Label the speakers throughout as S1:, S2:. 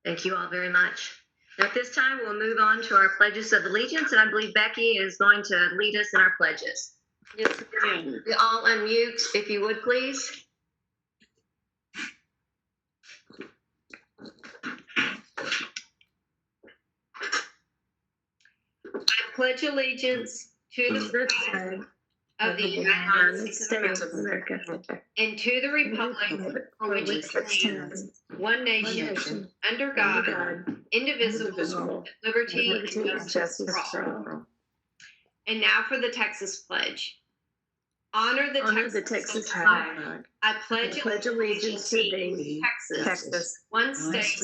S1: Thank you all very much. Now, at this time, we'll move on to our pledges of allegiance, and I believe Becky is going to lead us in our pledges.
S2: Yes, ma'am.
S1: You all unmute, if you would, please. I pledge allegiance to the flag of the United States of America and to the republic for which it stands, one nation, under God, indivisible, with liberty and justice for all. And now for the Texas Pledge. Honor the Texas flag. I pledge allegiance to thee, Texas, one state,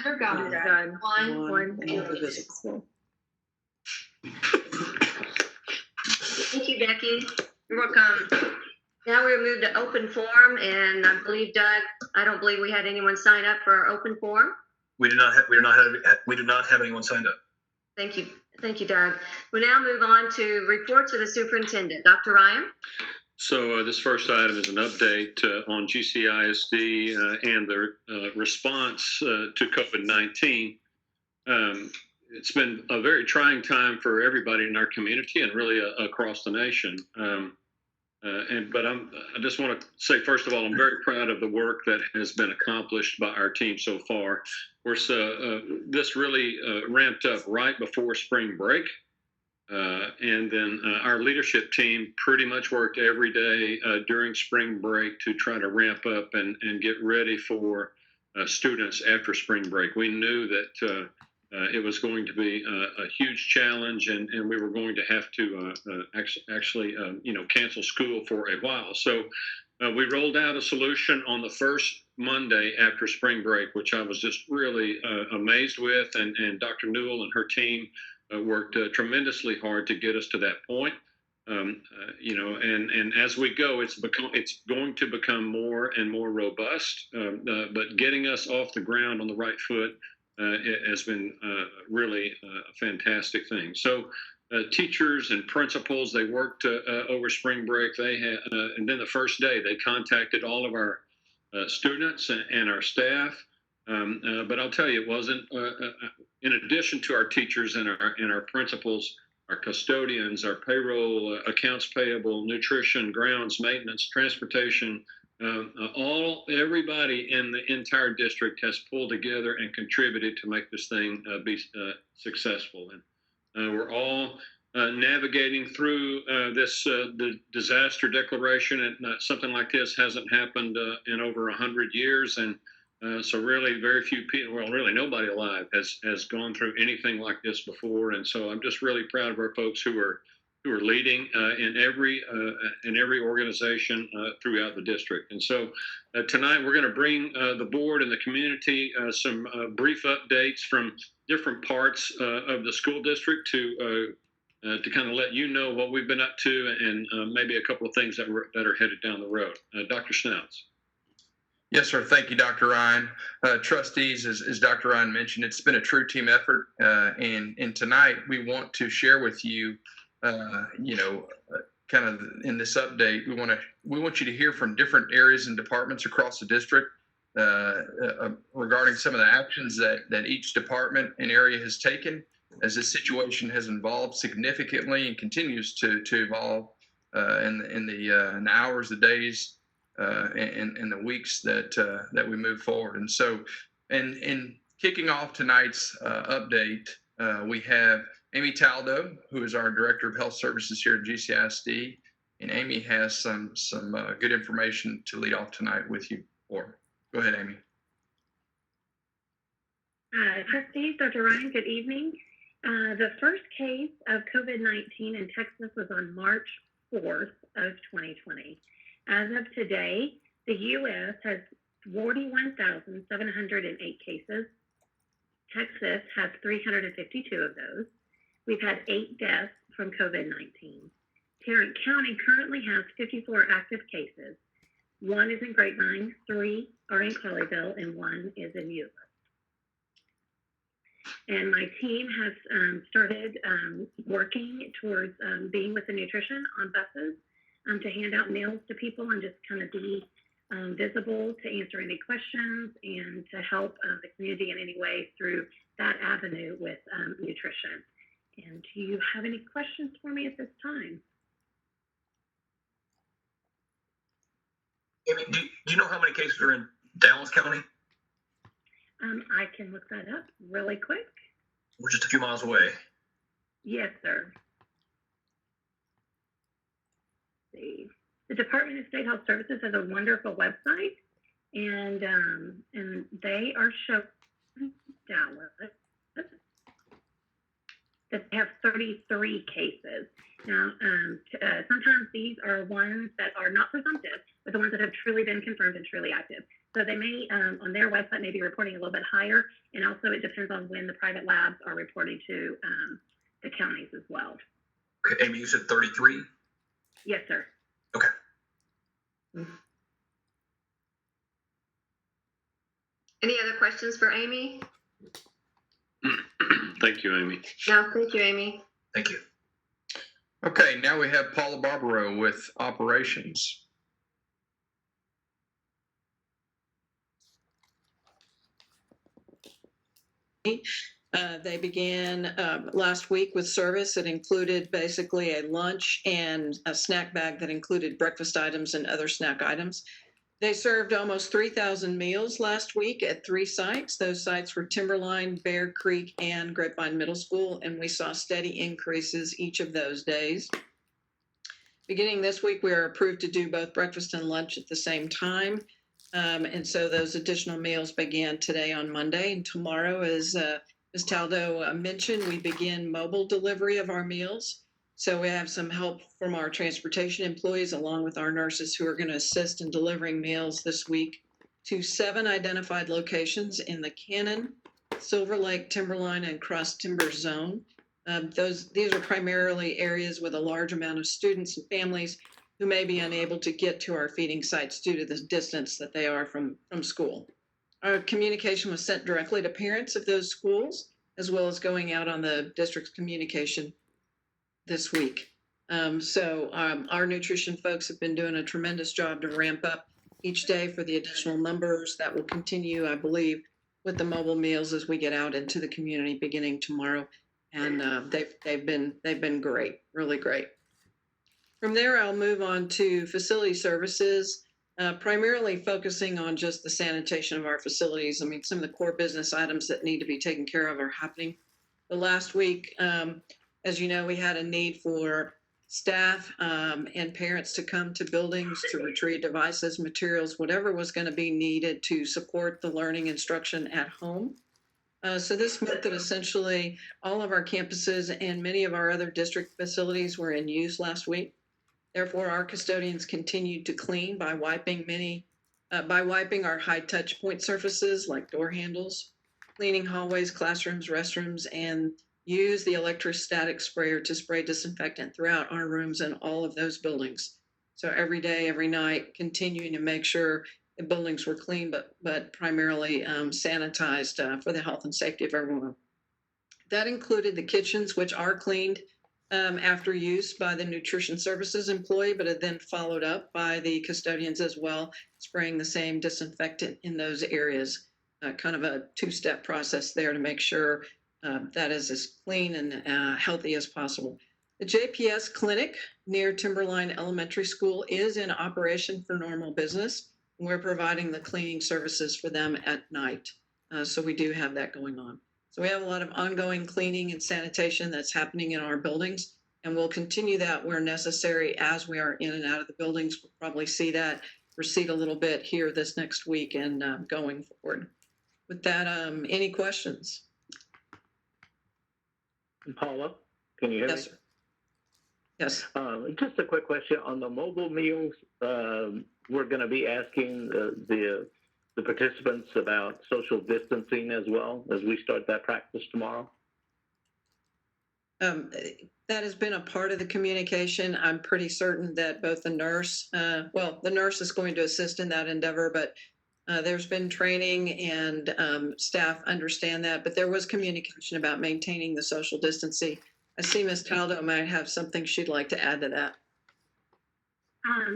S1: under God, one indivisible. Thank you, Becky. You're welcome. Now we'll move to open forum, and I believe, Doug, I don't believe we had anyone sign up for our open forum.
S3: We do not have anyone signed up.
S1: Thank you, Doug. We'll now move on to reports of the superintendent. Dr. Ryan?
S4: So this first item is an update on GCISD and their response to COVID-19. It's been a very trying time for everybody in our community and really across the nation. But I just want to say, first of all, I'm very proud of the work that has been accomplished by our team so far. Of course, this really ramped up right before spring break. And then our leadership team pretty much worked every day during spring break to try to ramp up and get ready for students after spring break. We knew that it was going to be a huge challenge, and we were going to have to actually cancel school for a while. So we rolled out a solution on the first Monday after spring break, which I was just really amazed with, and Dr. Newell and her team worked tremendously hard to get us to that point. And as we go, it's going to become more and more robust. But getting us off the ground on the right foot it has been really a fantastic thing. So teachers and principals, they worked over spring break. They had, and then the first day they contacted all of our students and our staff. But I'll tell you, it wasn't. In addition to our teachers and our principals, our custodians, our payroll, accounts payable, nutrition, grounds, maintenance, transportation. Everybody in the entire district has pulled together and contributed to make this thing be successful. And we're all navigating through the disaster declaration. And something like this hasn't happened in over 100 years. And so really very few people, well, really nobody alive has gone through anything like this before. And so I'm just really proud of our folks who are leading in every organization throughout the district. And so tonight we're going to bring the board and the community some brief updates from different parts of the school district to kind of let you know what we've been up to and maybe a couple of things that are headed down the road. Dr. Snouts.
S5: Yes, sir. Thank you, Dr. Ryan. Trustees, as Dr. Ryan mentioned, it's been a true team effort. And tonight we want to share with you kind of in this update, we want you to hear from different areas and departments across the district regarding some of the actions that each department and area has taken as this situation has evolved significantly and continues to evolve in the hours, the days, and the weeks that we move forward. And so, in kicking off tonight's update, we have Amy Taldo, who is our Director of Health Services here at GCISD, and Amy has some good information to lead off tonight with you. Or go ahead, Amy.
S6: Trustees, Dr. Ryan, good evening. The first case of COVID-19 in Texas was on March 4th of 2020. As of today, the U.S. has 41,708 cases. Texas has 352 of those. We've had 8 deaths from COVID-19. Tarrant County currently has 54 active cases. 1 is in Grapevine, 3 are in Colleyville, and 1 is in Euless. And my team has started working towards being with the nutrition on buses to hand out meals to people and just kind of be visible to answer any questions and to help the community in any way through that avenue with nutrition. And do you have any questions for me at this time?
S3: Amy, do you know how many cases are in Dallas County?
S6: I can look that up really quick.
S3: We're just a few miles away.
S6: Yes, sir. Let's see. The Department of State Health Services has a wonderful website, and they are showing Dallas that they have 33 cases. Now, sometimes these are ones that are not presumptive, but the ones that have truly been confirmed and truly active. So they may, on their website, may be reporting a little bit higher, and also it depends on when the private labs are reporting to the counties as well.
S3: Okay, Amy, you said 33?
S6: Yes, sir.
S3: Okay.
S1: Any other questions for Amy?
S4: Thank you, Amy.
S1: No, thank you, Amy.
S3: Thank you.
S5: Okay, now we have Paula Barbaro with operations.
S2: They began last week with service. It included basically a lunch and a snack bag that included breakfast items and other snack items. They served almost 3,000 meals last week at 3 sites. Those sites were Timberline, Bear Creek, and Grapevine Middle School, and we saw steady increases each of those days. Beginning this week, we are approved to do both breakfast and lunch at the same time. And so those additional meals began today on Monday, and tomorrow, as Ms. Taldo mentioned, we begin mobile delivery of our meals. So we have some help from our transportation employees along with our nurses who are going to assist in delivering meals this week to 7 identified locations in the Cannon, Silver Lake, Timberline, and Cross Timber Zone. These are primarily areas with a large amount of students and families who may be unable to get to our feeding sites due to the distance that they are from school. Our communication was sent directly to parents of those schools, as well as going out on the district's communication this week. Our nutrition folks have been doing a tremendous job to ramp up each day for the additional numbers that will continue, I believe, with the mobile meals as we get out into the community beginning tomorrow. And they've been great, really great. From there, I'll move on to facility services, primarily focusing on just the sanitation of our facilities. I mean, some of the core business items that need to be taken care of are happening. The last week, as you know, we had a need for staff and parents to come to buildings to retrieve devices, materials, whatever was going to be needed to support the learning instruction at home. So this meant that essentially all of our campuses and many of our other district facilities were in use last week. Therefore, our custodians continued to clean by wiping our high-touch point surfaces like door handles, cleaning hallways, classrooms, restrooms, and use the electrostatic sprayer to spray disinfectant throughout our rooms and all of those buildings. So every day, every night, continuing to make sure the buildings were clean, but primarily sanitized for the health and safety of everyone. That included the kitchens, which are cleaned after use by the nutrition services employee, but it then followed up by the custodians as well, spraying the same disinfectant in those areas. Kind of a 2-step process there to make sure that is as clean and healthy as possible. The JPS clinic near Timberline Elementary School is in operation for normal business. We're providing the cleaning services for them at night. So we do have that going on. So we have a lot of ongoing cleaning and sanitation that's happening in our buildings, and we'll continue that where necessary as we are in and out of the buildings. We'll probably see that recede a little bit here this next week and going forward. With that, any questions?
S7: Paula, can you hear
S2: Yes,
S7: me?
S2: sir. Yes.
S7: Just a quick question on the mobile meals. We're going to be asking the participants about social distancing as well as we start that practice tomorrow.
S2: That has been a part of the communication. I'm pretty certain that both the nurse, the nurse is going to assist in that endeavor, but there's been training and staff understand that, but there was communication about maintaining the social distancing. I see Ms. Taldo might have something she'd like to add to that.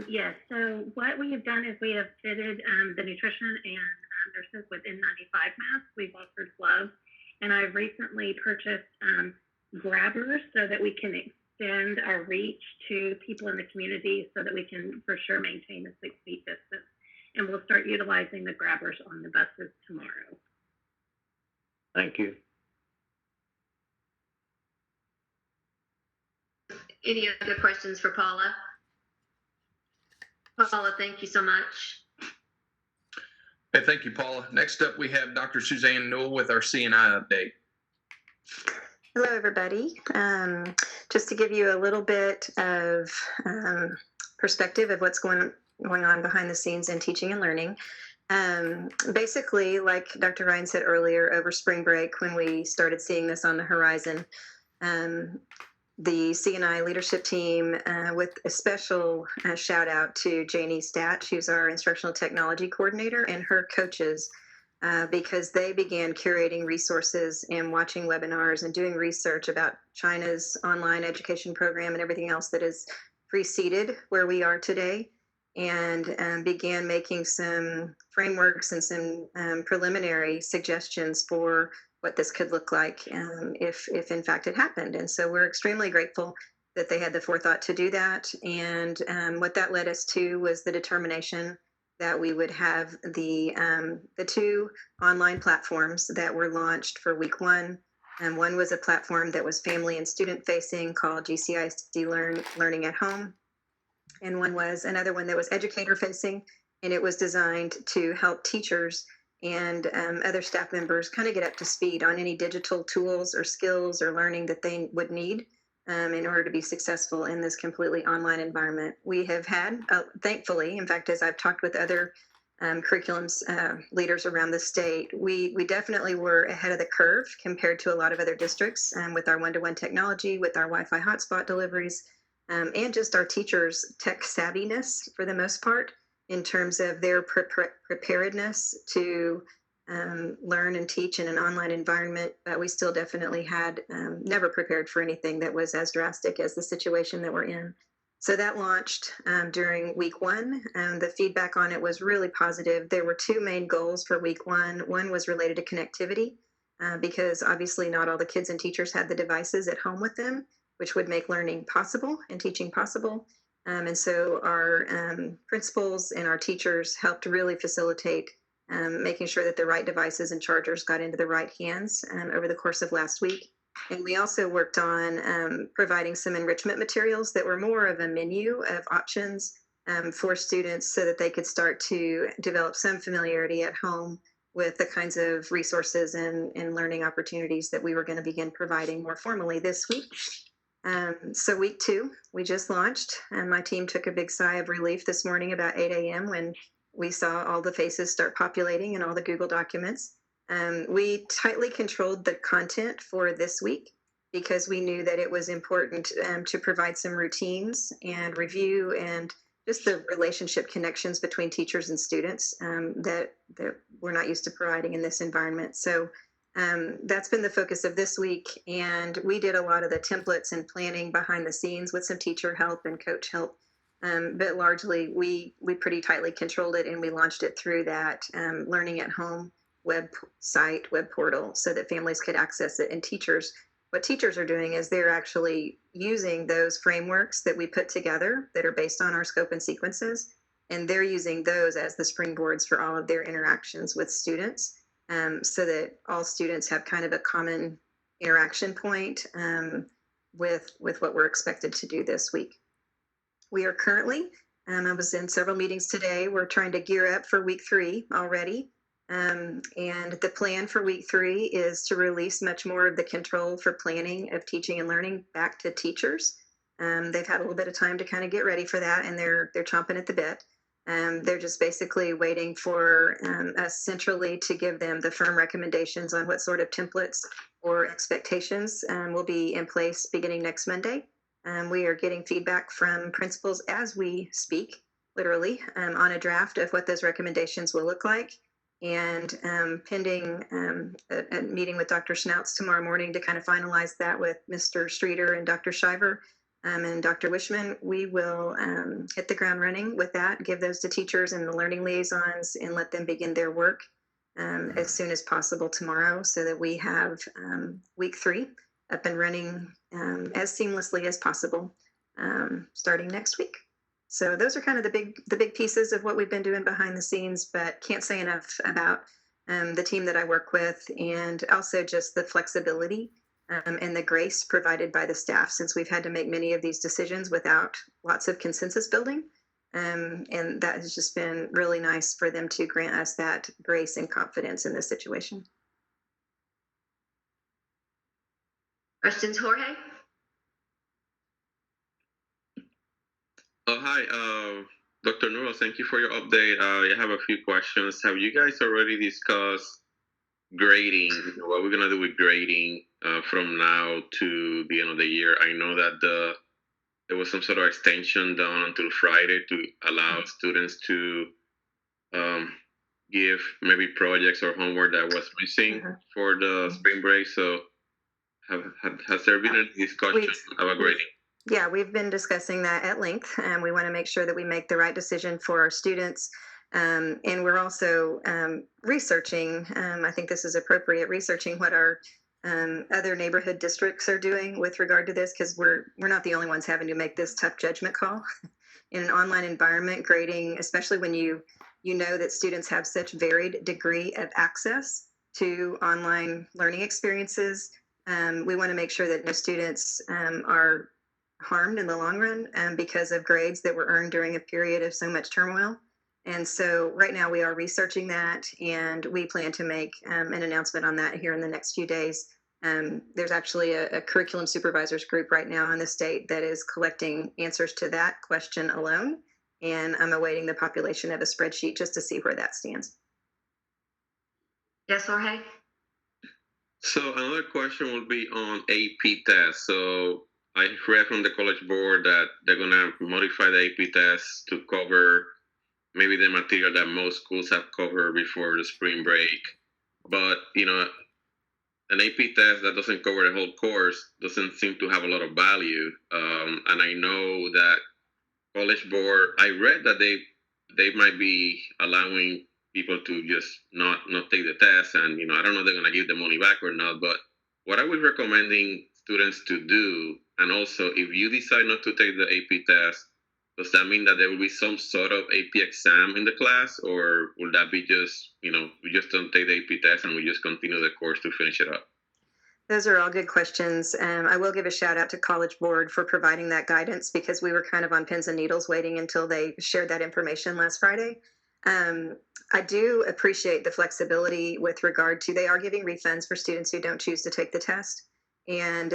S6: Yes. So what we have done is we have fitted the nutrition and nurses with N95 masks. We've offered gloves, and I've recently purchased grabbers so that we can extend our reach to people in the community, so that we can for sure maintain the 6 feet distance. And we'll start utilizing the grabbers on the buses tomorrow.
S7: Thank you.
S1: Any other questions for Paula? Paula, thank you so much.
S5: Okay, thank you, Paula. Next up, we have Dr. Suzanne Newell with our CNI update.
S8: Hello, everybody. Just to give you a little bit of perspective of what's going on behind the scenes in teaching and learning. Basically, like Dr. Ryan said earlier, over spring break, when we started seeing this on the horizon, the CNI leadership team, with a special shout out to Janie Statch, who's our instructional technology coordinator, and her coaches, because they began curating resources and watching webinars and doing research about China's online education program and everything else that has preceded where we are today, and began making some frameworks and some preliminary suggestions for what this could look like if in fact it happened. And so we're extremely grateful that they had the forethought to do that. And what that led us to was the determination that we would have the 2 online platforms that were launched for week 1. And one was a platform that was family and student facing called GCISD Learning at Home. And one was another one that was educator facing, and it was designed to help teachers and other staff members kind of get up to speed on any digital tools or skills or learning that they would need in order to be successful in this completely online environment. We have had, thankfully, in fact, as I've talked with other curriculums leaders around the state, we definitely were ahead of the curve compared to a lot of other districts with our one-to-one technology, with our Wi-Fi hotspot deliveries, and just our teachers' tech savviness for the most part, in terms of their preparedness to learn and teach in an online environment. But we still definitely had never prepared for anything that was as drastic as the situation that we're in. So that launched during week 1. The feedback on it was really positive. There were 2 main goals for week 1. One was related to connectivity, because obviously not all the kids and teachers had the devices at home with them, which would make learning possible and teaching possible. And so our principals and our teachers helped really facilitate making sure that the right devices and chargers got into the right hands over the course of last week. And we also worked on providing some enrichment materials that were more of a menu of options for students, so that they could start to develop some familiarity at home with the kinds of resources and learning opportunities that we were going to begin providing more formally this week. So week 2, we just launched, and my team took a big sigh of relief this morning about 8 a.m. when we saw all the faces start populating in all the Google documents. We tightly controlled the content for this week because we knew that it was important to provide some routines and review and just the relationship connections between teachers and students that we're not used to providing in this environment. So that's been the focus of this week, and we did a lot of the templates and planning behind the scenes with some teacher help and coach help, but largely we pretty tightly controlled it, and we launched it through that learning at home web portal, so that families could access it. And what teachers are doing is they're actually using those frameworks that we put together that are based on our scope and sequences, and they're using those as the springboards for all of their interactions with students. So that all students have kind of a common interaction point with what we're expected to do this week. We are currently, I was in several meetings today, we're trying to gear up for week 3 already. And the plan for week 3 is to release much more of the control for planning of teaching and learning back to teachers. They've had a little bit of time to kind of get ready for that, and they're chomping at the bit. They're just basically waiting for us centrally to give them the firm recommendations on what sort of templates or expectations will be in place beginning next Monday. We are getting feedback from principals as we speak, literally, on a draft of what those recommendations will look like. And pending a meeting with Dr. Schnautz tomorrow morning to kind of finalize that with Mr. Streeter and Dr. Shiver, And Dr. Wishman, we will hit the ground running with that, give those to teachers and the learning liaisons, and let them begin their work as soon as possible tomorrow, so that we have week 3 up and running as seamlessly as possible starting next week. So those are kind of the big pieces of what we've been doing behind the scenes, but can't say enough about the team that I work with, and also just the flexibility and the grace provided by the staff, since we've had to make many of these decisions without lots of consensus building. And that has just been really nice for them to grant us that grace and confidence in this situation.
S1: Questions, Jorge?
S9: Oh, hi, Dr. Nuro. Thank you for your update. I have a few questions. Have you guys already discussed grading? What we're gonna do with grading from now to the end of the year? I know that there was some sort of extension done until Friday to allow students to give maybe projects or homework that was missing for the spring break. So, has there been any discussion about grading?
S8: Yeah, we've been discussing that at length, and we want to make sure that we make the right decision for our students. And we're also researching, I think this is appropriate, researching what our other neighborhood districts are doing with regard to this, because we're not the only ones having to make this tough judgment call. In an online environment, grading, especially when you know that students have such varied degree of access to online learning experiences, we want to make sure that no students are harmed in the long run because of grades that were earned during a period of so much turmoil. And so right now we are researching that, and we plan to make an announcement on that here in the next few days. There's actually a curriculum supervisors group right now in the state that is collecting answers to that question alone. And I'm awaiting the population of a spreadsheet just to see where that stands.
S1: Yes, Jorge?
S9: So another question would be on AP tests. So I read from the College Board that they're going to modify the AP tests to cover maybe the material that most schools have covered before the spring break. But, an AP test that doesn't cover the whole course doesn't seem to have a lot of value. And I know that College Board, I read that they might be allowing people to just not take the test, and I don't know if they're gonna give the money back or not. But what I was recommending students to do, and also if you decide not to take the AP test, does that mean that there will be some sort of AP exam in the class, or will that be just we just don't take the AP test and we just continue the course to finish it up?
S8: Those are all good questions. I will give a shout out to College Board for providing that guidance, because we were kind of on pins and needles waiting until they shared that information last Friday. I do appreciate the flexibility with regard to, they are giving refunds for students who don't choose to take the test. And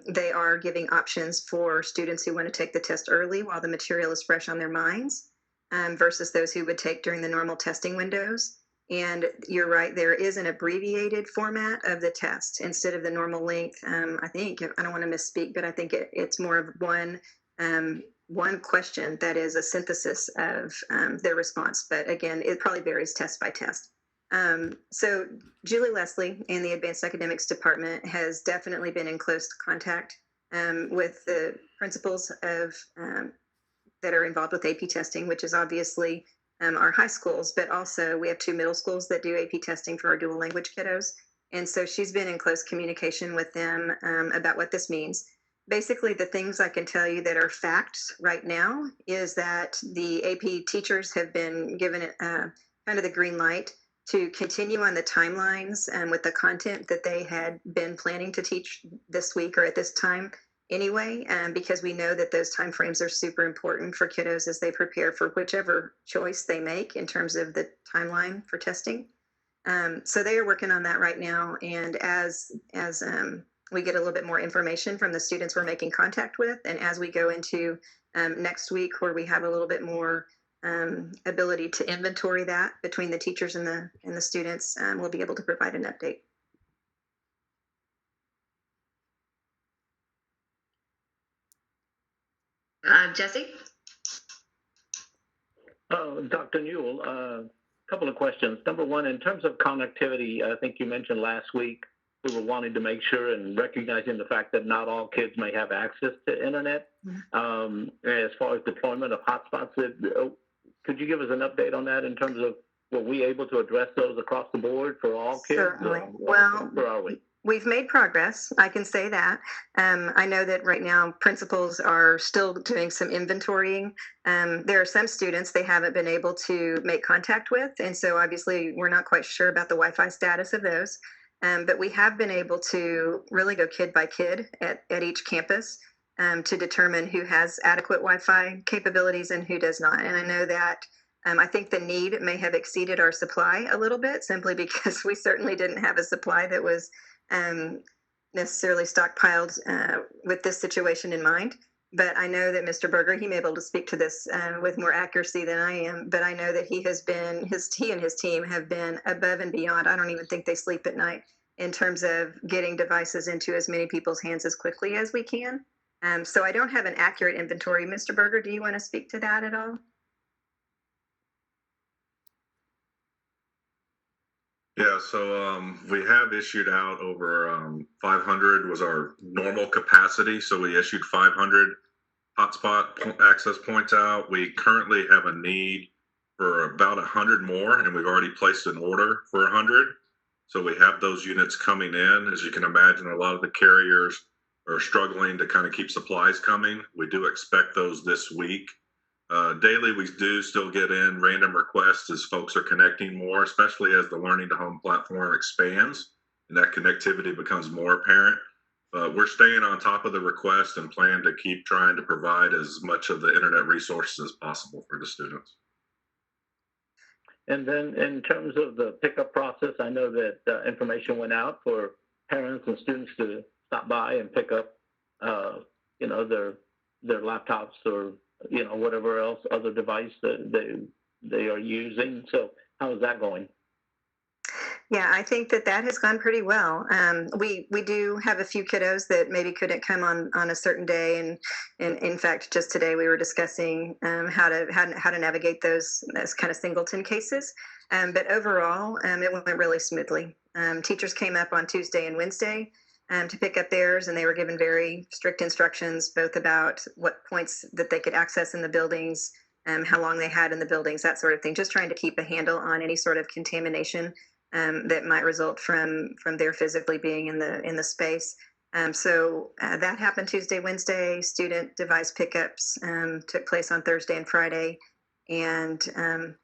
S8: they are giving options for students who want to take the test early while the material is fresh on their minds versus those who would take during the normal testing windows. And you're right, there is an abbreviated format of the test instead of the normal length. I think, I don't want to misspeak, but I think it's more of one question that is a synthesis of their response. But again, it probably varies test by test. So Julie Leslie in the Advanced Academics Department has definitely been in close contact with the principals of that are involved with AP testing, which is obviously our high schools, but also we have 2 middle schools that do AP testing for our dual language kiddos. And so she's been in close communication with them about what this means. Basically, the things I can tell you that are facts right now is that the AP teachers have been given kind of the green light to continue on the timelines with the content that they had been planning to teach this week or at this time anyway, because we know that those timeframes are super important for kiddos as they prepare for whichever choice they make in terms of the timeline for testing. So they are working on that right now. And as we get a little bit more information from the students we're making contact with, and as we go into next week where we have a little bit more ability to inventory that between the teachers and the students, we'll be able to provide an update.
S1: Jesse?
S7: Dr. Newell, a couple of questions. Number one, in terms of connectivity, I think you mentioned last week we were wanting to make sure and recognizing the fact that not all kids may have access to internet. As far as deployment of hotspots, could you give us an update on that in terms of were we able to address those across the board for all kids?
S8: Certainly. Well,
S7: where are we?
S8: We've made progress. I can say that. I know that right now principals are still doing some inventorying. There are some students they haven't been able to make contact with, and so obviously we're not quite sure about the Wi-Fi status of those. But we have been able to really go kid by kid at each campus to determine who has adequate Wi-Fi capabilities and who does not. And I know that I think the need may have exceeded our supply a little bit simply because we certainly didn't have a supply that was necessarily stockpiled with this situation in mind. But I know that Mr. Berger, he may be able to speak to this with more accuracy than I am, but I know that he and his team have been above and beyond. I don't even think they sleep at night in terms of getting devices into as many people's hands as quickly as we can. So I don't have an accurate inventory. Mr. Berger, do you want to speak to that at all?
S10: Yeah, so we have issued out over 500 was our normal capacity. So we issued 500 hotspot access points out. We currently have a need for about 100 more, and we've already placed an order for 100. So we have those units coming in. As you can imagine, a lot of the carriers are struggling to kind of keep supplies coming. We do expect those this week. Daily, we do still get in random requests as folks are connecting more, especially as the Learning to Home platform expands and that connectivity becomes more apparent. But we're staying on top of the request and plan to keep trying to provide as much of the internet resources as possible for the students.
S7: And then in terms of the pickup process, I know that information went out for parents and students to stop by and pick up, their laptops or whatever else other device that they are using. So how is that going?
S8: Yeah, I think that has gone pretty well. We do have a few kiddos that maybe couldn't come on a certain day, and in fact, just today we were discussing how to navigate those kind of singleton cases. But overall, it went really smoothly. Teachers came up on Tuesday and Wednesday to pick up theirs, and they were given very strict instructions both about what points that they could access in the buildings, how long they had in the buildings, that sort of thing. Just trying to keep a handle on any sort of contamination that might result from their physically being in the space. So that happened Tuesday, Wednesday. Student device pickups took place on Thursday and Friday, and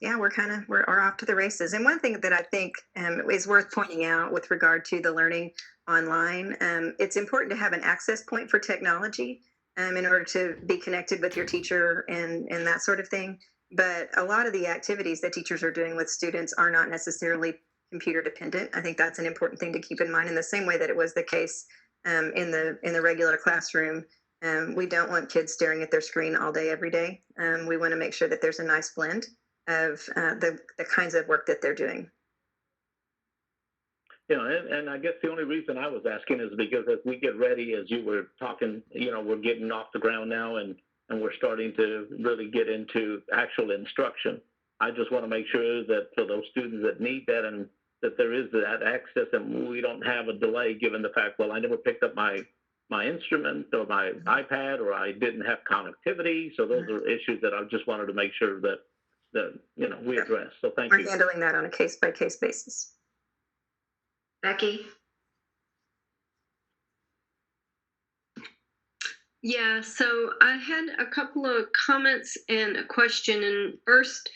S8: we're off to the races. And one thing that I think is worth pointing out with regard to the learning online, it's important to have an access point for technology in order to be connected with your teacher and that sort of thing. But a lot of the activities that teachers are doing with students are not necessarily computer dependent. I think that's an important thing to keep in mind, in the same way that it was the case in the regular classroom. We don't want kids staring at their screen all day, every day. We want to make sure that there's a nice blend of the kinds of work that they're doing.
S7: And I guess the only reason I was asking is because as we get ready, as you were talking, we're getting off the ground now and we're starting to really get into actual instruction. I just want to make sure that for those students that need that and that there is that access and we don't have a delay given the fact, well, I never picked up my instrument or my iPad or I didn't have connectivity. So those are issues that I just wanted to make sure that we address. So thank you.
S8: We're handling that on a case-by-case basis.
S1: Becky?
S11: Yeah, so I had a couple of comments and a question. And first,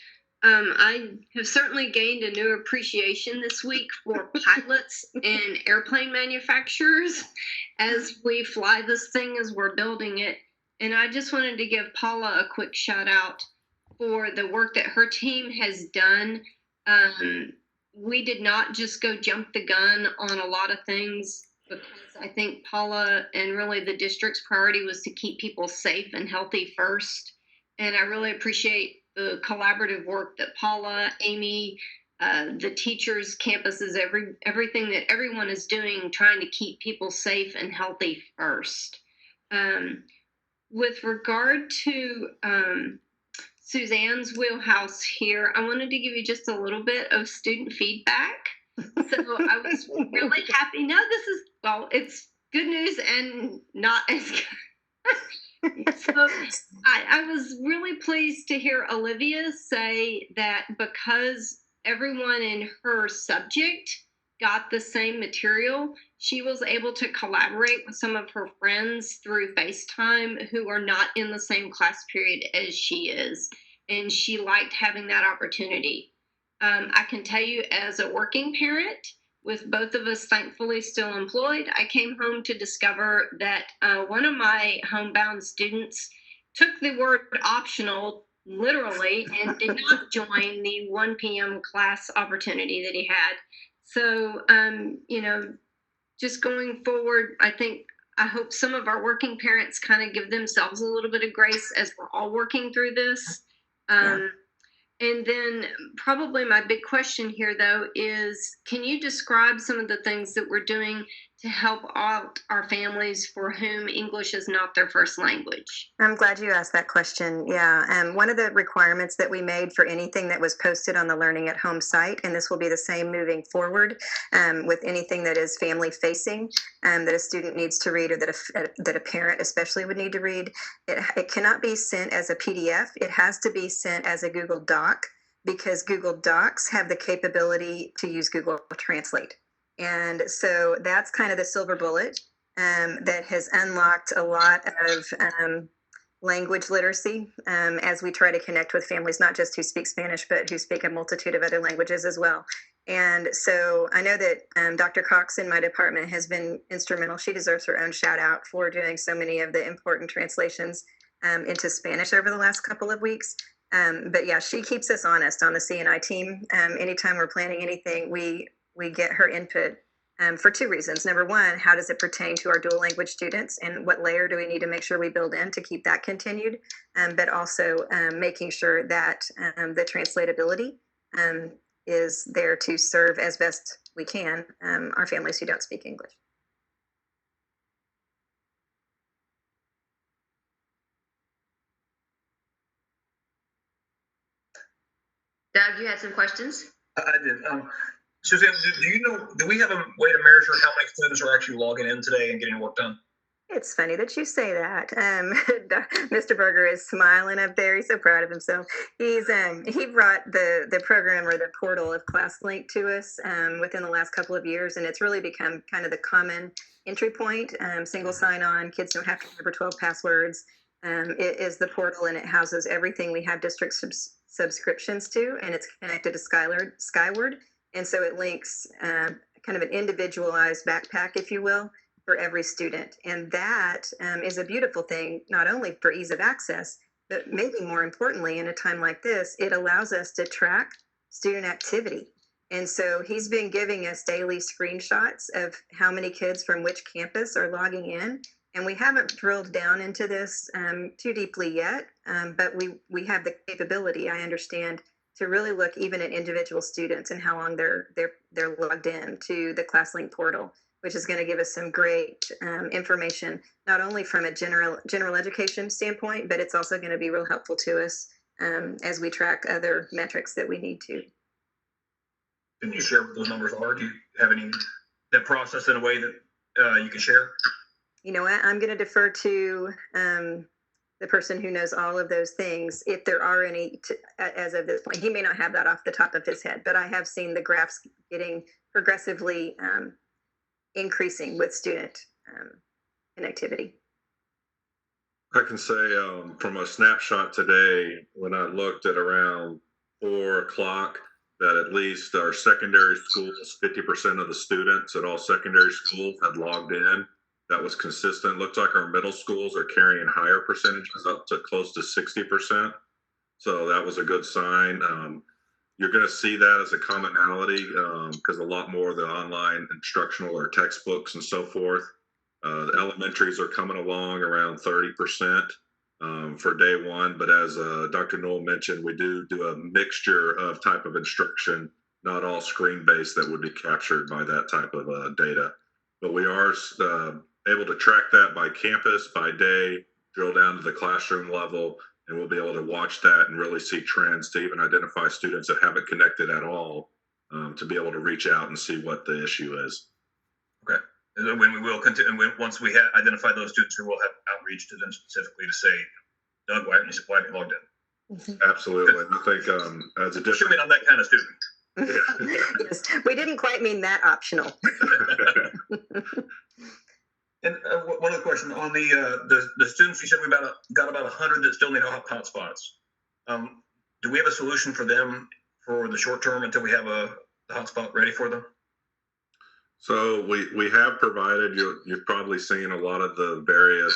S11: I have certainly gained a new appreciation this week for pilots and airplane manufacturers as we fly this thing, as we're building it. And I just wanted to give Paula a quick shout out for the work that her team has done. We did not just go jump the gun on a lot of things, because I think Paula and really the district's priority was to keep people safe and healthy first. And I really appreciate the collaborative work that Paula, Amy, the teachers, campuses, everything that everyone is doing, trying to keep people safe and healthy first. With regard to Suzanne's wheelhouse here, I wanted to give you just a little bit of student feedback. So I was really happy. No, this is, well, it's good news and not as good. So I was really pleased to hear Olivia say that because everyone in her subject got the same material, she was able to collaborate with some of her friends through FaceTime who are not in the same class period as she is. And she liked having that opportunity. I can tell you, as a working parent, with both of us thankfully still employed, I came home to discover that one of my homebound students took the word optional literally and did not join the 1 p.m. class opportunity that he had. So, just going forward, I hope some of our working parents kind of give themselves a little bit of grace as we're all working through this. And then probably my big question here, though, is can you describe some of the things that we're doing to help out our families for whom English is not their first language?
S8: I'm glad you asked that question. Yeah. One of the requirements that we made for anything that was posted on the Learning at Home site, and this will be the same moving forward with anything that is family facing, that a student needs to read or that a parent especially would need to read, it cannot be sent as a PDF. It has to be sent as a Google Doc because Google Docs have the capability to use Google Translate. And so that's kind of the silver bullet that has unlocked a lot of language literacy as we try to connect with families, not just who speak Spanish, but who speak a multitude of other languages as well. And so I know that Dr. Cox in my department has been instrumental. She deserves her own shout out for doing so many of the important translations into Spanish over the last couple of weeks. But yeah, she keeps us honest on the CNI team. Anytime we're planning anything, we get her input for two reasons. Number one, how does it pertain to our dual language students and what layer do we need to make sure we build in to keep that continued? But also making sure that the translatability is there to serve as best we can our families who don't speak English.
S1: Doug, you had some questions?
S3: I did. Suzanne, do we have a way to measure how many students are actually logging in today and getting work done?
S8: It's funny that you say that. Mr. Berger is smiling up there. He's so proud of himself. He brought the program or the portal of ClassLink to us within the last couple of years, and it's really become kind of the common entry point. Single sign-on, kids don't have to remember 12 passwords. It is the portal, and it houses everything we have district subscriptions to, and it's connected to Skyward, and so it links kind of an individualized backpack, if you will, for every student. And that is a beautiful thing, not only for ease of access, but maybe more importantly, in a time like this, it allows us to track student activity. And so he's been giving us daily screenshots of how many kids from which campus are logging in. And we haven't drilled down into this too deeply yet, but we have the capability, I understand, to really look even at individual students and how long they're logged in to the ClassLink portal, which is going to give us some great information, not only from a general education standpoint, but it's also going to be real helpful to us as we track other metrics that we need to.
S3: Can you share what those numbers are? Do you have any that process in a way that you can share?
S8: You know what? I'm going to defer to the person who knows all of those things, if there are any as of this point. He may not have that off the top of his head, but I have seen the graphs getting progressively increasing with student connectivity.
S10: I can say from a snapshot today, when I looked at around 4 o'clock, that at least our secondary schools, 50% of the students at all secondary schools had logged in. That was consistent. Looks like our middle schools are carrying higher percentages, up to close to 60%. So that was a good sign. You're going to see that as a commonality because a lot more of the online instructional or textbooks and so forth. The elementaries are coming along around 30% for day one. But as Dr. Knoll mentioned, we do a mixture of type of instruction, not all screen-based that would be captured by that type of data. But we are able to track that by campus, by day, drill down to the classroom level, and we'll be able to watch that and really see trends to even identify students that haven't connected at all to be able to reach out and see what the issue is.
S3: Okay. And then when we will continue, and once we have identified those students, we will have outreach to them specifically to say, Doug, why aren't you logged in?
S10: Absolutely. I think as a district,
S3: Assuming I'm that kind of student.
S8: Yes, we didn't quite mean that optional.
S3: And one other question on the students, you said we got about 100 that still need hotspots. Do we have a solution for them for the short term until we have a hotspot ready for them?
S10: So we have provided, you've probably seen a lot of the various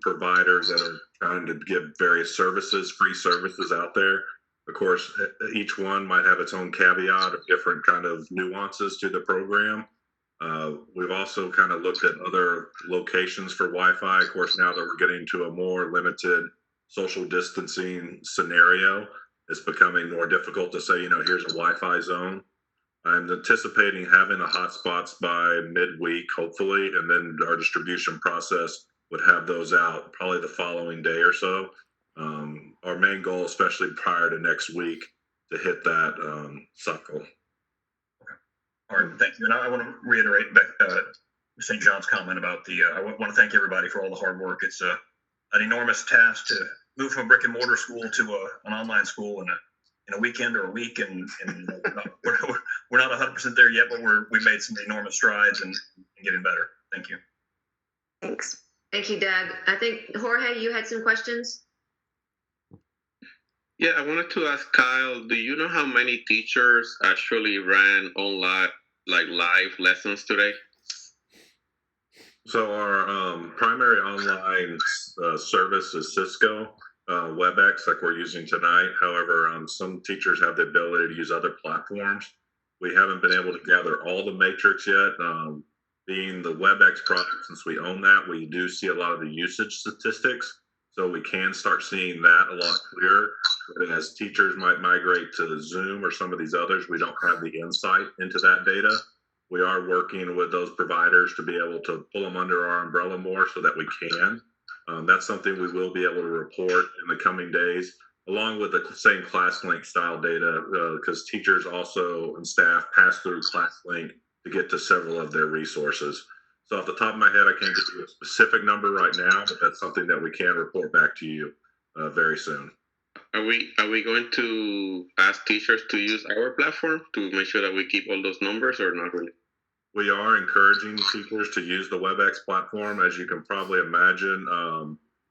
S10: providers that are trying to give various services, free services out there. Of course, each one might have its own caveat of different kind of nuances to the program. We've also kind of looked at other locations for Wi-Fi. Of course, now that we're getting to a more limited social distancing scenario, it's becoming more difficult to say, here's a Wi-Fi zone. I'm anticipating having the hotspots by midweek, hopefully, and then our distribution process would have those out probably the following day or so. Our main goal, especially prior to next week, to hit that cycle.
S3: Okay. All right, thank you. And I want to reiterate St. John's comment about I want to thank everybody for all the hard work. It's an enormous task to move from a brick and mortar school to an online school in a weekend or a week, and we're not 100% there yet, but we've made some enormous strides and getting better. Thank you.
S8: Thanks.
S1: Thank you, Doug. I think, Jorge, you had some questions?
S9: Yeah, I wanted to ask Kyle, do you know how many teachers actually ran online, like live lessons today?
S10: So our primary online service is Cisco, WebEx, like we're using tonight. However, some teachers have the ability to use other platforms. We haven't been able to gather all the matrix yet. Being the WebEx product, since we own that, we do see a lot of the usage statistics. So we can start seeing that a lot clearer. But as teachers might migrate to Zoom or some of these others, we don't have the insight into that data. We are working with those providers to be able to pull them under our umbrella more so that we can. That's something we will be able to report in the coming days, along with the same ClassLink style data, because teachers also and staff pass through ClassLink to get to several of their resources. So off the top of my head, I can't give you a specific number right now, but that's something that we can report back to you very soon.
S9: Are we going to ask teachers to use our platform to make sure that we keep all those numbers, or not really?
S10: We are encouraging teachers to use the WebEx platform. As you can probably imagine,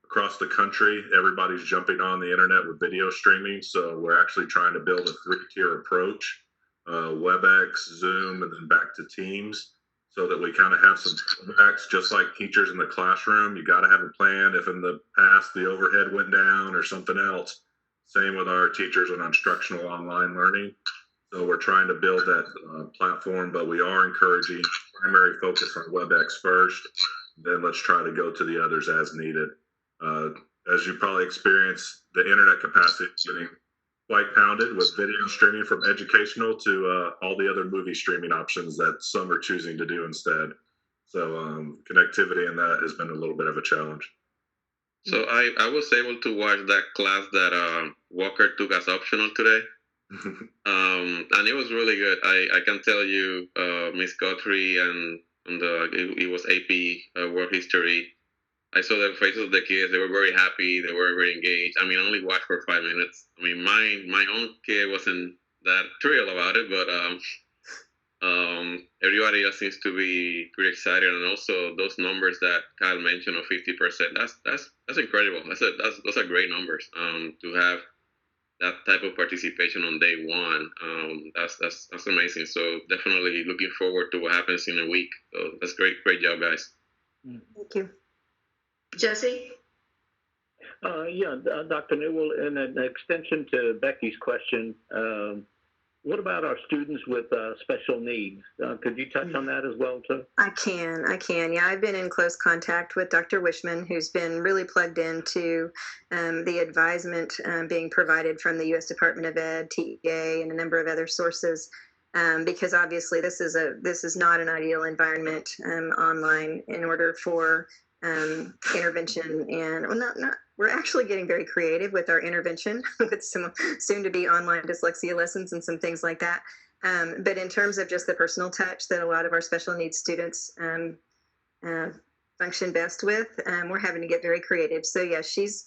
S10: across the country, everybody's jumping on the internet with video streaming. So we're actually trying to build a 3-tier approach, WebEx, Zoom, and then back to Teams, so that we kind of have some fallbacks. Just like teachers in the classroom, you got to have a plan if in the past the overhead went down or something else. Same with our teachers on instructional online learning. So we're trying to build that platform, but we are encouraging primary focus on WebEx first. Then let's try to go to the others as needed. As you probably experienced, the internet capacity is getting quite pounded with video streaming, from educational to all the other movie streaming options that some are choosing to do instead. So connectivity in that has been a little bit of a challenge.
S9: So I was able to watch that class that Walker took as optional today. And it was really good. I can tell you, Miss Guthrie and it was AP World History. I saw the faces of the kids. They were very happy. They were very engaged. I mean, I only watched for 5 minutes. I mean, my own kid wasn't that thrilled about it, but everybody else seems to be pretty excited. And also those numbers that Kyle mentioned of 50%, that's incredible. Those are great numbers. To have that type of participation on day one, that's amazing. So definitely looking forward to what happens in a week. So that's great job, guys.
S8: Thank you.
S1: Jesse?
S7: Dr. Newell, in an extension to Becky's question, what about our students with special needs? Could you touch on that as well, too?
S8: I can. Yeah, I've been in close contact with Dr. Wishman, who's been really plugged into the advisement being provided from the U.S. Department of Ed, TEA, and a number of other sources, because obviously this is not an ideal environment online in order for intervention. And we're actually getting very creative with our intervention with some soon to be online dyslexia lessons and some things like that. But in terms of just the personal touch that a lot of our special needs students function best with, we're having to get very creative. So yeah, she's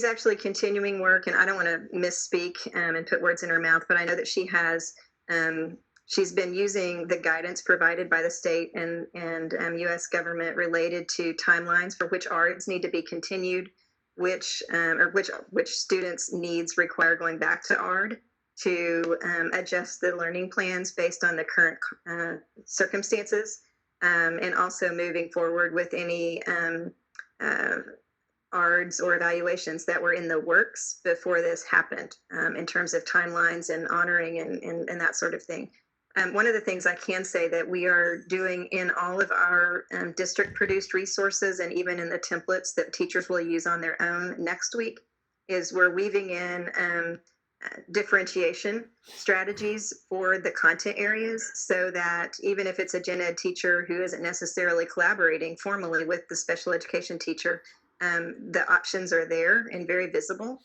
S8: actually continuing work, and I don't want to misspeak and put words in her mouth, but I know that she has. She's been using the guidance provided by the state and U.S. government related to timelines for which ARDs need to be continued, which students' needs require going back to ARD, to adjust the learning plans based on the current circumstances, and also moving forward with any ARDs or evaluations that were in the works before this happened, in terms of timelines and honoring and that sort of thing. One of the things I can say that we are doing in all of our district-produced resources, and even in the templates that teachers will use on their own next week, is we're weaving in differentiation strategies for the content areas, so that even if it's a gen ed teacher who isn't necessarily collaborating formally with the special education teacher, the options are there and very visible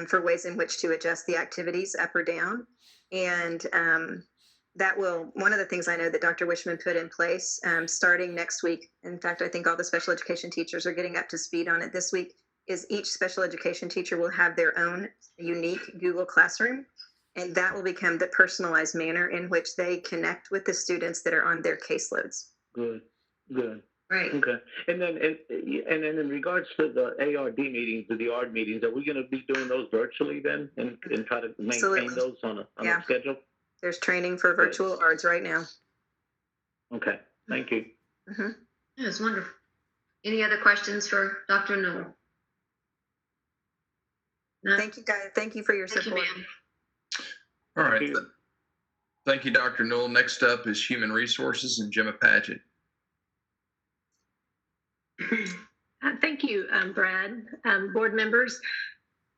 S8: for ways in which to adjust the activities up or down. And that will, one of the things I know that Dr. Wishman put in place starting next week, in fact, I think all the special education teachers are getting up to speed on it this week, is each special education teacher will have their own unique Google Classroom, and that will become the personalized manner in which they connect with the students that are on their caseloads.
S7: Good.
S1: Right.
S7: Okay. And then in regards to the ARD meetings, or the ARD meetings, are we going to be doing those virtually then, and try to maintain
S8: Absolutely.
S7: those on
S8: Yeah.
S7: a schedule?
S8: There's training for virtual ARDs right now.
S7: Okay. Thank you.
S8: Mm-hmm.
S1: That was wonderful. Any other questions for Dr. Newell? No?
S8: Thank you, guys. Thank you for your
S1: Thank you,
S8: support.
S1: ma'am.
S5: All right.
S7: Thank you.
S5: Thank you, Dr. Newell. Next up is Human Resources and Gemma Paget.
S6: Thank you, Brad, board members.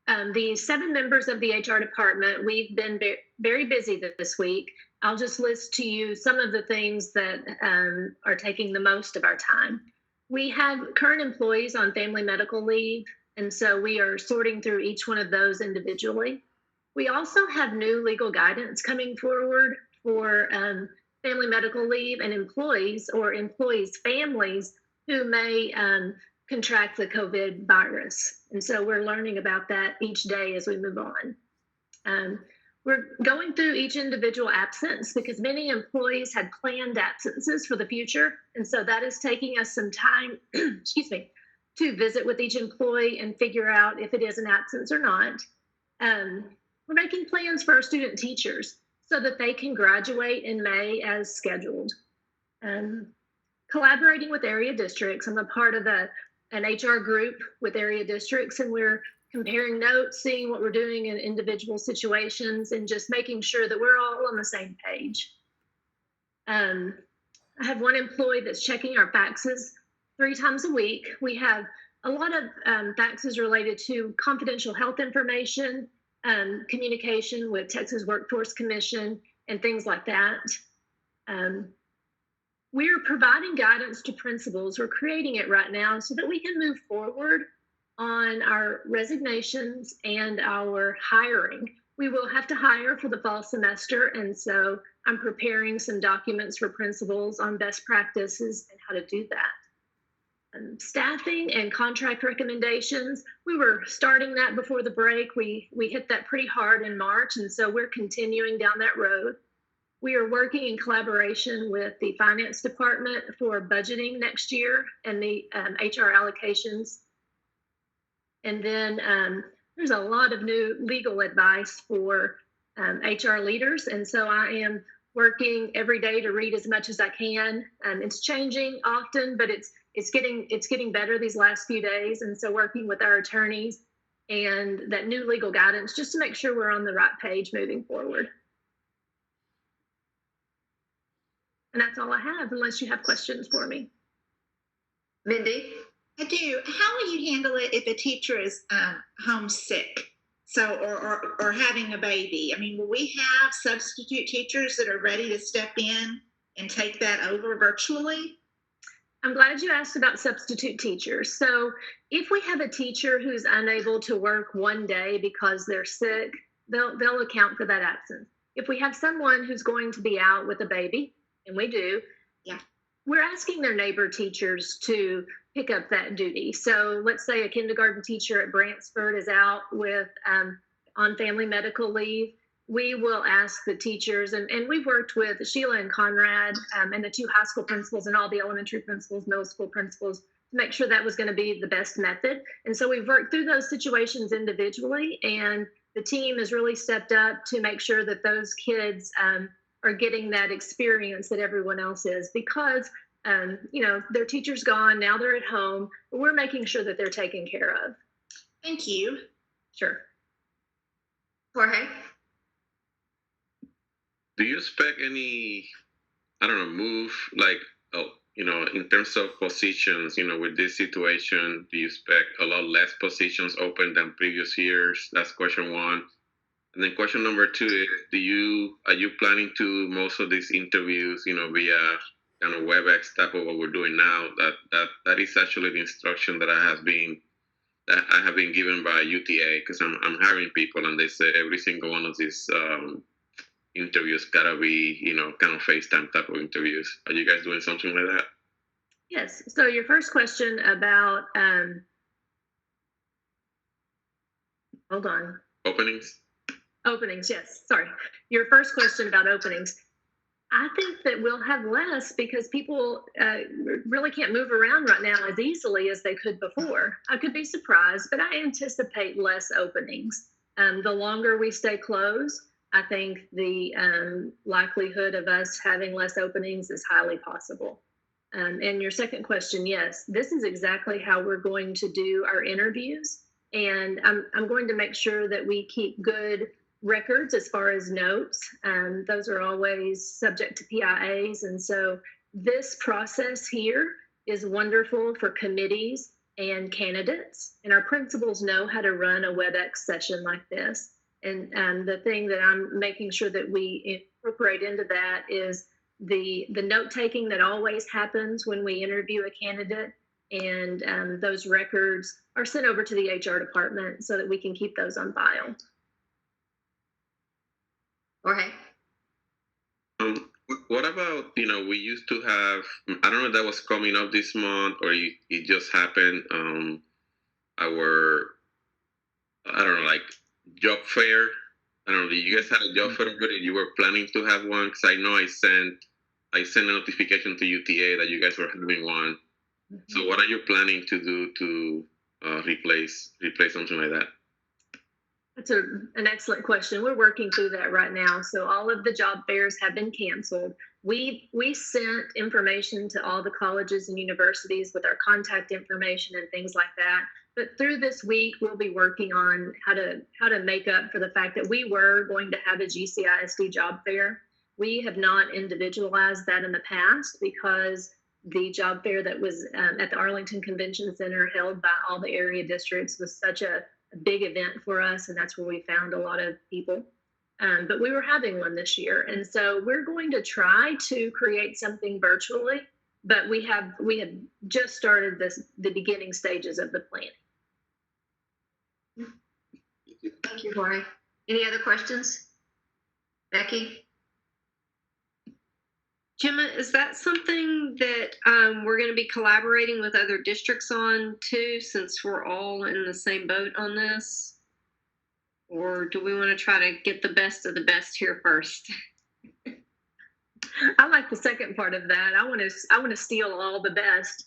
S6: The 7 members of the HR department, we've been very busy this week. I'll just list to you some of the things that are taking the most of our time. We have current employees on family medical leave, and so we are sorting through each one of those individually. We also have new legal guidance coming forward for family medical leave and employees or employees' families who may contract the COVID virus. And so we're learning about that each day as we move on. We're going through each individual absence because many employees had planned absences for the future. And so that is taking us some time, excuse me, to visit with each employee and figure out if it is an absence or not. We're making plans for our student teachers so that they can graduate in May as scheduled. Collaborating with area districts. I'm a part of an HR group with area districts, and we're comparing notes, seeing what we're doing in individual situations, and just making sure that we're all on the same page. I have one employee that's checking our faxes 3 times a week. We have a lot of faxes related to confidential health information, communication with Texas Workforce Commission, and things like that. We're providing guidance to principals. We're creating it right now so that we can move forward on our resignations and our hiring. We will have to hire for the fall semester, and so I'm preparing some documents for principals on best practices and how to do that. Staffing and contract recommendations, we were starting that before the break. We hit that pretty hard in March, and so we're continuing down that road. We are working in collaboration with the finance department for budgeting next year and the HR allocations. And then there's a lot of new legal advice for HR leaders. And so I am working every day to read as much as I can. It's changing often, but it's getting better these last few days. And so working with our attorneys and that new legal guidance just to make sure we're on the right page moving forward. And that's all I have, unless you have questions for me.
S1: Mindy?
S12: I do. How will you handle it if a teacher is homesick? So, or having a baby? I mean, will we have substitute teachers that are ready to step in and take that over virtually?
S6: I'm glad you asked about substitute teachers. So if we have a teacher who's unable to work one day because they're sick, they'll account for that absence. if we have someone who's going to be out with a baby, and we do,
S12: Yeah.
S6: we're asking their neighbor teachers to pick up that duty. So let's say a kindergarten teacher at Brantsford is out with on family medical leave. We will ask the teachers, and we've worked with Sheila and Conrad and the 2 high school principals and all the elementary principals, middle school principals, to make sure that was going to be the best method. And so we've worked through those situations individually, and the team has really stepped up to make sure that those kids are getting that experience that everyone else is, because their teacher's gone, now they're at home, but we're making sure that they're taken care of.
S12: Thank you.
S6: Sure.
S1: Jorge?
S9: Do you expect any, I don't know, move like, in terms of positions, with this situation, do you expect a lot less positions open than previous years? That's question one. And then question number 2 is, are you planning to most of these interviews, via kind of WebEx type of what we're doing now? That is actually the instruction that I have been given by UTA, because I'm hiring people, and they say every single one of these interviews gotta be, kind of FaceTime type of interviews. Are you guys doing something like that?
S6: Yes. So your first question about hold on. Openings, yes. Sorry. Your first question about openings. I think that we'll have less because people really can't move around right now as easily as they could before. I could be surprised, but I anticipate less openings. The longer we stay closed, I think the likelihood of us having less openings is highly possible. And your second question, yes, this is exactly how we're going to do our interviews. And I'm going to make sure that we keep good records as far as notes. Those are always subject to PIAs. And so this process here is wonderful for committees and candidates. And our principals know how to run a WebEx session like this. And the thing that I'm making sure that we incorporate into that is the note taking that always happens when we interview a candidate, and those records are sent over to the HR department so that we can keep those on file.
S1: Jorge?
S9: What about, we used to have, I don't know if that was coming up this month or it just happened, our, I don't know, like job fair. I don't know, you guys had a job fair already? You were planning to have one? Because I know I sent a notification to UTA that you guys were having one. Mm-hmm. So what are you planning to do to replace something like that?
S6: That's an excellent question. We're working through that right now. So all of the job fairs have been canceled. We sent information to all the colleges and universities with our contact information and things like that. But through this week, we'll be working on how to make up for the fact that we were going to have a GCISD job fair. We have not individualized that in the past because the job fair that was at the Arlington Convention Center held by all the area districts was such a big event for us, and that's where we found a lot of people. But we were having one this year, and so we're going to try to create something virtually, but we have just started the beginning stages of the planning.
S1: Thank you, Jorge. Any other questions? Becky?
S11: Gemma, is that something that we're going to be collaborating with other districts on too, since we're all in the same boat on this? Or do we want to try to get the best of the best here first?
S6: I like the second part of that. I want to steal all the best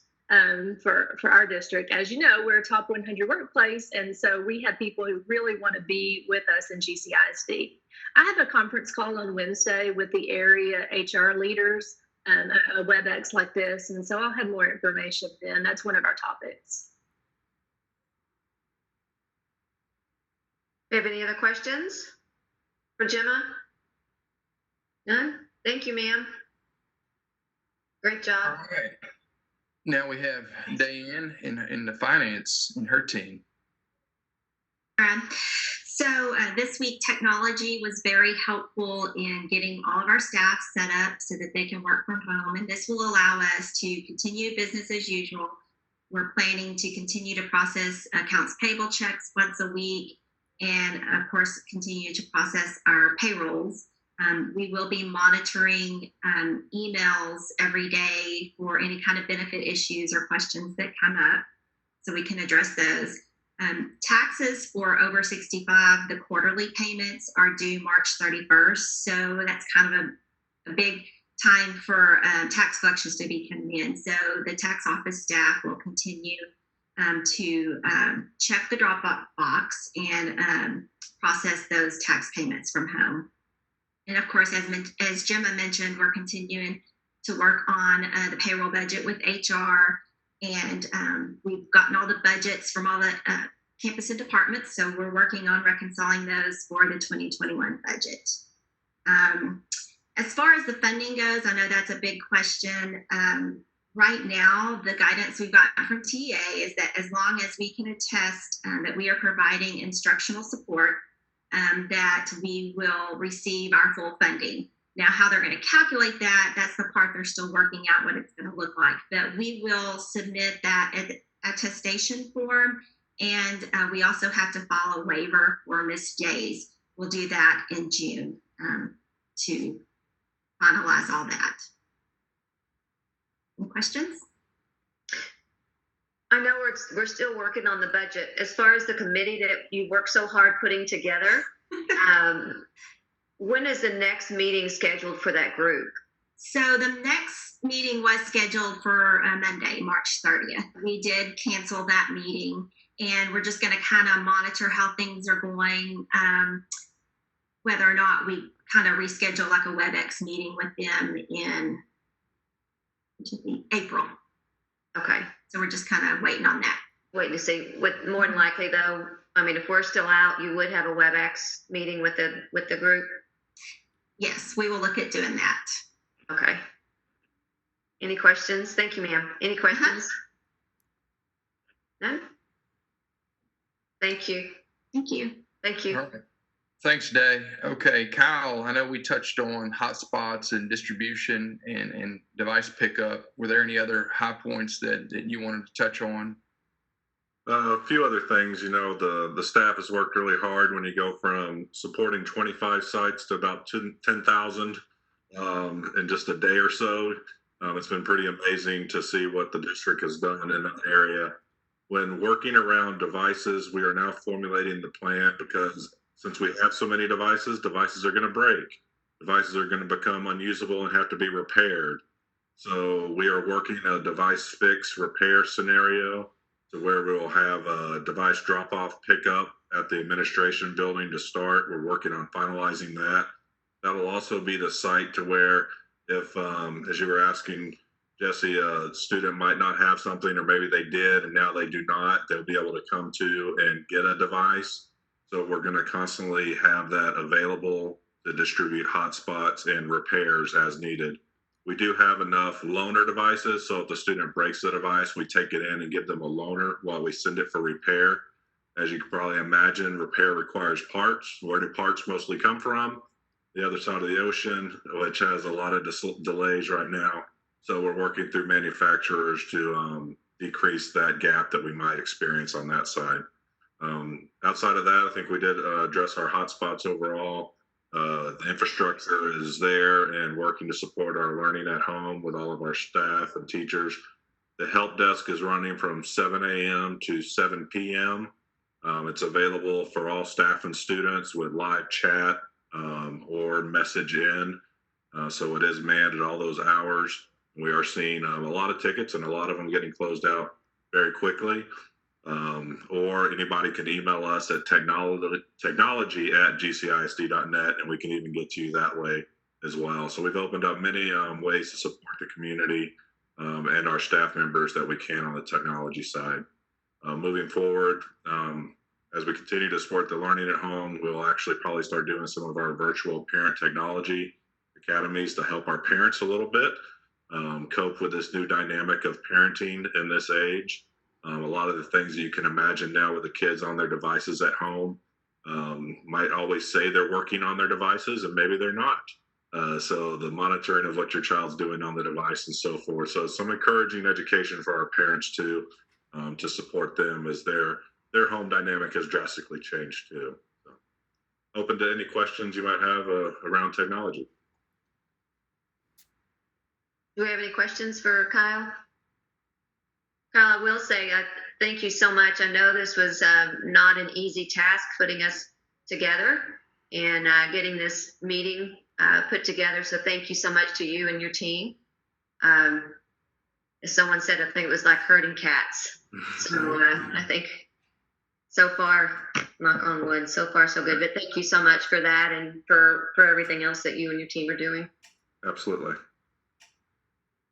S6: for our district. As you know, we're a top 100 workplace, and so we have people who really want to be with us in GCISD. I have a conference call on Wednesday with the area HR leaders, a WebEx like this, and so I'll have more information then. That's one of our topics.
S1: Do you have any other questions for Gemma? None? Thank you, ma'am. Great job.
S5: All right. Now we have Diane in the finance and her team.
S13: So this week, technology was very helpful in getting all of our staff set up so that they can work from home. And this will allow us to continue business as usual. We're planning to continue to process accounts payable checks once a week, and of course, continue to process our payrolls. We will be monitoring emails every day for any kind of benefit issues or questions that come up, so we can address those. Taxes for over 65, the quarterly payments are due March 31st. So that's kind of a big time for tax collections to be coming in. So the tax office staff will continue to check the drop-off box and process those tax payments from home. And of course, as Gemma mentioned, we're continuing to work on the payroll budget with HR. And we've gotten all the budgets from all the campus and departments, so we're working on reconciling those for the 2021 budget. As far as the funding goes, I know that's a big question. Right now, the guidance we've gotten from TA is that as long as we can attest that we are providing instructional support, that we will receive our full funding. Now, how they're going to calculate that, that's the part they're still working out what it's going to look like. But we will submit that attestation form, and we also have to file a waiver for missed days. We'll do that in June to finalize all that. Any questions?
S1: I know we're still working on the budget. As far as the committee that you work so hard putting together, when is the next meeting scheduled for that group?
S13: So the next meeting was scheduled for Monday, March 30th. We did cancel that meeting, and we're just going to kind of monitor how things are going, whether or not we kind of reschedule like a WebEx meeting with them in April.
S1: Okay.
S13: So we're just kind of waiting on that.
S1: Waiting to see. What more than likely though, I mean, if we're still out, you would have a WebEx meeting with the group.
S13: Yes, we will look at doing that.
S1: Okay. Any questions? Thank you, ma'am. Any questions? None? Thank you.
S13: Thank you.
S1: Thank you.
S5: All right. Thanks, Day. Okay, Kyle, I know we touched on hotspots and distribution and device pickup. Were there any other high points that you wanted to touch on?
S10: A few other things, the staff has worked really hard when you go from supporting 25 sites to about 10,000 in just a day or so. It's been pretty amazing to see what the district has done in that area. When working around devices, we are now formulating the plan because since we have so many devices are going to break. Devices are going to become unusable and have to be repaired. So we are working a device fix repair scenario to where we will have a device drop-off pickup at the administration building to start. We're working on finalizing that. That will also be the site to where if, as you were asking, Jesse, a student might not have something, or maybe they did and now they do not, they'll be able to come to and get a device. So we're going to constantly have that available to distribute hotspots and repairs as needed. We do have enough loaner devices, so if the student breaks the device, we take it in and give them a loaner while we send it for repair. As you can probably imagine, repair requires parts. Where do parts mostly come from? The other side of the ocean, which has a lot of delays right now. So we're working through manufacturers to decrease that gap that we might experience on that side. Outside of that, I think we did address our hotspots overall. The infrastructure is there and working to support our learning at home with all of our staff and teachers. The help desk is running from 7 a.m. to 7 p.m. It's available for all staff and students with live chat or message in. So it is manned at all those hours. We are seeing a lot of tickets and a lot of them getting closed out very quickly. Or anybody can email us at technology@gcisd.net, and we can even get to you that way as well. So we've opened up many ways to support the community and our staff members that we can on the technology side. Moving forward, as we continue to support the learning at home, we'll actually probably start doing some of our virtual parent technology academies to help our parents a little bit cope with this new dynamic of parenting in this age. A lot of the things that you can imagine now with the kids on their devices at home might always say they're working on their devices and maybe they're not. So the monitoring of what your child's doing on the device and so forth. So some encouraging education for our parents too, to support them as their home dynamic has drastically changed too. So open to any questions you might have around technology.
S1: Do we have any questions for Kyle? Kyle, I will say thank you so much. I know this was not an easy task putting us together and getting this meeting put together. So thank you so much to you and your team. As someone said, I think it was like herding cats. So I think so far, knock on wood, so far so good. But thank you so much for that and for everything else that you and your team are doing.
S10: Absolutely.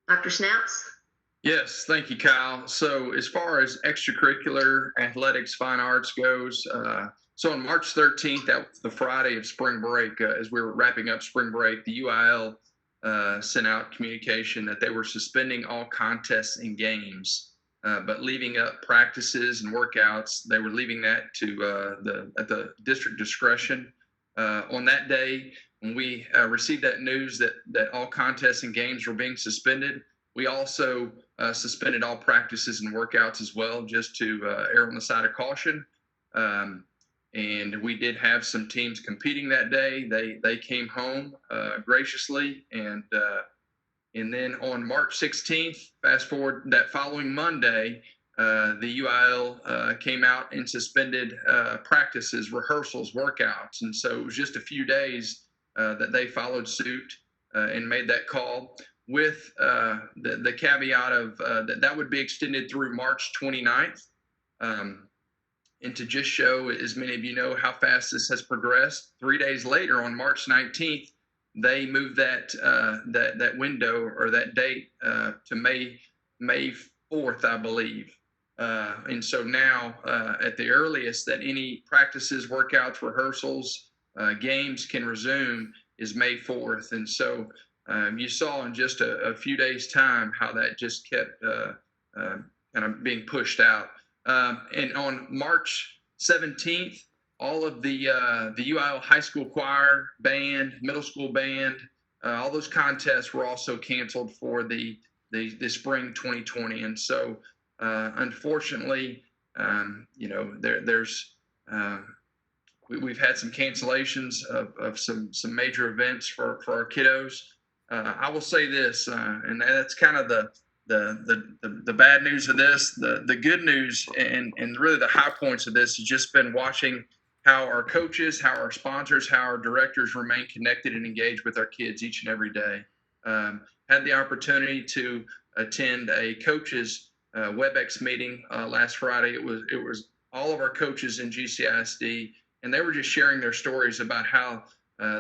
S1: Dr. Snouts?
S5: Yes, thank you, Kyle. So as far as extracurricular athletics, fine arts goes, so on March 13th, that was the Friday of spring break, as we were wrapping up spring break, the UIL sent out communication that they were suspending all contests and games, but leaving up practices and workouts. They were leaving that to at the district discretion. On that day, when we received that news that all contests and games were being suspended, we also suspended all practices and workouts as well, just to err on the side of caution. And we did have some teams competing that day. They came home graciously, and then on March 16th, fast forward that following Monday, the UIL came out and suspended practices, rehearsals, workouts, and so it was just a few days that they followed suit and made that call, with the caveat of that would be extended through March 29th. And to just show, as many of you know, how fast this has progressed, 3 days later, on March 19th, they moved that window or that date to May 4th, I believe. And so now, at the earliest that any practices, workouts, rehearsals, games can resume is May 4th. And so you saw in just a few days' time how that just kept kind of being pushed out. And on March 17th, all of the UIL high school choir, band, middle school band, all those contests were also canceled for the spring 2020. And so, unfortunately, we've had some cancellations of some major events for our kiddos. I will say this, and that's kind of the bad news of this. The good news and really the high points of this has just been watching how our coaches, how our sponsors, how our directors remain connected and engaged with our kids each and every day. Had the opportunity to attend a coaches WebEx meeting last Friday. It was all of our coaches in GCISD, and they were just sharing their stories about how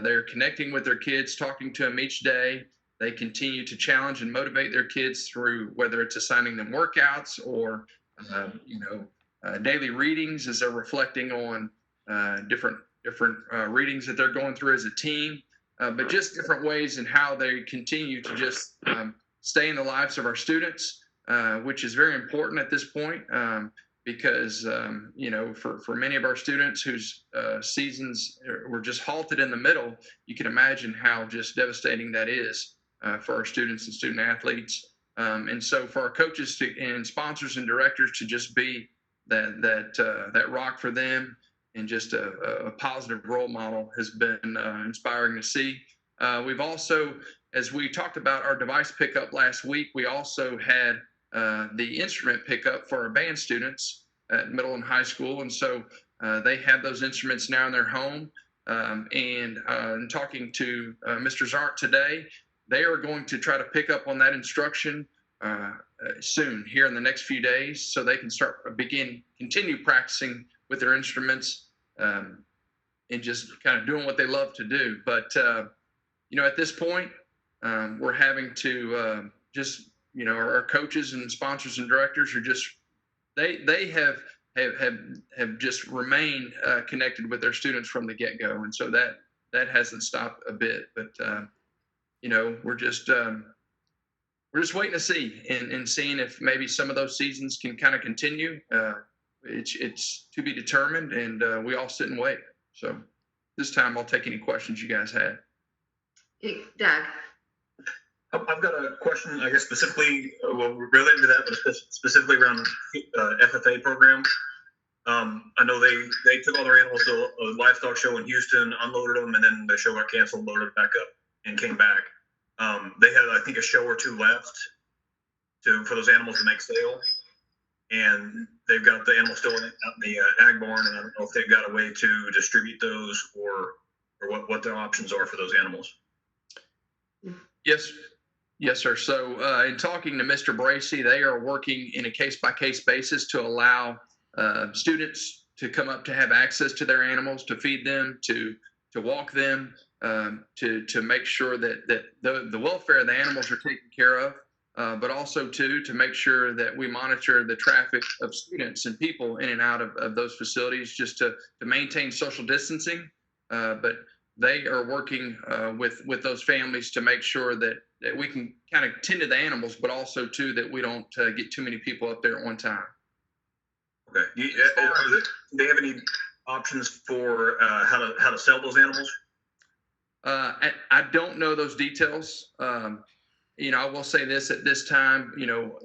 S5: they're connecting with their kids, talking to them each day. They continue to challenge and motivate their kids through whether it's assigning them workouts or daily readings as they're reflecting on different readings that they're going through as a team, but just different ways in how they continue to just stay in the lives of our students, which is very important at this point, because for many of our students whose seasons were just halted in the middle, you can imagine how just devastating that is for our students and student athletes. And so for our coaches and sponsors and directors to just be that rock for them and just a positive role model has been inspiring to see. We've also, as we talked about our device pickup last week, we also had the instrument pickup for our band students at middle and high school. And so they have those instruments now in their home. And talking to Mr. Zart today, they are going to try to pick up on that instruction soon, here in the next few days, so they can continue practicing with their instruments and just kind of doing what they love to do. But at this point, we're having to our coaches and sponsors and directors are just they have just remained connected with their students from the get-go, and so that hasn't stopped a bit. But we're just waiting to see and seeing if maybe some of those seasons can kind of continue. It's to be determined, and we all sit and wait. So this time I'll take any questions you guys had.
S1: Doug.
S3: I've got a question, I guess, specifically related to that, but specifically around FFA program. I know they took all their animals to a livestock show in Houston, unloaded them, and then the show got canceled, loaded it back up, and came back. They had, I think, a show or two left for those animals to make sale, and they've got the animals still out in the ag barn, and I don't know if they've got a way to distribute those or what their options are for those animals.
S5: Yes, sir. So in talking to Mr. Bracey, they are working in a case-by-case basis to allow students to come up to have access to their animals, to feed them, to walk them, to make sure that the welfare of the animals are taken care of, but also to make sure that we monitor the traffic of students and people in and out of those facilities, just to maintain social distancing. But they are working with those families to make sure that we can kind of tend to the animals, but also too that we don't get too many people up there at one time.
S3: Okay. Do they have any options for how to sell those animals?
S5: I don't know those details. I will say this at this time,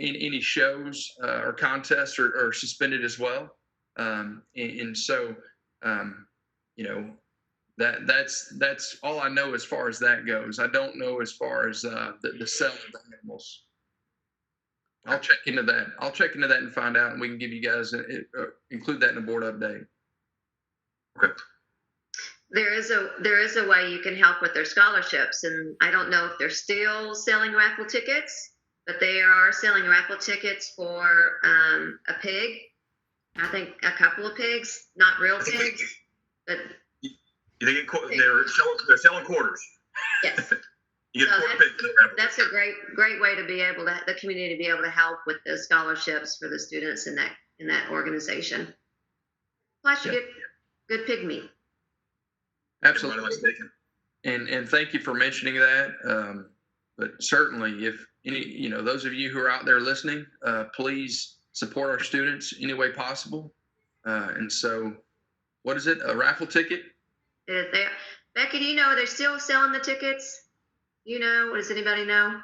S5: any shows or contests are suspended as well. And so, that's all I know as far as that goes. I don't know as far as the sale of the animals. I'll check into that. And find out, and we can give you guys include that in the board update.
S3: Okay.
S1: There is a way you can help with their scholarships, and I don't know if they're still selling raffle tickets, but they are selling raffle tickets for a pig. I think a couple of pigs, not real pigs, but
S3: they're selling quarters.
S1: yes.
S3: You get
S1: So
S3: a quarter pig for the raffle.
S1: that's a great way to be able to the community to be able to help with the scholarships for the students in that organization. Plus, you get good pig meat.
S5: Absolutely. And thank you for mentioning that. But certainly, if any, those of you who are out there listening, please support our students any way possible. And so, what is it? A raffle ticket?
S1: Becky, do you know they're still selling the tickets? Does anybody know?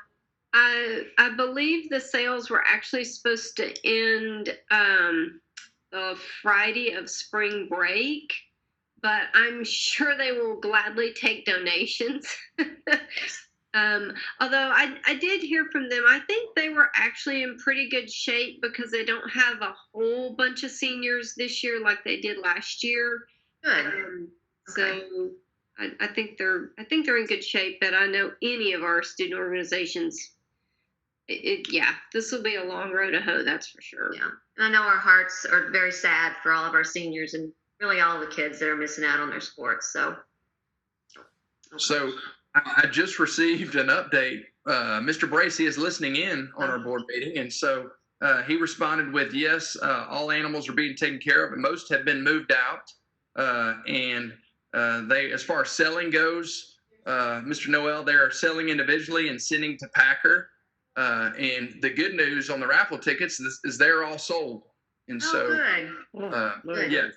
S11: I believe the sales were actually supposed to end the Friday of spring break, but I'm sure they will gladly take donations. Although I did hear from them, I think they were actually in pretty good shape because they don't have a whole bunch of seniors this year like they did last year.
S1: Good.
S11: Okay. So I think they're in good shape. But I know any of our student organizations, this will be a long road to hoe. That's for sure.
S1: Yeah, and I know our hearts are very sad for all of our seniors and really all the kids that are missing out on their sports. So
S5: I just received an update. Mr. Bracey is listening in on our board meeting, and so he responded with, yes, all animals are being taken care of, and most have been moved out. And they, as far as selling goes, Mr. Noel, they're selling individually and sending to Packer. And the good news on the raffle tickets is they're all sold. And
S1: good.
S5: Yeah.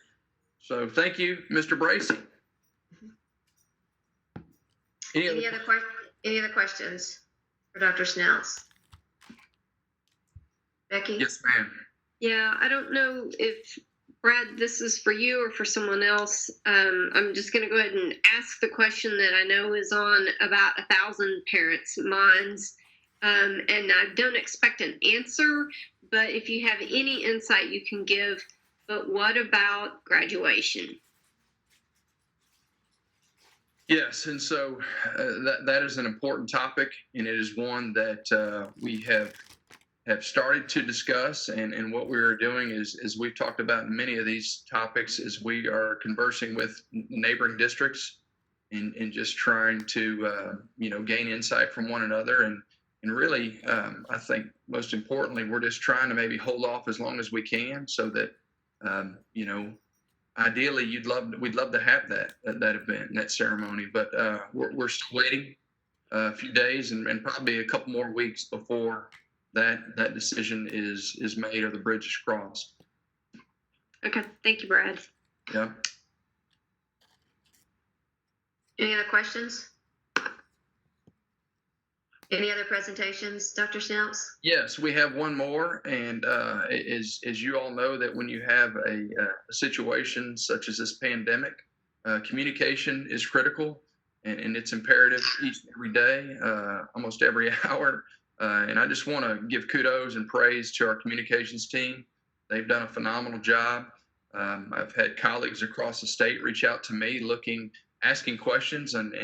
S5: So thank you, Mr. Bracey.
S1: Any other questions for Dr. Snells? Becky?
S5: Yes, ma'am.
S11: Yeah, I don't know if Brad, this is for you or for someone else. I'm just going to go ahead and ask the question that I know is on about 1,000 parents' minds. And I don't expect an answer, but if you have any insight you can give, but what about graduation?
S5: Yes, and so that is an important topic, and it is one that we have started to discuss. And what we are doing is we've talked about many of these topics as we are conversing with neighboring districts and just trying to gain insight from one another. And really, I think most importantly, we're just trying to maybe hold off as long as we can, so that ideally, we'd love to have that event and that ceremony, but we're still waiting a few days and probably a couple more weeks before that decision is made or the bridge is crossed.
S11: Okay, thank you, Brad.
S5: Yeah.
S1: Any other questions? Any other presentations, Dr. Snells?
S5: Yes, we have one more, and as you all know, that when you have a situation such as this pandemic, communication is critical, and it's imperative each and every day, almost every hour. And I just want to give kudos and praise to our communications team. They've done a phenomenal job. I've had colleagues across the state reach out to me, asking questions, and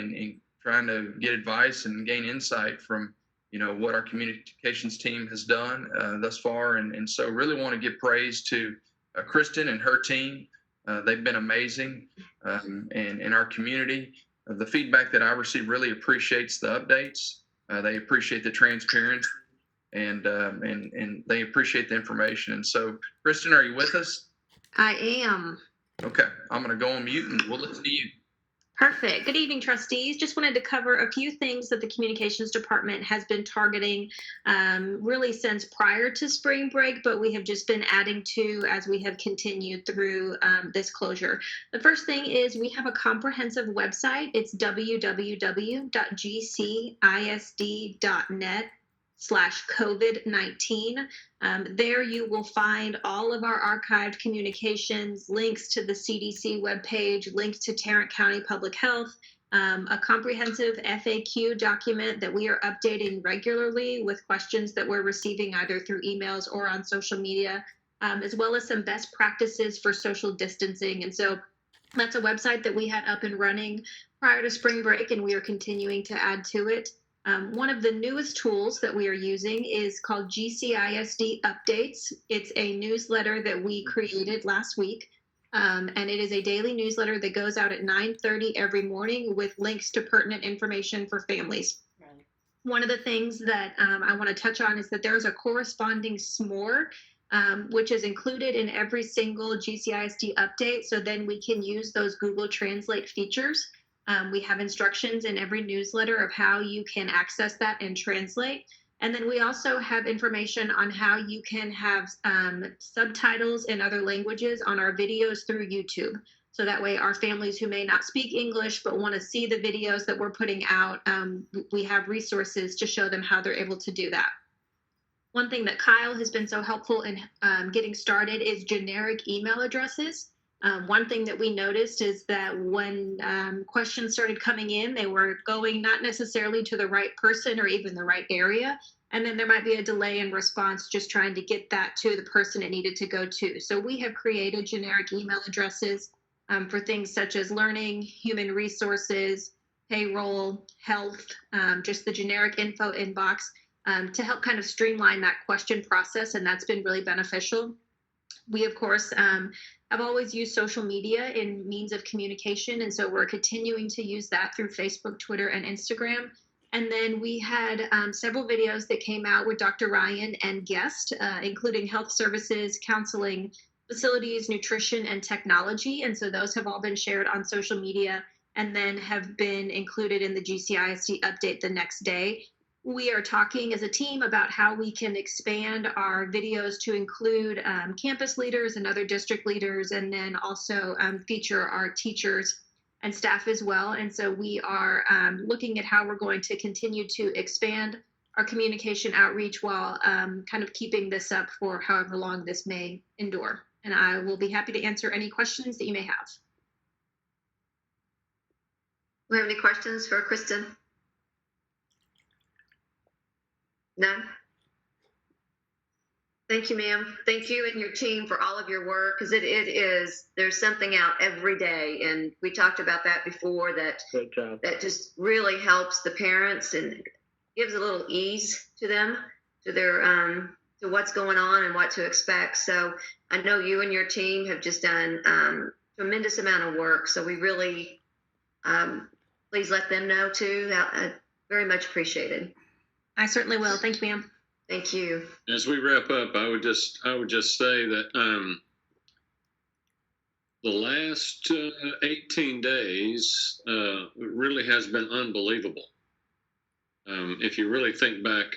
S5: trying to get advice and gain insight from what our communications team has done thus far. And so really want to give praise to Kristen and her team. They've been amazing. And our community, the feedback that I receive really appreciates the updates. They appreciate the transparency, and they appreciate the information. And so, Kristen, are you with us?
S14: I am.
S5: Okay, I'm going to go on mute and we'll listen to you.
S14: Perfect. Good evening, trustees. Just wanted to cover a few things that the communications department has been targeting really since prior to spring break, but we have just been adding to as we have continued through this closure. The first thing is we have a comprehensive website. It's www.gcisd.net/COVID-19. There you will find all of our archived communications, links to the CDC webpage, links to Tarrant County Public Health, a comprehensive FAQ document that we are updating regularly with questions that we're receiving either through emails or on social media, as well as some best practices for social distancing. And so that's a website that we had up and running prior to spring break, and we are continuing to add to it. One of the newest tools that we are using is called GCISD Updates. It's a newsletter that we created last week, and it is a daily newsletter that goes out at 9:30 every morning with links to pertinent information for families. One of the things that I want to touch on is that there's a corresponding SMORE, which is included in every single GCISD update, so then we can use those Google Translate features. We have instructions in every newsletter of how you can access that and translate. And then we also have information on how you can have subtitles in other languages on our videos through YouTube. So that way our families who may not speak English but want to see the videos that we're putting out, we have resources to show them how they're able to do that. One thing that Kyle has been so helpful in getting started is generic email addresses. One thing that we noticed is that when questions started coming in, they were going not necessarily to the right person or even the right area. And then there might be a delay in response just trying to get that to the person it needed to go to. So we have created generic email addresses for things such as learning, human resources, payroll, health, just the generic info inbox to help kind of streamline that question process. And that's been really beneficial. We, of course, have always used social media in means of communication, and so we're continuing to use that through Facebook, Twitter, and Instagram. And then we had several videos that came out with Dr. Ryan and guests, including health services, counseling, facilities, nutrition, and technology. And so those have all been shared on social media and then have been included in the GCISD update the next day. We are talking as a team about how we can expand our videos to include campus leaders and other district leaders, and then also feature our teachers and staff as well. And so we are looking at how we're going to continue to expand our communication outreach while kind of keeping this up for however long this may endure. And I will be happy to answer any questions that you may have.
S1: Do we have any questions for Kristen? None? Thank you, ma'am. Thank you and your team for all of your work, because there's something out every day. And we talked about that before, that just really helps the parents and gives a little ease to them, to their, to what's going on and what to expect. So I know you and your team have just done tremendous amount of work. So we really, please let them know too. Very much appreciated.
S14: I certainly will. Thank you, ma'am.
S1: Thank you.
S4: As we wrap up, I would just say that the last 18 days really has been unbelievable. If you really think back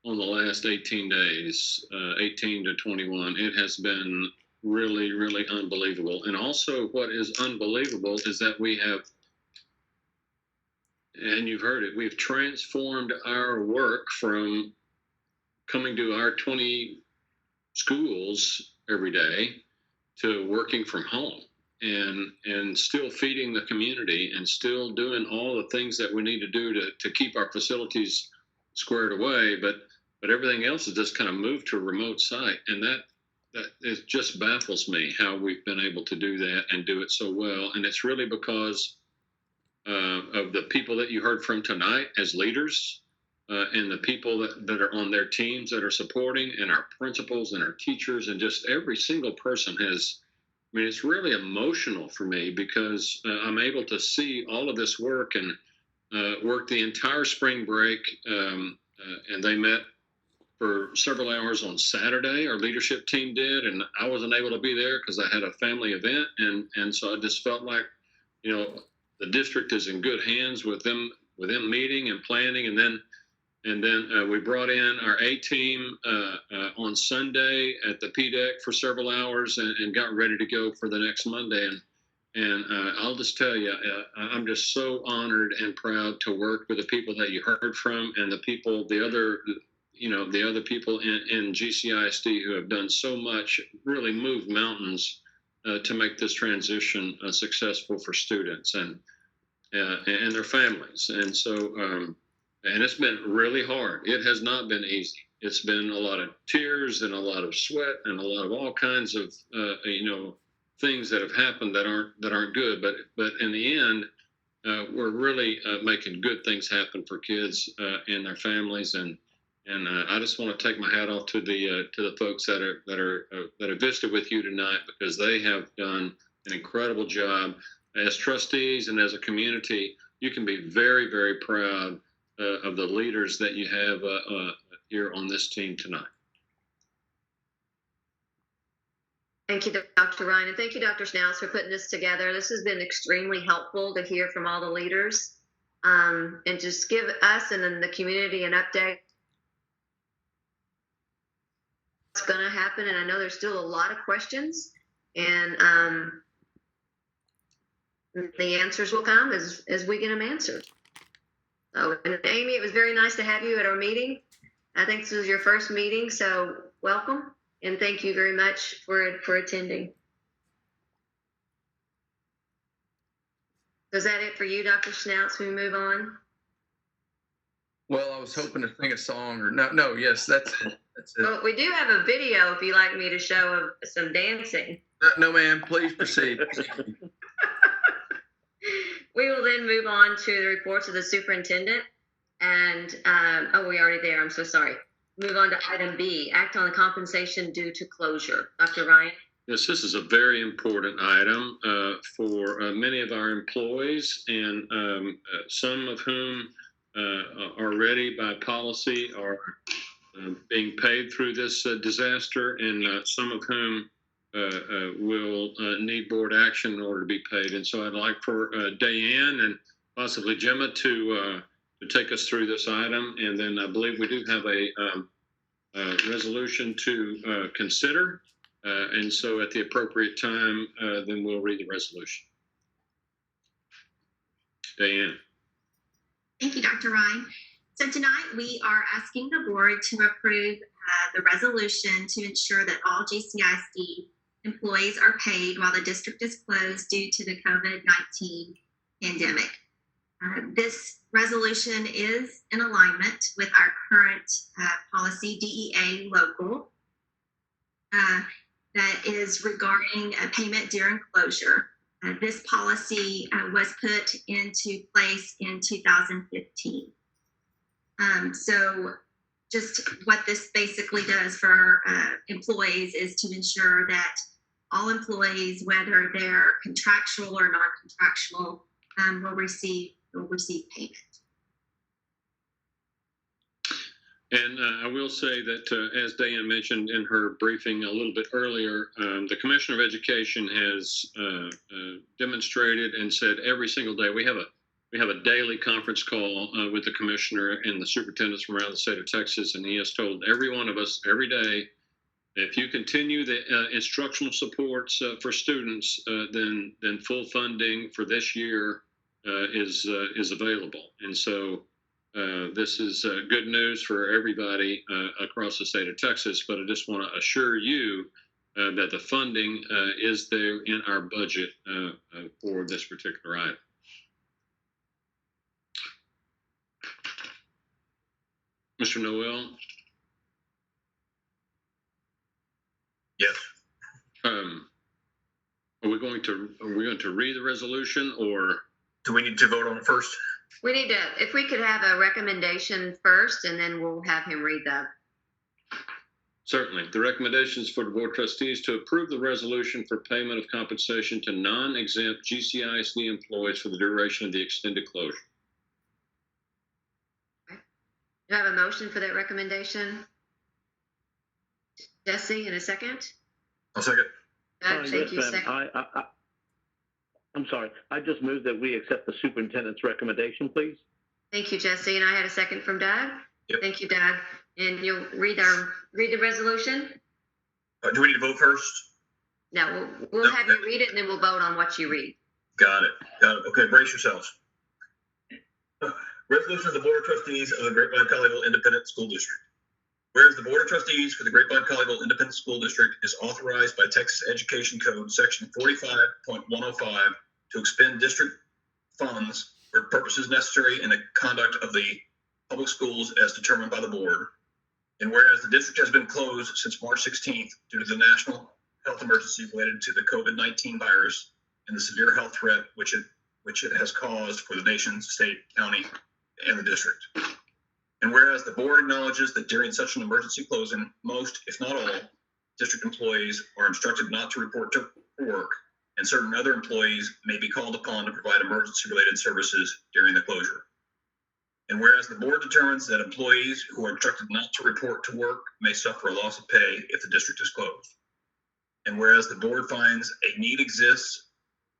S4: on the last 18 days, 18 to 21, it has been really, really unbelievable. And also what is unbelievable is that we have and you've heard it, we've transformed our work from coming to our 20 schools every day to working from home and still feeding the community and still doing all the things that we need to do to keep our facilities squared away. But everything else has just kind of moved to a remote site. And that it just baffles me how we've been able to do that and do it so well. And it's really because of the people that you heard from tonight as leaders, and the people that are on their teams that are supporting, and our principals and our teachers, and just every single person has. I mean, it's really emotional for me because I'm able to see all of this work and work the entire spring break. And they met for several hours on Saturday. Our leadership team did, and I wasn't able to be there because I had a family event, and so I just felt like, you know, the district is in good hands with them meeting and planning, and then we brought in our A team on Sunday at the PDEC for several hours and got ready to go for the next Monday. And I'll just tell you, I'm just so honored and proud to work with the people that you heard from, and the other people in GCISD who have done so much, really moved mountains to make this transition successful for students and their families. And so, and it's been really hard. It has not been easy. It's been a lot of tears and a lot of sweat and a lot of all kinds of things that have happened that aren't good. But in the end, we're really making good things happen for kids and their families. And I just want to take my hat off to the folks that have visited with you tonight, because they have done an incredible job. As trustees and as a community, you can be very, very proud of the leaders that you have here on this team tonight.
S1: Thank you, Dr. Ryan, and thank you, Dr. Schnauz, for putting this together. This has been extremely helpful to hear from all the leaders, and just give us and then the community an update. What's going to happen, and I know there's still a lot of questions, and the answers will come as we get them answered. So, and Amy, it was very nice to have you at our meeting. I think this was your first meeting, so welcome, and thank you very much for attending. Is that it for you, Dr. Schnauz? We move on?
S5: Well, I was hoping to sing a song or no, yes, that's it. That's it.
S1: Well, we do have a video if you'd like me to show some dancing.
S5: No, ma'am, please proceed.
S1: We will then move on to the reports of the superintendent. And, we're already there. I'm so sorry. Move on to item B, act on the compensation due to closure. Dr. Ryan?
S4: Yes, this is a very important item for many of our employees, and some of whom already by policy are being paid through this disaster, and some of whom will need board action in order to be paid. And so I'd like for Diane and possibly Gemma to take us through this item. And then I believe we do have a resolution to consider. And so at the appropriate time, then we'll read the resolution. Diane.
S13: Thank you, Dr. Ryan. So tonight we are asking the board to approve the resolution to ensure that all GCISD employees are paid while the district is closed due to the COVID-19 pandemic. This resolution is in alignment with our current policy, DEA local, that is regarding a payment during closure. This policy was put into place in 2015. So just what this basically does for employees is to ensure that all employees, whether they're contractual or non-contractual, will receive payment.
S4: And I will say that, as Diane mentioned in her briefing a little bit earlier, the Commissioner of Education has demonstrated and said every single day we have a daily conference call with the commissioner and the superintendents from around the state of Texas, and he has told every one of us every day, if you continue the instructional supports for students, then full funding for this year is available. And so this is good news for everybody across the state of Texas. But I just want to assure you that the funding is there in our budget for this particular item. Mr. Noel?
S3: Yes.
S4: Are we going to read the resolution, or
S3: do we need to vote on it first?
S1: We need to, if we could have a recommendation first, and then we'll have him read that.
S4: Certainly. The recommendations for the Board of Trustees to approve the resolution for payment of compensation to non-exempt GCISD employees for the duration of the extended closure.
S1: Do I have a motion for that recommendation? Jesse, in a second?
S3: I'll second.
S1: Doug, thank you.
S7: Yes,
S1: Second.
S7: ma'am. I'm sorry. I just moved that we accept the superintendent's recommendation, please.
S1: Thank you, Jesse. And I had a second from Doug.
S3: Yep.
S1: Thank you, Doug. And you'll read the resolution?
S3: Do we need to vote first?
S1: No, we'll have you read it, and then we'll vote on what you read.
S3: Got it. Okay, brace yourselves. Resolution of the Board of Trustees of the Grapevine-Colleyville Independent School District. Whereas the Board of Trustees for the Grapevine-Colleyville Independent School District is authorized by Texas Education Code Section 45.105 to expend district funds for purposes necessary in the conduct of the public schools as determined by the board. And whereas the district has been closed since March 16th due to the national health emergency related to the COVID-19 virus and the severe health threat which it has caused for the nation, state, county, and the district. And whereas the board acknowledges that during such an emergency closing, most, if not all, district employees are instructed not to report to work, and certain other employees may be called upon to provide emergency-related services during the closure. And whereas the board determines that employees who are instructed not to report to work may suffer a loss of pay if the district is closed. And whereas the board finds a need exists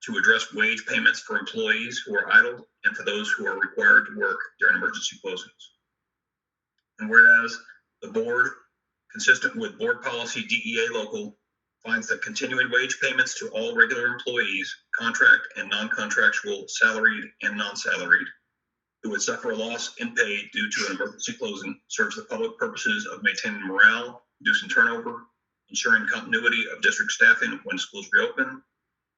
S3: to address wage payments for employees who are idle and for those who are required to work during emergency closings. And whereas the board, consistent with board policy DEA local, finds that continuing wage payments to all regular employees, contract and non-contractual, salaried and non-salaried, who would suffer a loss in pay due to an emergency closing serves the public purposes of maintaining morale, reducing turnover, ensuring continuity of district staffing when schools reopen,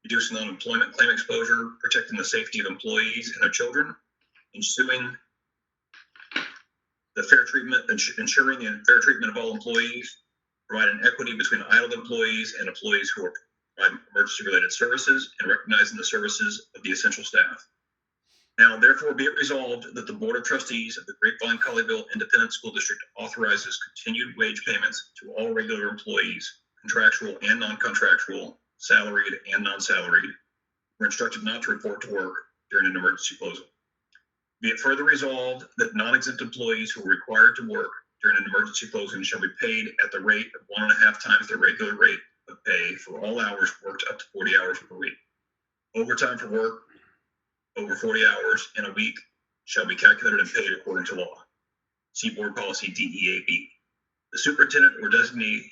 S3: reducing unemployment claim exposure, protecting the safety of employees and their children, ensuring the fair treatment, ensuring the fair treatment of all employees, providing equity between idle employees and employees who are providing emergency-related services, and recognizing the services of the essential staff. Now, therefore, be it resolved that the Board of Trustees of the Grapevine-Colleyville Independent School District authorizes continued wage payments to all regular employees, contractual and non-contractual, salaried and non-salaried, who are instructed not to report to work during an emergency closing. Be it further resolved that non-exempt employees who are required to work during an emergency closing shall be paid at the rate of 1.5 times their regular rate of pay for all hours worked up to 40 hours per week. Overtime for work over 40 hours in a week shall be calculated and paid according to law. See Board Policy DEAB. The superintendent or designee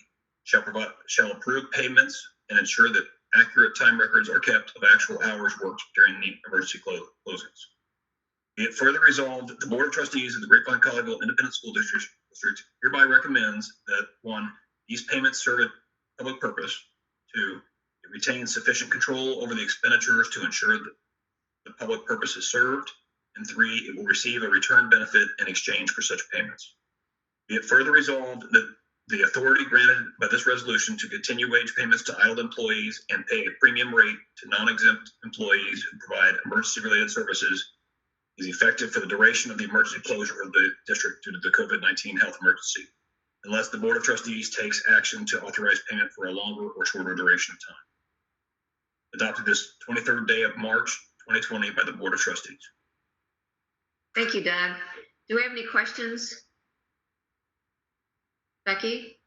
S3: shall approve payments and ensure that accurate time records are kept of actual hours worked during the emergency closings. Be it further resolved that the Board of Trustees of the Grapevine-Colleyville Independent School District hereby recommends that 1, these payments serve a public purpose. 2, it retains sufficient control over the expenditures to ensure that the public purpose is served. And 3, it will receive a return benefit in exchange for such payments. Be it further resolved that the authority granted by this resolution to continue wage payments to idle employees and pay a premium rate to non-exempt employees who provide emergency-related services is effective for the duration of the emergency closure of the district due to the COVID-19 health emergency, unless the Board of Trustees takes action to authorize payment for a longer or shorter duration of time. Adopted this 23rd day of March 2020 by the Board of Trustees.
S1: Thank you, Doug. Do we have any questions? Becky?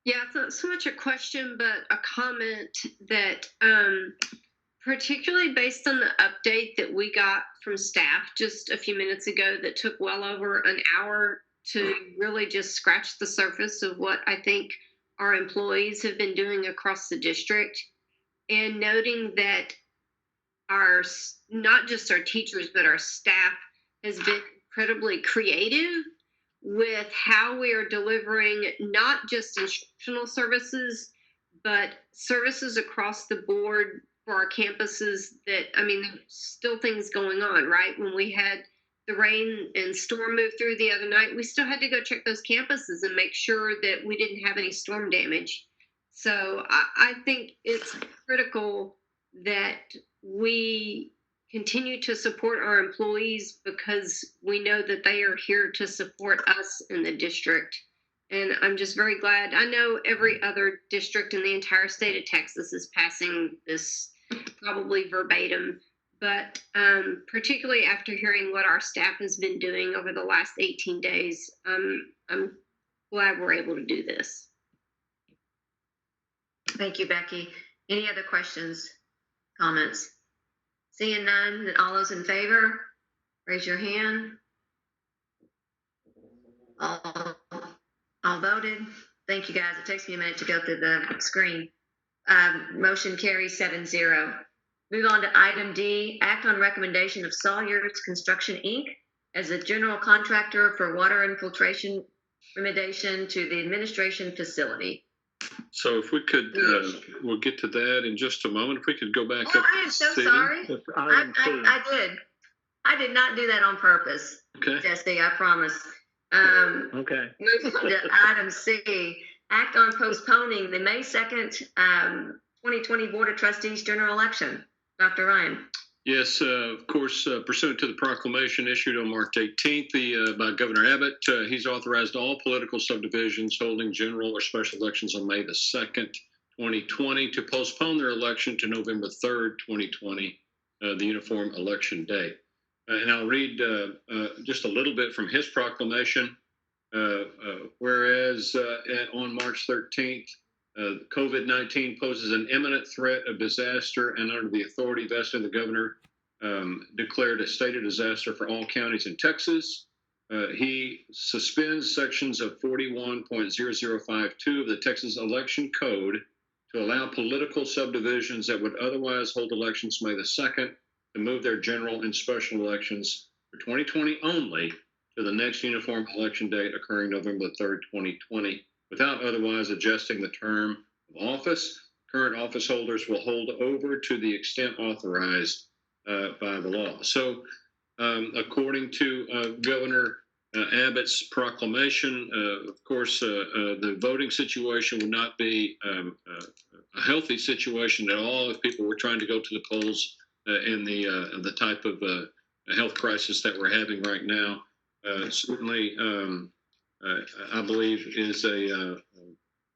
S11: Yeah, it's not so much a question, but a comment that particularly based on the update that we got from staff just a few minutes ago that took well over an hour to really just scratch the surface of what I think our employees have been doing across the district, and noting that not just our teachers, but our staff has been incredibly creative with how we are delivering not just instructional services, but services across the board for our campuses that, I mean, there's still things going on, right? When we had the rain and storm move through the other night, we still had to go check those campuses and make sure that we didn't have any storm damage. So I think it's critical that we continue to support our employees because we know that they are here to support us in the district. And I'm just very glad. I know every other district in the entire state of Texas is passing this probably verbatim, but particularly after hearing what our staff has been doing over the last 18 days, I'm glad we're able to do this.
S1: Thank you, Becky. Any other questions, comments? Seeing none, all those in favor, raise your hand. All voted. Thank you, guys. It takes me a minute to go through the screen. Motion carries 7-0. Move on to item D, act on recommendation of Sawyer's Construction, Inc. as a general contractor for water infiltration remediation to the administration facility.
S4: So if we could, we'll get to that in just a moment. If we could go back
S1: Oh,
S4: up.
S1: I am so sorry. I did not do that on purpose.
S4: Okay.
S1: Jesse, I promise.
S7: Okay.
S1: Move on to item C, act on postponing the May 2nd, 2020 Board of Trustees general election. Dr. Ryan.
S4: Yes, of course, pursuant to the proclamation issued on March 18th by Governor Abbott, he's authorized all political subdivisions holding general or special elections on May the 2nd, 2020 to postpone their election to November 3rd, 2020, the uniform election day. And I'll read just a little bit from his proclamation. Whereas on March 13th, COVID-19 poses an imminent threat of disaster, and under the authority vested in the governor, declared a state of disaster for all counties in Texas. He suspends sections of 41.0052 of the Texas Election Code to allow political subdivisions that would otherwise hold elections May the 2nd to move their general and special elections for 2020 only to the next uniform election date occurring November 3rd, 2020. Without otherwise adjusting the term of office, current office holders will hold over to the extent authorized by the law. So, according to Governor Abbott's proclamation, of course, the voting situation would not be a healthy situation at all if people were trying to go to the polls in the type of health crisis that we're having right now. Certainly, I believe is a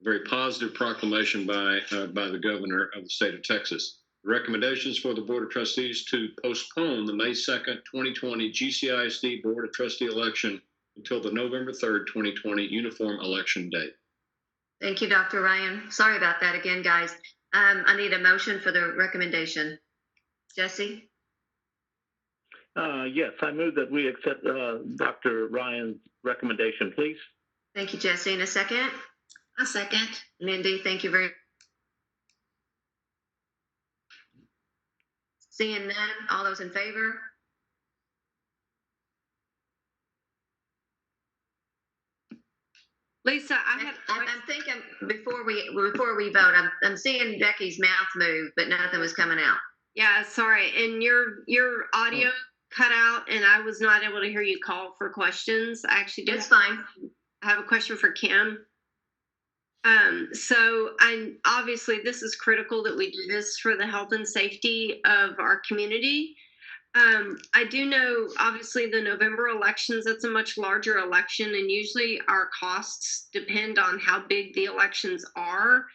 S4: very positive proclamation by the governor of the state of Texas. The recommendations for the Board of Trustees to postpone the May 2nd, 2020 GCISD Board of Trustee election until the November 3rd, 2020 uniform election date.
S1: Thank you, Dr. Ryan. Sorry about that again, guys. I need a motion for the recommendation. Jesse?
S7: Yes, I move that we accept Dr. Ryan's recommendation, please.
S1: Thank you, Jesse. In a second?
S12: A second.
S1: Mindy, thank you very much. Seeing none, all those in favor?
S11: Lisa,
S1: I'm thinking before we vote, I'm seeing Becky's mouth move, but nothing was coming out.
S11: Yeah, sorry. And your audio cut out, and I was not able to hear you call for questions. I actually do.
S1: It's fine.
S11: I have a question for Kim. So obviously this is critical that we do this for the health and safety of our community. I do know, obviously, the November elections, that's a much larger election, and usually our costs depend on how big the elections are.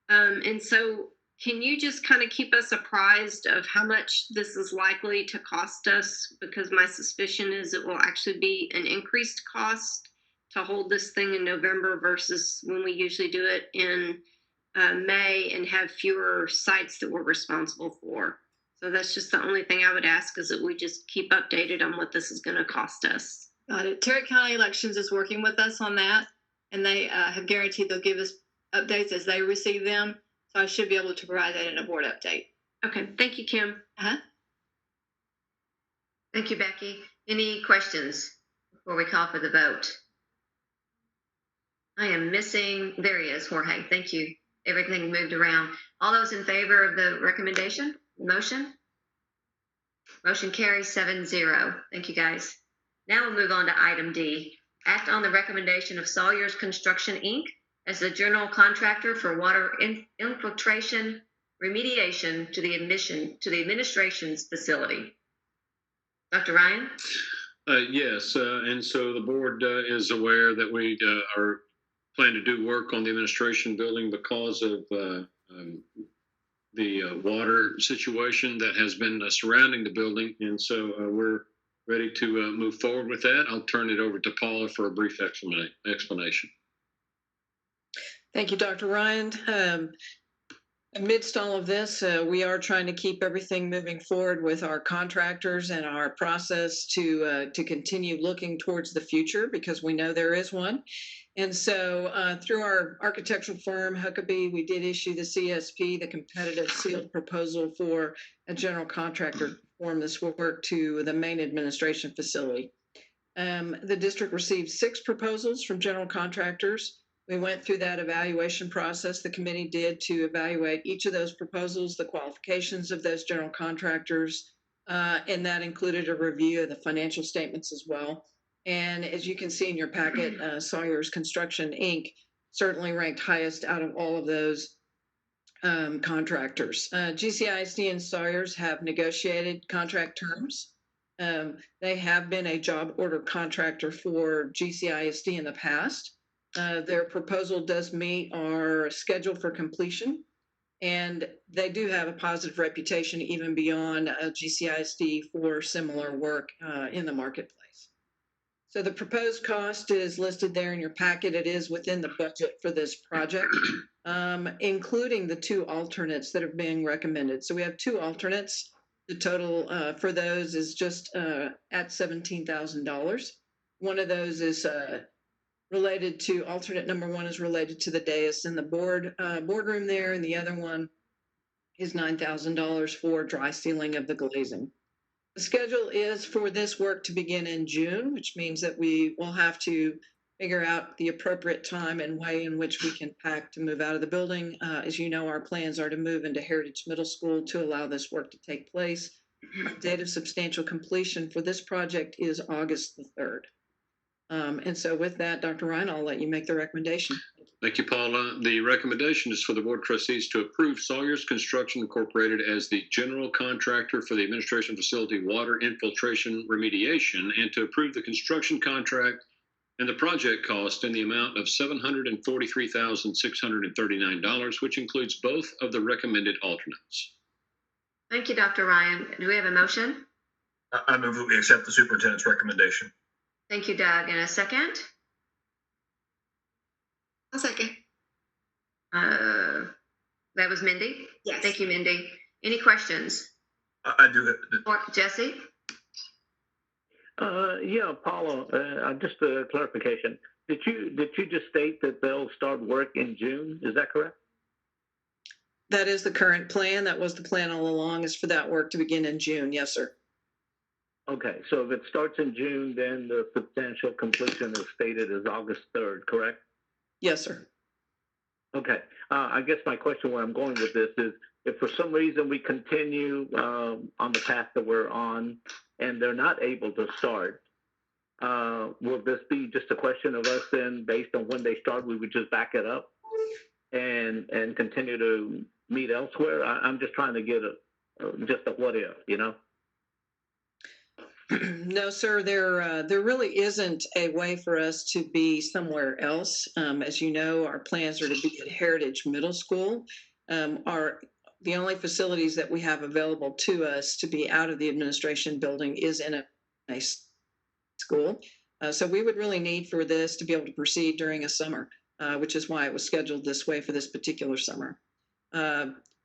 S11: And so can you just kind of keep us apprised of how much this is likely to cost us? Because my suspicion is it will actually be an increased cost to hold this thing in November versus when we usually do it in May and have fewer sites that we're responsible for. So that's just the only thing I would ask, is that we just keep updated on what this is going to cost us.
S15: Got it. Tarrant County Elections is working with us on that, and they have guaranteed they'll give us updates as they receive them. So I should be able to provide that in a board update.
S11: Okay. Thank you, Kim.
S1: Thank you, Becky. Any questions before we call for the vote? I am missing, there he is, Jorge. Thank you. Everything moved around. All those in favor of the recommendation, motion? Motion carries 7-0. Thank you, guys. Now we'll move on to item D. Act on the recommendation of Sawyer's Construction, Inc. as the general contractor for water infiltration remediation to the administration's facility. Dr. Ryan?
S4: Yes, and so the board is aware that we are planning to do work on the administration building because of the water situation that has been surrounding the building. And so we're ready to move forward with that. I'll turn it over to Paula for a brief explanation.
S2: Thank you, Dr. Ryan. Amidst all of this, we are trying to keep everything moving forward with our contractors and our process to continue looking towards the future, because we know there is one. And so through our architectural firm, Huckabee, we did issue the CSP, the competitive sealed proposal for a general contractor to perform this work to the main administration facility. The district received 6 proposals from general contractors. We went through that evaluation process the committee did to evaluate each of those proposals, the qualifications of those general contractors, and that included a review of the financial statements as well. And as you can see in your packet, Sawyer's Construction, Inc. certainly ranked highest out of all of those contractors. GCISD and Sawyer's have negotiated contract terms. They have been a job order contractor for GCISD in the past. Their proposal does meet our schedule for completion, and they do have a positive reputation even beyond GCISD for similar work in the marketplace. So the proposed cost is listed there in your packet. It is within the budget for this project, including the 2 alternates that are being recommended. So we have 2 alternates. The total for those is just at $17,000. One of those is related to alternate number 1 is related to the dais in the boardroom there, and the other one is $9,000 for dry sealing of the glazing. The schedule is for this work to begin in June, which means that we will have to figure out the appropriate time and way in which we can pack to move out of the building. As you know, our plans are to move into Heritage Middle School to allow this work to take place. Our date of substantial completion for this project is August the 3rd. And so with that, Dr. Ryan, I'll let you make the recommendation.
S4: Thank you, Paula. The recommendation is for the board of trustees to approve Sawyer's Construction Incorporated as the general contractor for the administration facility water infiltration remediation, and to approve the construction contract and the project cost in the amount of $743,639, which includes both of the recommended alternates.
S1: Thank you, Dr. Ryan. Do we have a motion?
S3: I move that we accept the superintendent's recommendation.
S1: Thank you, Doug. And a second?
S12: I'll second.
S1: That was Mindy?
S12: Yes.
S1: Thank you, Mindy. Any questions?
S3: I do that.
S1: Or Jesse?
S7: Yeah, Paula, just a clarification. Did you just state that they'll start work in June? Is that correct?
S2: That is the current plan. That was the plan all along, is for that work to begin in June. Yes, sir.
S7: Okay, so if it starts in June, then the substantial completion is stated as August 3rd, correct?
S2: Yes, sir.
S7: Okay, I guess my question where I'm going with this is, if for some reason we continue on the path that we're on and they're not able to start, will this be just a question of us then, based on when they start, we would just back it up and continue to meet elsewhere? I'm just trying to get just a what if, you know?
S2: No, sir, there really isn't a way for us to be somewhere else. As you know, our plans are to be at Heritage Middle School. The only facilities that we have available to us to be out of the administration building is in a school. So we would really need for this to be able to proceed during a summer, which is why it was scheduled this way for this particular summer.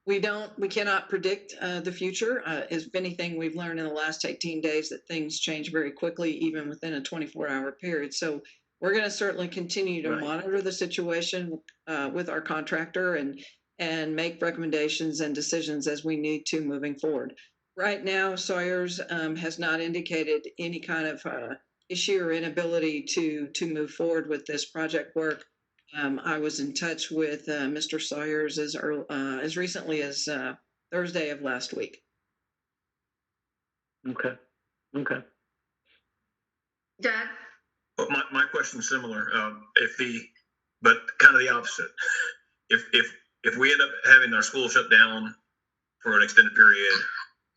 S2: We cannot predict the future. If anything, we've learned in the last 18 days that things change very quickly, even within a 24-hour period. So we're going to certainly continue to monitor the situation with our contractor and make recommendations and decisions as we need to moving forward. Right now, Sawyer's has not indicated any kind of issue or inability to move forward with this project work. I was in touch with Mr. Sawyer's as recently as Thursday of last week.
S7: Okay. Okay.
S1: Doug?
S3: Well, my question's similar. But kind of the opposite. If we end up having our school shut down for an extended period,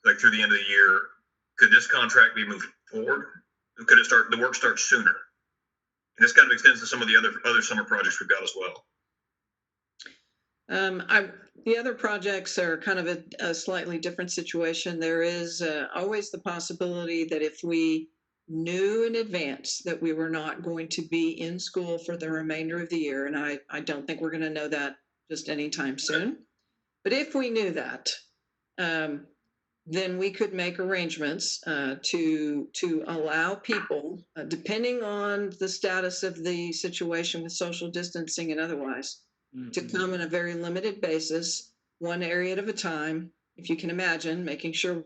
S3: like through the end of the year, could this contract be moved forward? Could the work start sooner? And this kind of extends to some of the other summer projects we've got as well.
S2: The other projects are kind of a slightly different situation. There is always the possibility that if we knew in advance that we were not going to be in school for the remainder of the year, and I don't think we're going to know that just anytime soon, but if we knew that, then we could make arrangements to allow people, depending on the status of the situation with social distancing and otherwise, to come on a very limited basis, one area at a time. If you can imagine, making sure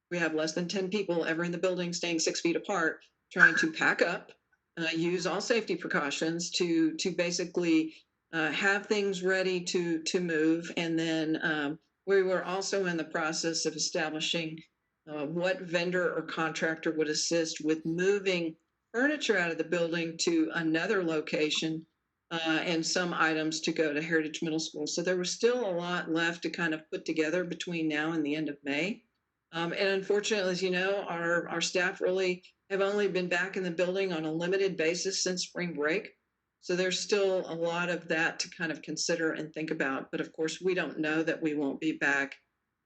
S2: we have less than 10 people ever in the building, staying 6 feet apart, trying to pack up, use all safety precautions to basically have things ready to move. And then we were also in the process of establishing what vendor or contractor would assist with moving furniture out of the building to another location, and some items to go to Heritage Middle School. So there was still a lot left to kind of put together between now and the end of May. And unfortunately, as you know, our staff really have only been back in the building on a limited basis since spring break. So there's still a lot of that to kind of consider and think about. But of course, we don't know that we won't be back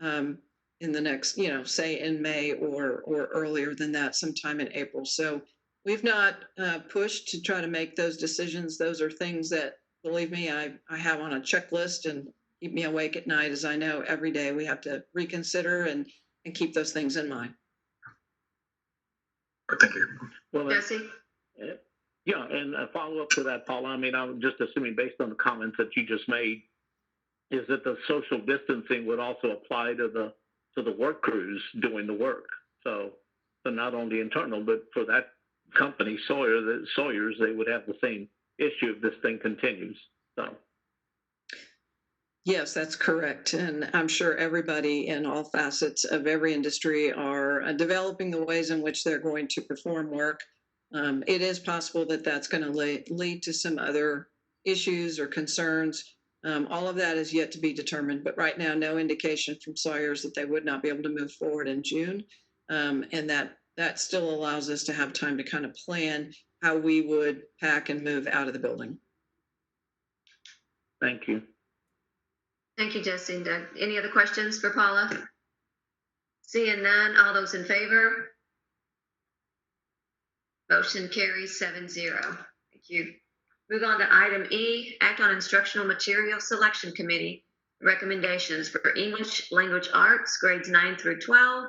S2: in the next, say in May or earlier than that, sometime in April. So we've not pushed to try to make those decisions. Those are things that, believe me, I have on a checklist and keep me awake at night, as I know every day we have to reconsider and keep those things in mind.
S3: Thank you.
S7: Well,
S1: Jesse?
S7: yeah, and a follow up to that, Paula. I mean, I'm just assuming based on the comments that you just made, is that the social distancing would also apply to the work crews doing the work. So not only internal, but for that company, Sawyer's, they would have the same issue if this thing continues. So.
S2: Yes, that's correct. And I'm sure everybody in all facets of every industry are developing the ways in which they're going to perform work. It is possible that that's going to lead to some other issues or concerns. All of that is yet to be determined. But right now, no indication from Sawyer's that they would not be able to move forward in June. And that still allows us to have time to kind of plan how we would pack and move out of the building.
S7: Thank you.
S1: Thank you, Jesse and Doug. Any other questions for Paula? Seeing none, all those in favor? Motion carries 7-0. Thank you. Move on to item E, act on instructional material selection committee recommendations for English language arts, grades 9 through 12,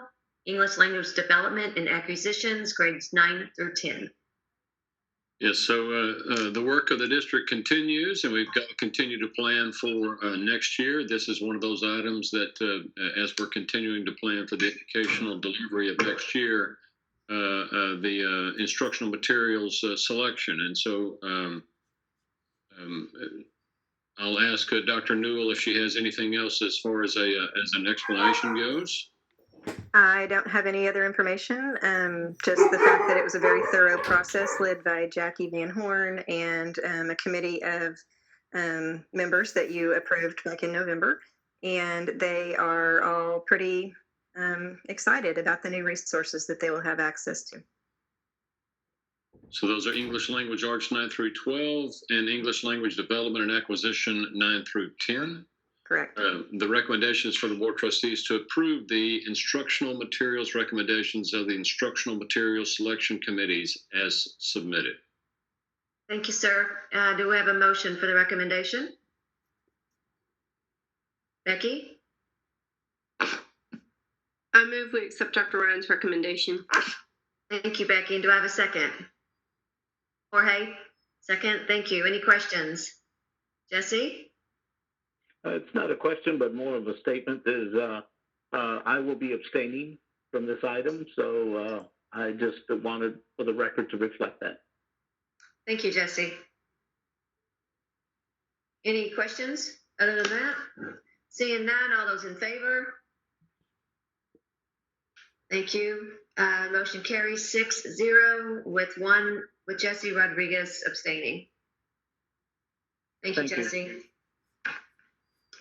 S1: English language development and acquisitions, grades 9 through 10.
S4: Yes, so the work of the district continues, and we've got to continue to plan for next year. This is one of those items that, as we're continuing to plan for the educational delivery of next year, the instructional materials selection. And so I'll ask Dr. Newell if she has anything else as far as an explanation goes.
S8: I don't have any other information, just the fact that it was a very thorough process led by Jackie Van Horn and a committee of members that you approved back in November. And they are all pretty excited about the new resources that they will have access to.
S4: So those are English language arts 9 through 12 and English language development and acquisition 9 through 10.
S8: Correct.
S4: The recommendations for the board trustees to approve the instructional materials recommendations of the instructional materials selection committees as submitted.
S1: Thank you, sir. Do we have a motion for the recommendation? Becky?
S11: I move we accept Dr. Ryan's recommendation.
S1: Thank you, Becky. And do I have a second? Jorge? Second. Thank you. Any questions? Jesse?
S7: It's not a question, but more of a statement. Is I will be abstaining from this item, so I just wanted for the record to reflect that.
S1: Thank you, Jesse. Any questions other than that? Seeing none, all those in favor? Thank you. Motion carries 6-0 with Jesse Rodriguez abstaining. Thank you,
S7: Thank you.
S1: Jesse.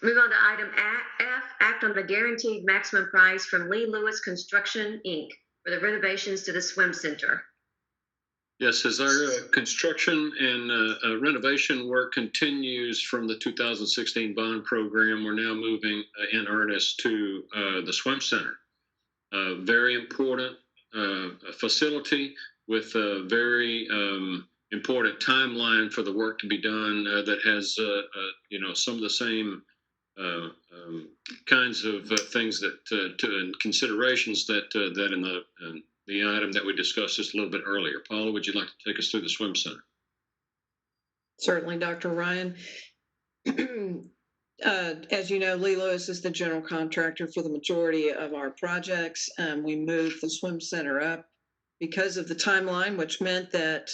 S1: Move on to item F, act on the guaranteed maximum price from Lee Lewis Construction, Inc. for the renovations to the swim center.
S4: Yes, as our construction and renovation work continues from the 2016 bond program, we're now moving in earnest to the swim center. Very important facility with a very important timeline for the work to be done that has, some of the same kinds of things that and considerations that in the item that we discussed just a little bit earlier. Paula, would you like to take us through the swim center?
S2: Certainly, Dr. Ryan. As you know, Lee Lewis is the general contractor for the majority of our projects. We moved the swim center up because of the timeline, which meant that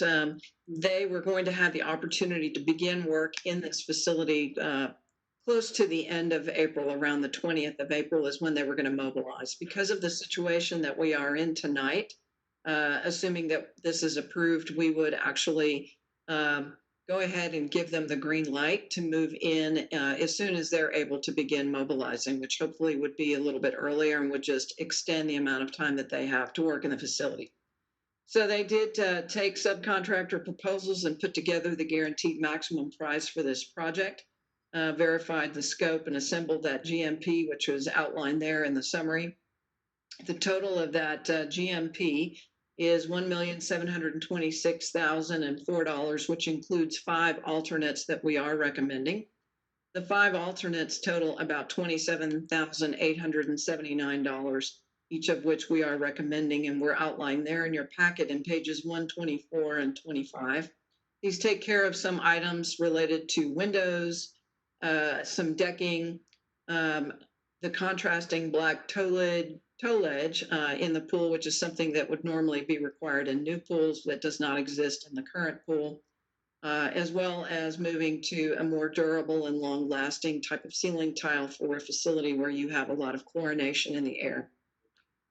S2: they were going to have the opportunity to begin work in this facility close to the end of April. Around the 20th of April is when they were going to mobilize. Because of the situation that we are in tonight, assuming that this is approved, we would actually go ahead and give them the green light to move in as soon as they're able to begin mobilizing, which hopefully would be a little bit earlier and would just extend the amount of time that they have to work in the facility. So they did take subcontractor proposals and put together the guaranteed maximum price for this project, verified the scope and assembled that GMP, which was outlined there in the summary. The total of that GMP is $1,726,004, which includes 5 alternates that we are recommending. The 5 alternates total about $27,879, each of which we are recommending, and we're outlined there in your packet in pages 124 and 25. These take care of some items related to windows, some decking, the contrasting black toe ledge in the pool, which is something that would normally be required in new pools that does not exist in the current pool, as well as moving to a more durable and long-lasting type of ceiling tile for a facility where you have a lot of chlorination in the air.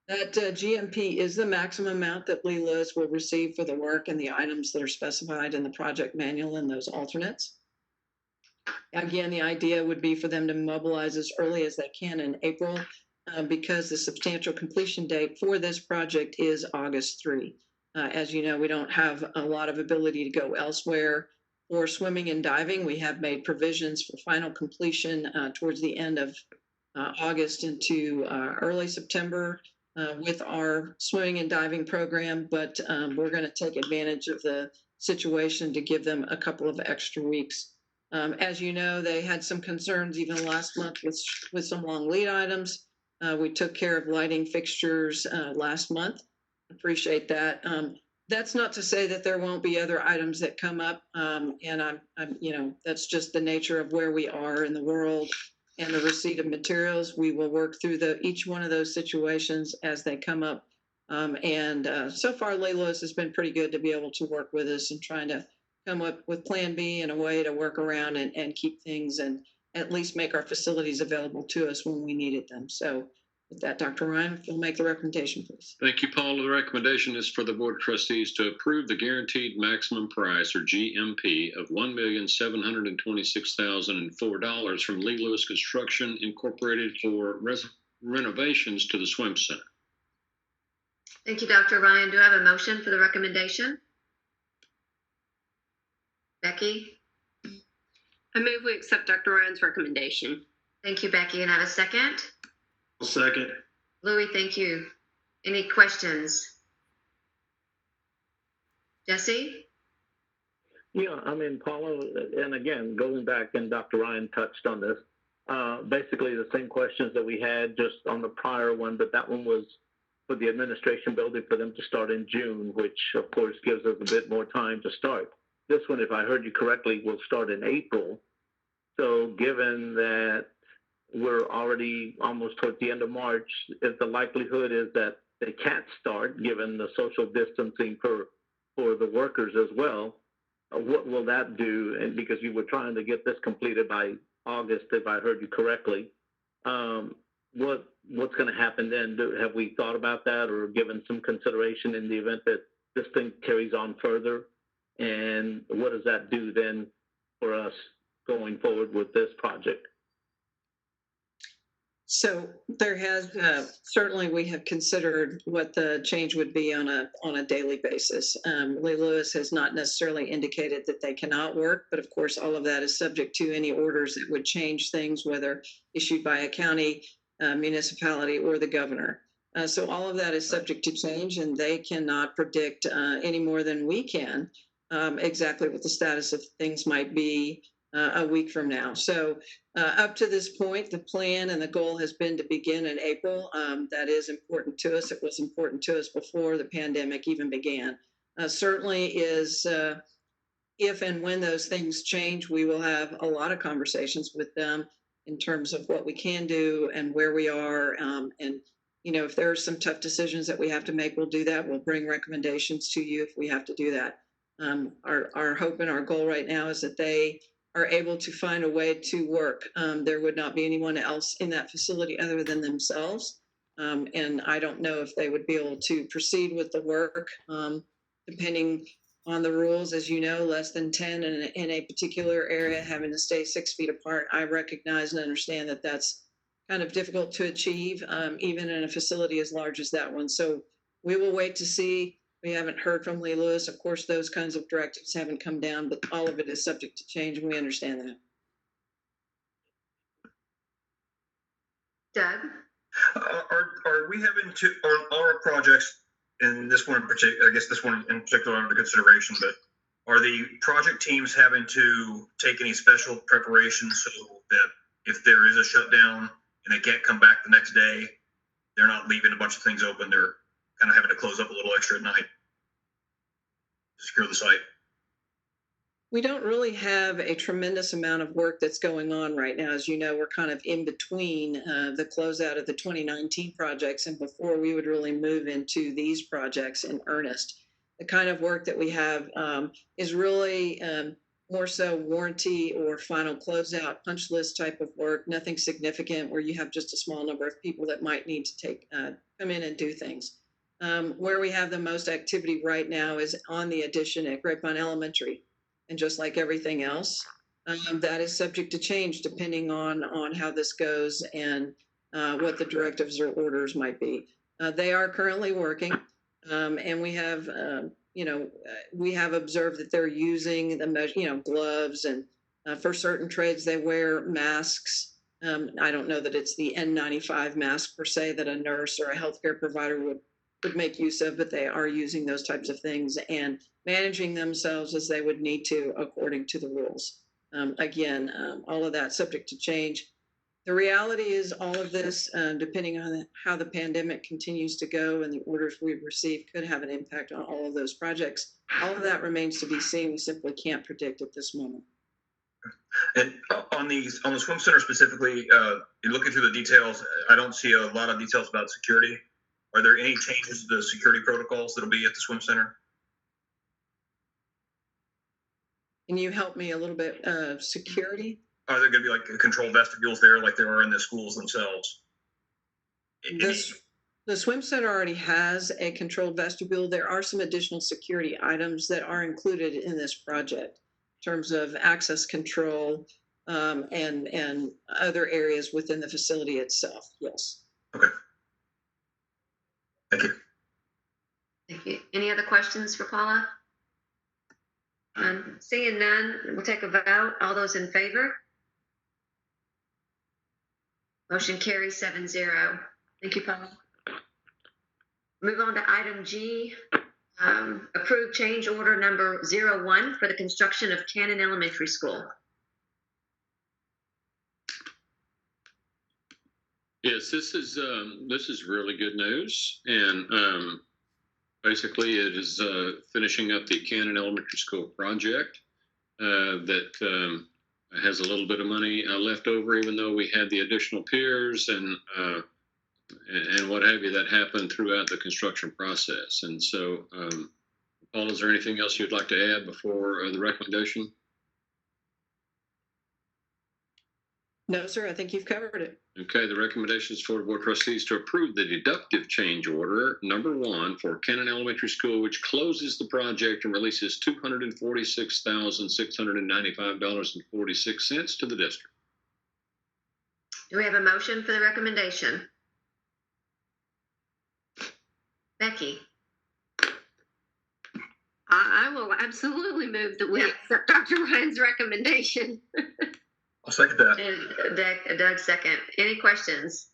S2: That GMP is the maximum amount that Lee Lewis will receive for the work and the items that are specified in the project manual and those alternates. Again, the idea would be for them to mobilize as early as they can in April because the substantial completion date for this project is August 3. As you know, we don't have a lot of ability to go elsewhere for swimming and diving. We have made provisions for final completion towards the end of August into early September with our swimming and diving program, but we're going to take advantage of the situation to give them a couple of extra weeks. As you know, they had some concerns even last month with some long lead items. We took care of lighting fixtures last month. Appreciate that. That's not to say that there won't be other items that come up. And I'm, that's just the nature of where we are in the world and the receipt of materials. We will work through each one of those situations as they come up. So far, Lee Lewis has been pretty good to be able to work with us and trying to come up with plan B and a way to work around and keep things and at least make our facilities available to us when we needed them. So with that, Dr. Ryan, if you'll make the recommendation, please.
S4: Thank you, Paula. The recommendation is for the Board of Trustees to approve the guaranteed maximum price, or GMP, of $1,726,004 from Lee Lewis Construction Incorporated for renovations to the swim center.
S1: Thank you, Dr. Ryan. Do I have a motion for the recommendation? Becky?
S11: I move we accept Dr. Ryan's recommendation.
S1: Thank you, Becky. And I have a second?
S3: I'll second.
S1: Louis, thank you. Any questions? Jesse?
S7: Yeah, I mean, Paula, and again, going back, and Dr. Ryan touched on this, basically the same questions that we had just on the prior one, but that one was for the administration building for them to start in June, which of course gives us a bit more time to start. This one, if I heard you correctly, will start in April. So given that we're already almost towards the end of March, if the likelihood is that they can't start, given the social distancing for the workers as well, what will that do? And because you were trying to get this completed by August, if I heard you correctly, what's going to happen then? Have we thought about that or given some consideration in the event that this thing carries on further? And what does that do then for us going forward with this project?
S2: So there has certainly we have considered what the change would be on a daily basis. Lee Lewis has not necessarily indicated that they cannot work, but of course all of that is subject to any orders that would change things, whether issued by a county, municipality, or the governor. So all of that is subject to change, and they cannot predict any more than we can exactly what the status of things might be a week from now. So up to this point, the plan and the goal has been to begin in April. That is important to us. It was important to us before the pandemic even began. Certainly is if and when those things change, we will have a lot of conversations with them in terms of what we can do and where we are. And, you know, if there are some tough decisions that we have to make, we'll do that. We'll bring recommendations to you if we have to do that. Our hope and our goal right now is that they are able to find a way to work. There would not be anyone else in that facility other than themselves. And I don't know if they would be able to proceed with the work, depending on the rules. As you know, less than 10 in a particular area having to stay 6 feet apart. I recognize and understand that that's kind of difficult to achieve, even in a facility as large as that one. So we will wait to see. We haven't heard from Lee Lewis. Of course, those kinds of directives haven't come down, but all of it is subject to change, and we understand that.
S1: Doug?
S3: Are we having to, are our projects, and this one in particular, I guess this one in particular under consideration, but are the project teams having to take any special preparations so that if there is a shutdown and they can't come back the next day, they're not leaving a bunch of things open? They're kind of having to close up a little extra at night to secure the site.
S2: We don't really have a tremendous amount of work that's going on right now. As you know, we're kind of in between the closeout of the 2019 projects and before we would really move into these projects in earnest. The kind of work that we have is really more so warranty or final closeout punch list type of work, nothing significant where you have just a small number of people that might need to come in and do things. Where we have the most activity right now is on the addition at Grapevine Elementary. And just like everything else, that is subject to change depending on how this goes and what the directives or orders might be. They are currently working, and we have, we have observed that they're using the, gloves, and for certain trades they wear masks. I don't know that it's the N95 mask per se that a nurse or a healthcare provider would make use of, but they are using those types of things and managing themselves as they would need to according to the rules. Again, all of that subject to change. The reality is all of this, depending on how the pandemic continues to go and the orders we've received, could have an impact on all of those projects. All of that remains to be seen. We simply can't predict at this moment.
S3: And on the swim center specifically, in looking through the details, I don't see a lot of details about security. Are there any changes to the security protocols that'll be at the swim center?
S2: Can you help me a little bit? Security?
S3: Are there going to be like controlled vestibules there like there are in the schools themselves?
S2: The swim center already has a controlled vestibule. There are some additional security items that are included in this project in terms of access control and other areas within the facility itself. Yes.
S3: Okay. Thank you.
S1: Thank you. Any other questions for Paula? Seeing none, we'll take a vote. All those in favor? Motion carries 7-0. Thank you, Paula. Move on to item G. Approve change order number 01 for the construction of Cannon Elementary School.
S4: Yes, this is really good news, and basically it is finishing up the Cannon Elementary School project that has a little bit of money left over, even though we had the additional piers and what have you that happened throughout the construction process. And so, Paul, is there anything else you'd like to add before the recommendation?
S2: No, sir, I think you've covered it.
S4: Okay, the recommendations for the Board of Trustees to approve the deductive change order number 1 for Kennon Elementary School, which closes the project and releases $246,695.46 to the district.
S1: Do we have a motion for the recommendation? Becky?
S11: I will absolutely move that we accept Dr. Ryan's recommendation.
S3: I'll second that.
S1: And Doug second. Any questions?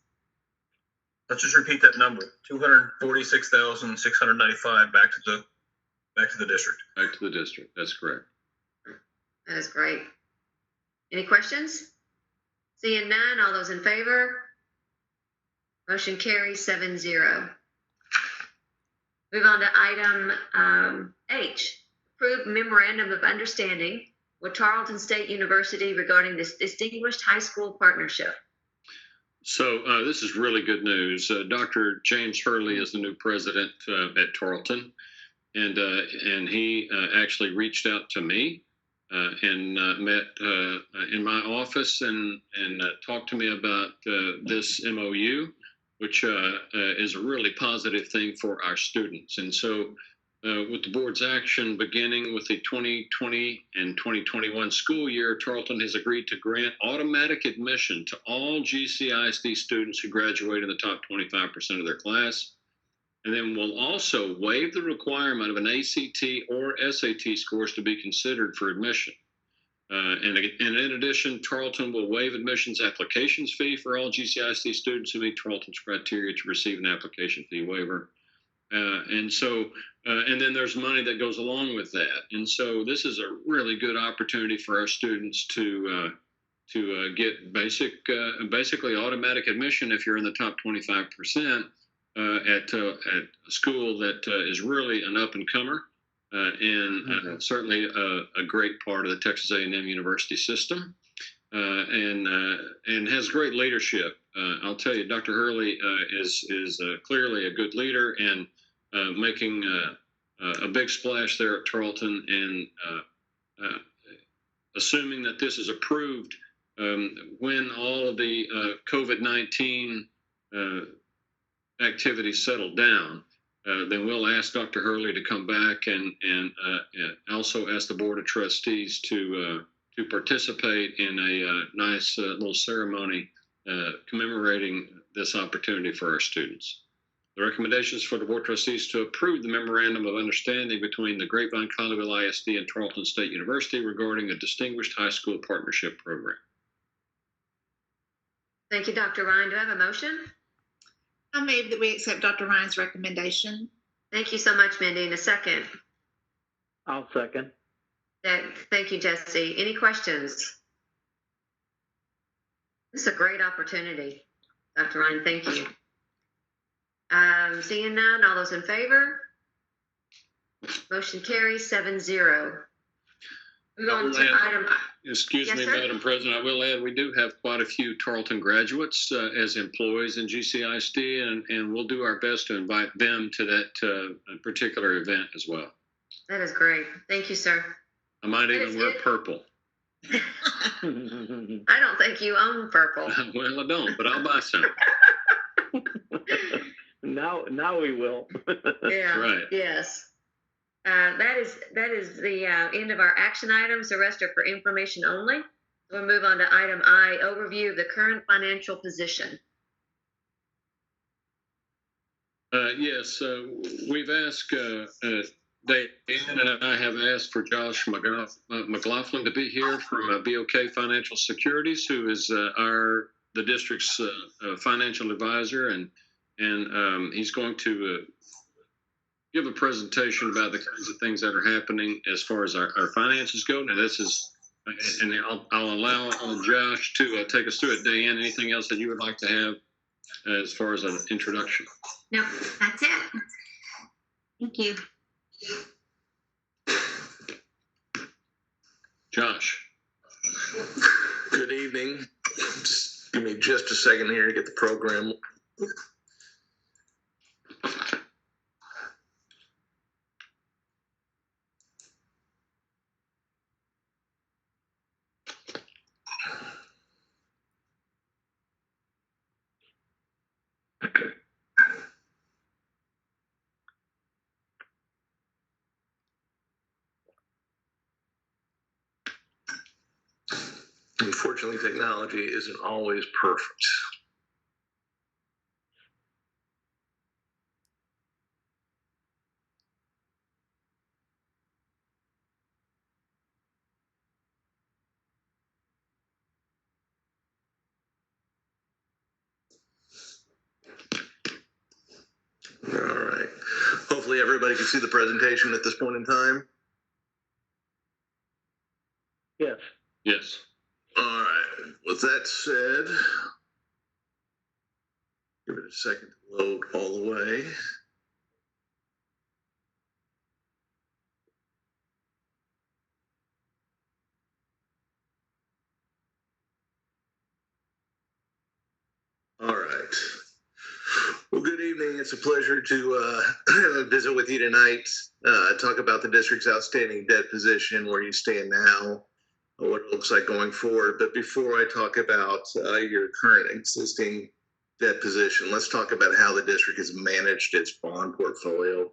S3: Let's just repeat that number, 246,695 back to the district.
S4: Back to the district, that's correct.
S1: That is great. Any questions? Seeing none, all those in favor? Motion carries 7-0. Move on to item H, approve memorandum of understanding with Tarleton State University regarding this distinguished high school partnership.
S4: So this is really good news. Dr. James Hurley is the new president at Tarleton, and he actually reached out to me and met in my office and talked to me about this MOU, which is a really positive thing for our students. And so with the board's action beginning with the 2020 and 2021 school year, Tarleton has agreed to grant automatic admission to all GCISD students who graduate in the top 25% of their class. And then we'll also waive the requirement of an ACT or SAT scores to be considered for admission. And in addition, Tarleton will waive admissions applications fee for all GCISD students who meet Tarleton's criteria to receive an application fee waiver. And then there's money that goes along with that. And so this is a really good opportunity for our students to get basically automatic admission if you're in the top 25% at a school that is really an up-and-comer. Certainly a great part of the Texas A&M University system, and has great leadership. I'll tell you, Dr. Hurley is clearly a good leader and making a big splash there at Tarleton. And assuming that this is approved, when all of the COVID-19 activities settle down, then we'll ask Dr. Hurley to come back and also ask the Board of Trustees to participate in a nice little ceremony commemorating this opportunity for our students. The recommendations for the Board of Trustees to approve the memorandum of understanding between the Grapevine Colleyville ISD and Tarleton State University regarding a distinguished high school partnership program.
S1: Thank you, Dr. Ryan. Do I have a motion?
S12: I move that we accept Dr. Ryan's recommendation.
S1: Thank you so much, Mindy. And a second.
S7: I'll second.
S1: Thank you, Jesse. Any questions? This is a great opportunity, Dr. Ryan. Thank you. Seeing none, all those in favor? Motion carries 7-0. Move on to item.
S4: Excuse
S1: Yes,
S4: me,
S1: sir?
S4: Madam President, I will add, we do have quite a few Tarleton graduates as employees in GCISD, and we'll do our best to invite them to that particular event as well.
S1: That is great. Thank you, sir.
S4: I might even wear purple.
S1: I don't think you own purple.
S4: Well, I don't, but I'll buy some.
S7: Now we will.
S1: Yeah.
S4: Right.
S1: Yes. That is the end of our action items. The rest are for information only. We'll move on to item I, overview of the current financial position.
S4: Yes, we've asked, Dave and I have asked for Josh McLaughlin to be here from BOK Financial Securities, who is the district's financial advisor, and he's going to give a presentation about the kinds of things that are happening as far as our finances go. And this is, and I'll allow Josh to take us through it. Diane, anything else that you would like to have as far as an introduction?
S13: No, that's it. Thank you.
S4: Josh.
S16: Good evening. Just give me just a second here to get the program. Unfortunately, technology isn't always perfect. All right. Hopefully everybody can see the presentation at this point in time.
S7: Yes.
S4: Yes.
S16: All right. With that said, give it a second to load all the way. All right. Well, good evening. It's a pleasure to visit with you tonight, talk about the district's outstanding debt position, where you stand now, what it looks like going forward. But before I talk about your current existing debt position, let's talk about how the district has managed its bond portfolio.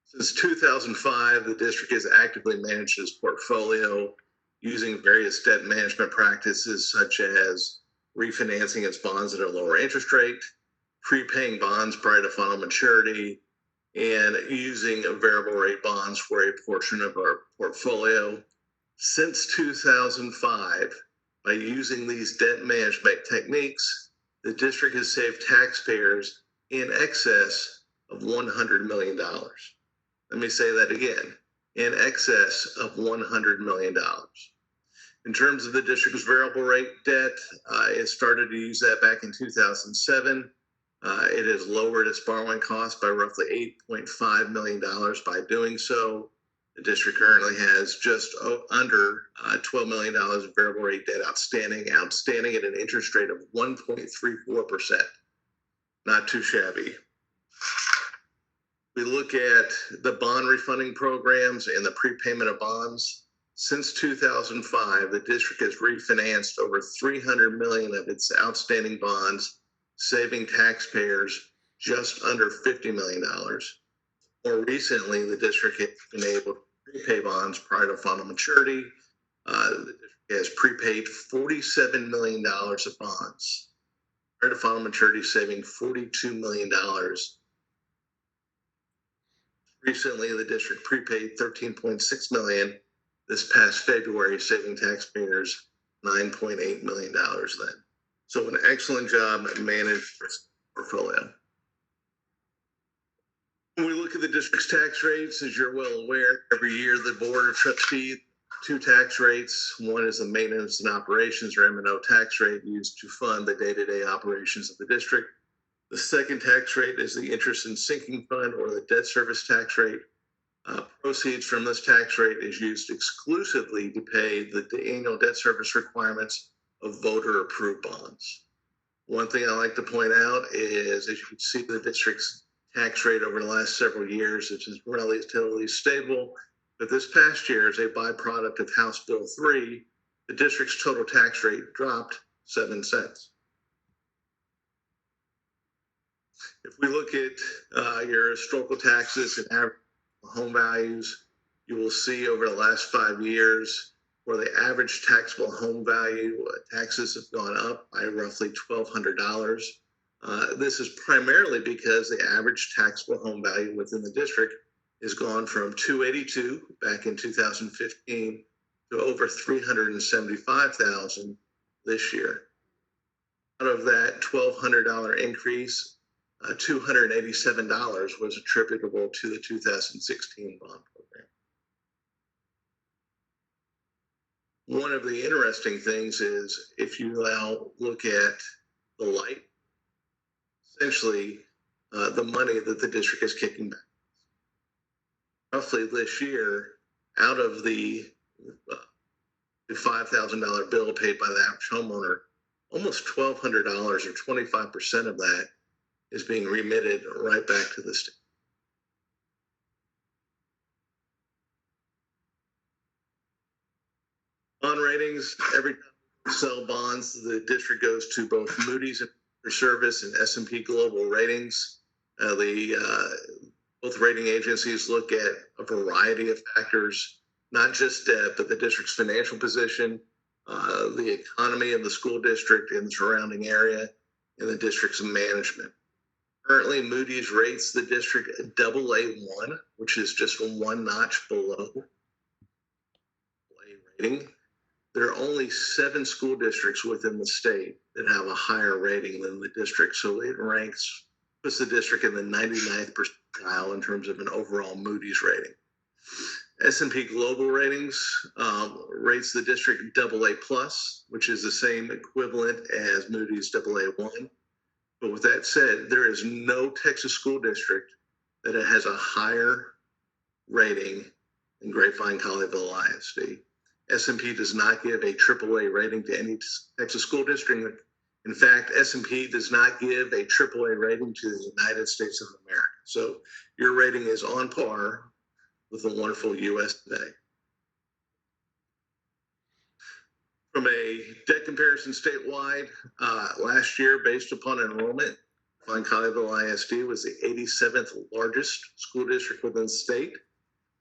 S16: Since 2005, the district has actively managed its portfolio using various debt management practices, such as refinancing its bonds at a lower interest rate, prepaying bonds prior to final maturity, and using variable rate bonds for a portion of our portfolio. Since 2005, by using these debt management techniques, the district has saved taxpayers in excess of $100 million. Let me say that again, in excess of $100 million. In terms of the district's variable rate debt, it started to use that back in 2007. It has lowered its borrowing costs by roughly $8.5 million by doing so. The district currently has just under $12 million of variable rate debt outstanding at an interest rate of 1.34%. Not too shabby. We look at the bond refunding programs and the prepayment of bonds. Since 2005, the district has refinanced over $300 million of its outstanding bonds, saving taxpayers just under $50 million. More recently, the district has been able to prepay bonds prior to final maturity. The district has prepaid $47 million of bonds prior to final maturity, saving $42 million. Recently, the district prepaid $13.6 million this past February, saving taxpayers $9.8 million then. So an excellent job managing its portfolio. When we look at the district's tax rates, as you're well aware, every year the Board of Trustees, two tax rates. One is the maintenance and operations, or M&O tax rate, used to fund the day-to-day operations of the district. The second tax rate is the interest and sinking fund, or the debt service tax rate. Proceeds from this tax rate is used exclusively to pay the annual debt service requirements of voter-approved bonds. One thing I like to point out is, as you can see, the district's tax rate over the last several years, it is relatively stable. But this past year, as a byproduct of House Bill 3, the district's total tax rate dropped 7 cents. If we look at your historical taxes and average home values, you will see over the last 5 years where the average taxable home value taxes have gone up by roughly $1,200. This is primarily because the average taxable home value within the district has gone from $282 back in 2015 to over $375,000 this year. Out of that $1,200 increase, $287 was attributable to the 2016 bond program. One of the interesting things is, if you now look at the light, essentially the money that the district is kicking back. Roughly this year, out of the the $5,000 bill paid by the average homeowner, almost $1,200 or 25% of that is being remitted right back to the state. Bond ratings, every time we sell bonds, the district goes to both Moody's and Service and S&P Global Ratings. Both rating agencies look at a variety of factors, not just debt, but the district's financial position, the economy of the school district and the surrounding area, and the district's management. Currently, Moody's rates the district AA1, which is just one notch below A rating. There are only 7 school districts within the state that have a higher rating than the district, so it puts the district in the 99th percentile in terms of an overall Moody's rating. S&P Global Ratings rates the district AA+, which is the same equivalent as Moody's AA1. But with that said, there is no Texas school district that has a higher rating than Grapevine Colleyville ISD. S&P does not give a AAA rating to any Texas school district. In fact, S&P does not give a AAA rating to the United States of America. So your rating is on par with the wonderful U.S. today. From a debt comparison statewide, last year, based upon enrollment, Colleyville ISD was the 87th largest school district within the state.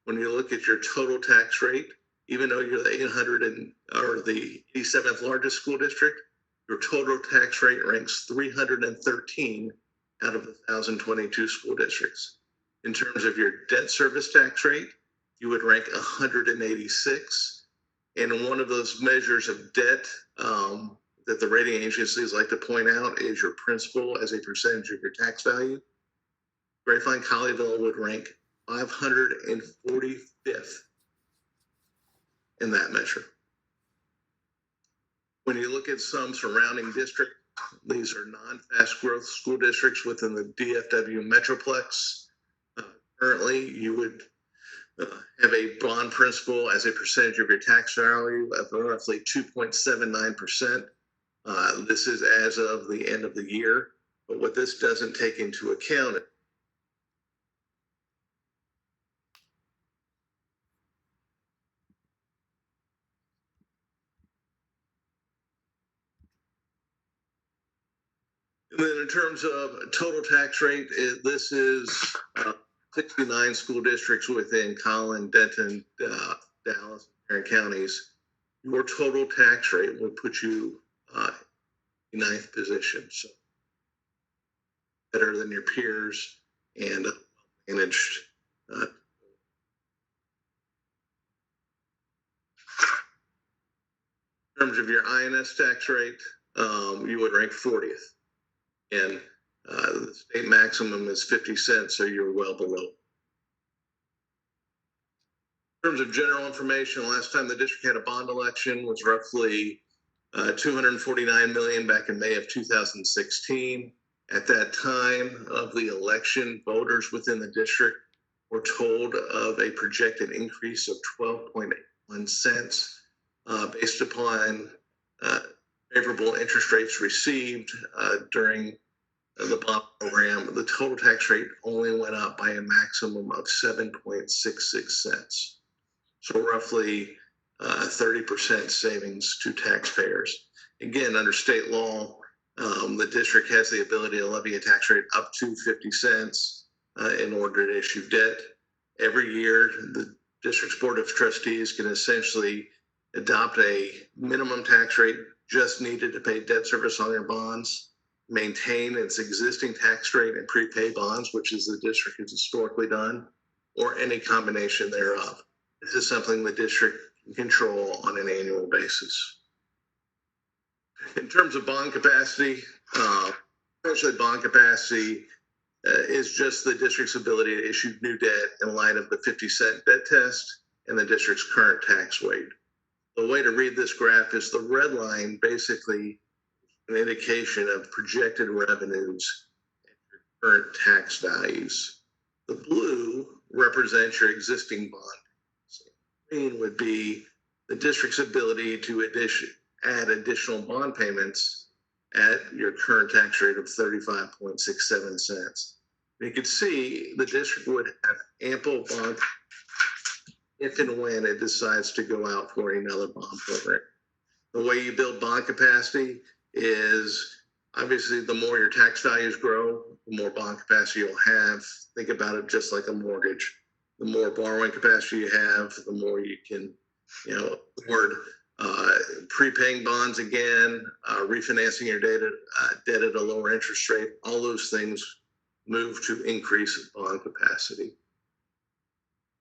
S16: When you look at your total tax rate, even though you're the 87th largest school district, your total tax rate ranks 313 out of 1,022 school districts. In terms of your debt service tax rate, you would rank 186. And one of those measures of debt that the rating agencies like to point out is your principal as a percentage of your tax value. Grapevine Colleyville would rank 545th in that measure. When you look at some surrounding districts, these are non-fast growth school districts within the DFW Metroplex. Currently, you would have a bond principal as a percentage of your tax value of roughly 2.79%. This is as of the end of the year, but what this doesn't take into account and then in terms of total tax rate, this is 69 school districts within Collin, Denton, Dallas, and Tarrant counties. Your total tax rate will put you in 9th position, so better than your peers and managed. In terms of your INS tax rate, you would rank 40th. And the state maximum is 50 cents, so you're well below. In terms of general information, last time the district had a bond election was roughly $249 million back in May of 2016. At that time of the election, voters within the district were told of a projected increase of 12.81 cents based upon favorable interest rates received during the bond program. The total tax rate only went up by a maximum of 7.66 cents. So roughly 30% savings to taxpayers. Again, under state law, the district has the ability to levy a tax rate up to 50 cents in order to issue debt. Every year, the district's Board of Trustees can essentially adopt a minimum tax rate just needed to pay debt service on their bonds, maintain its existing tax rate and prepay bonds, which is the district has historically done, or any combination thereof. This is something the district can control on an annual basis. In terms of bond capacity, essentially bond capacity is just the district's ability to issue new debt in light of the 50-cent debt test and the district's current tax weight. The way to read this graph is the red line basically an indication of projected revenues and your current tax values. The blue represents your existing bond. Green would be the district's ability to add additional bond payments at your current tax rate of 35.67 cents. You can see the district would have ample bond if and when it decides to go out for another bond program. The way you build bond capacity is obviously the more your tax values grow, the more bond capacity you'll have. Think about it just like a mortgage. The more borrowing capacity you have, the more you can, afford prepaying bonds again, refinancing your debt at a lower interest rate. All those things move to increase bond capacity.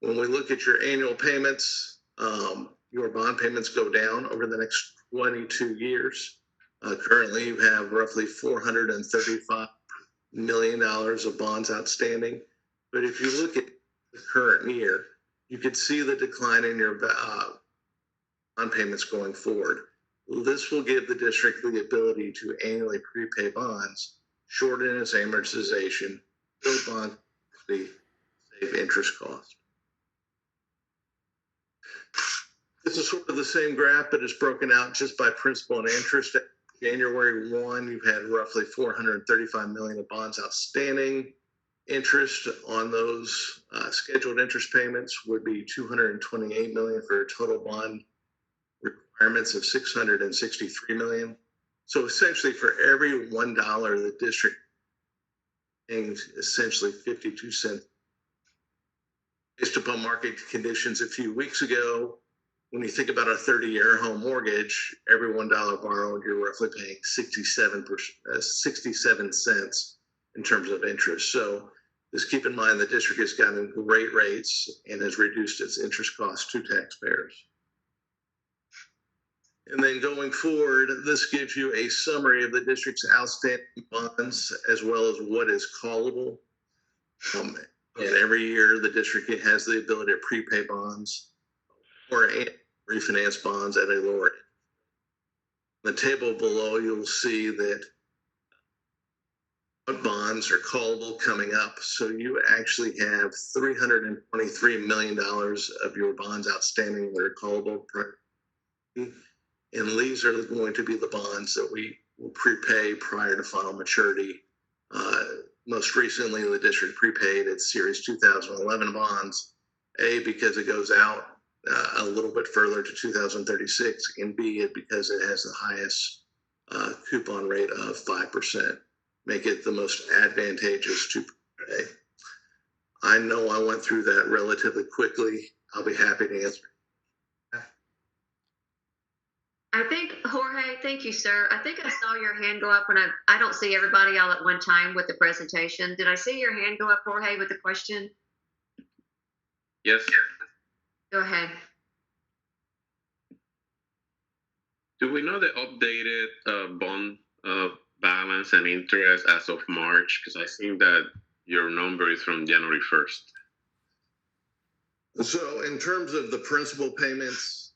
S16: When we look at your annual payments, your bond payments go down over the next 22 years. Currently, you have roughly $435 million of bonds outstanding. But if you look at the current year, you could see the decline in your bond payments going forward. This will give the district the ability to annually prepay bonds, shorten its amortization, build bond capacity, save interest costs. This is sort of the same graph, but it's broken out just by principal and interest. January 1, you've had roughly $435 million of bonds outstanding. Interest on those scheduled interest payments would be $228 million for a total bond requirements of $663 million. So essentially, for every $1, the district paying essentially 52 cents. Based upon market conditions a few weeks ago, when you think about a 30-year home mortgage, every $1 borrowed, you're roughly paying 67 cents in terms of interest. So just keep in mind the district has gotten great rates and has reduced its interest costs to taxpayers. And then going forward, this gives you a summary of the district's outstanding bonds as well as what is callable. And every year, the district has the ability to prepay bonds or refinance bonds at a lower rate. In the table below, you'll see that what bonds are callable coming up. So you actually have $323 million of your bonds outstanding that are callable. And these are going to be the bonds that we will prepay prior to final maturity. Most recently, the district prepaid its Series 2011 bonds, A, because it goes out a little bit further to 2036, and B, because it has the highest coupon rate of 5%, make it the most advantageous to prepay. I know I went through that relatively quickly. I'll be happy to answer.
S1: I think, Jorge, thank you, sir. I think I saw your hand go up when I don't see everybody all at one time with the presentation. Did I see your hand go up, Jorge, with the question?
S9: Yes.
S1: Go ahead.
S9: Do we know the updated bond balance and interest as of March? Because I think that your number is from January 1st.
S16: So in terms of the principal payments,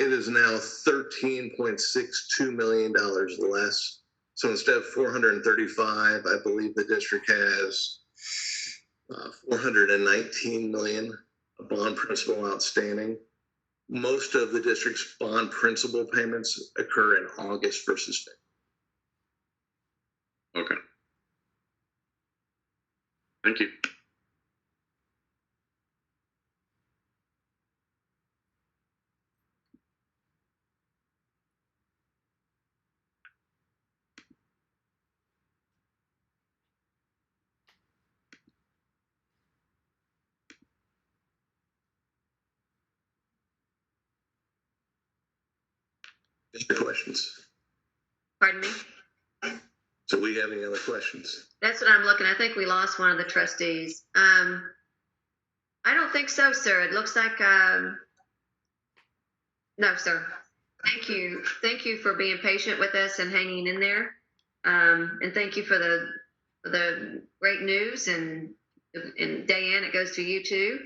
S16: it is now $13.62 million less. So instead of 435, I believe the district has 419 million of bond principal outstanding. Most of the district's bond principal payments occur in August versus May.
S9: Okay. Thank you.
S16: Any questions?
S1: Pardon me?
S16: So we have any other questions?
S1: That's what I'm looking. I think we lost one of the trustees. I don't think so, sir. It looks like, no, sir. Thank you. Thank you for being patient with us and hanging in there. And thank you for the great news. And Diane, it goes to you too.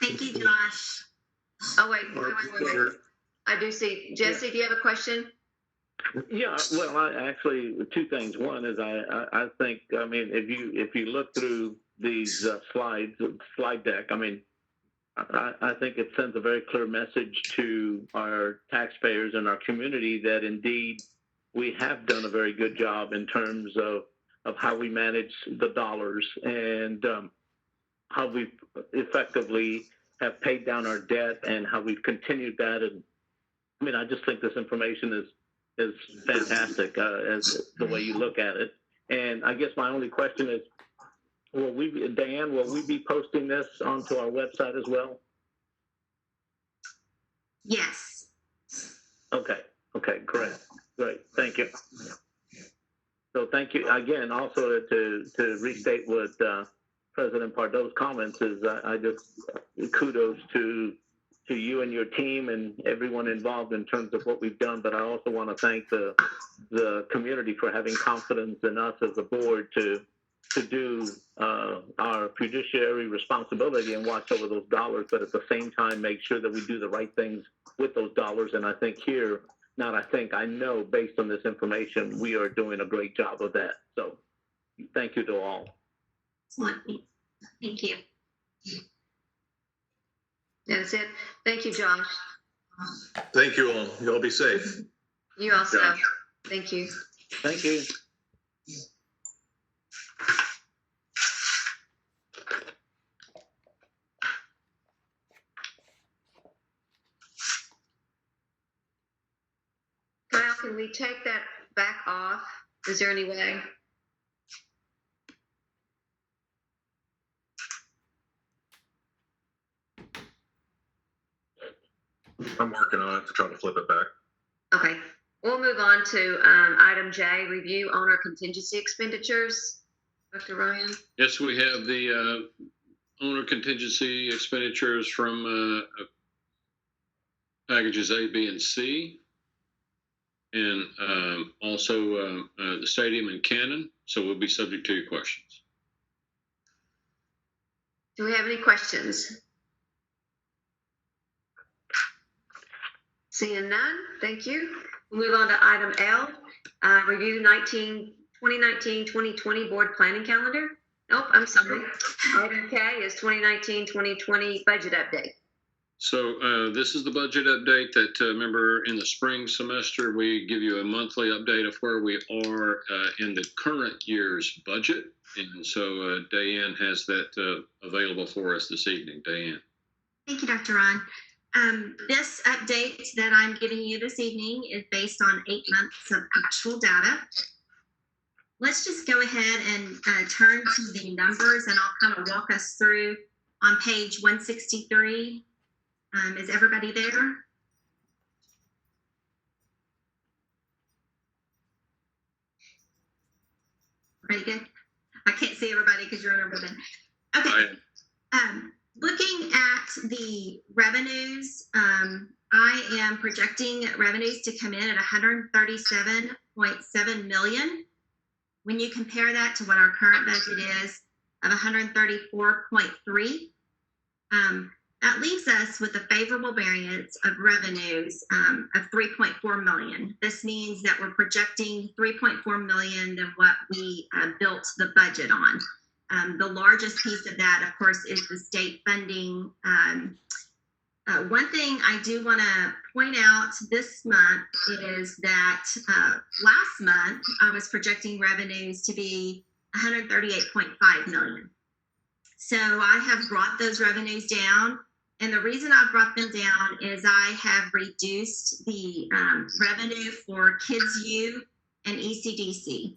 S13: Thank you, Josh.
S1: Oh, wait. I do see. Jesse, do you have a question?
S7: Yeah, well, I actually, two things. One is I think, I mean, if you look through these slide deck, I mean, I think it sends a very clear message to our taxpayers and our community that indeed we have done a very good job in terms of how we manage the dollars and how we effectively have paid down our debt and how we've continued that. And I mean, I just think this information is fantastic as the way you look at it. And I guess my only question is, Diane, will we be posting this onto our website as well?
S13: Yes.
S7: Okay, great. Thank you. So thank you again. Also to restate what President Pardo's comments is, I just kudos to you and your team and everyone involved in terms of what we've done. But I also want to thank the community for having confidence in us as a board to do our fiduciary responsibility and watch over those dollars, but at the same time make sure that we do the right things with those dollars. And I think here, I know based on this information, we are doing a great job of that. So thank you to all.
S13: Thank you.
S1: That's it. Thank you, Josh.
S16: Thank you all. You all be safe.
S1: You also.
S16: Yeah.
S1: Thank you.
S7: Thank you.
S1: Kyle, can we take that back off? Is there any way?
S10: I'm working on it to try to flip it back.
S1: Okay. We'll move on to item J, review owner contingency expenditures. Dr. Ryan?
S4: Yes, we have the owner contingency expenditures from packages A, B, and C, and also the stadium and Cannon. So we'll be subject to your questions.
S1: Do we have any questions? Seeing none, thank you. We'll move on to item L, review 2019-2020 board planning calendar. Nope, I'm sorry. Item K is 2019-2020 budget update.
S4: So this is the budget update that, remember, in the spring semester, we give you a monthly update of where we are in the current year's budget. And so Diane has that available for us this evening. Diane.
S13: Thank you, Dr. Ron. This update that I'm giving you this evening is based on 8 months of actual data. Let's just go ahead and turn to the numbers, and I'll kind of walk us through on page 163. Is everybody there? Pretty good. I can't see everybody because you're in a ribbon. Okay. Looking at the revenues, I am projecting revenues to come in at 137.7 million. When you compare that to what our current budget is of 134.3, that leaves us with a favorable variance of revenues of 3.4 million. This means that we're projecting 3.4 million than what we built the budget on. The largest piece of that, of course, is the state funding. One thing I do want to point out this month is that last month I was projecting revenues to be 138.5 million. So I have brought those revenues down. And the reason I brought them down is I have reduced the revenue for Kids U and ECDC.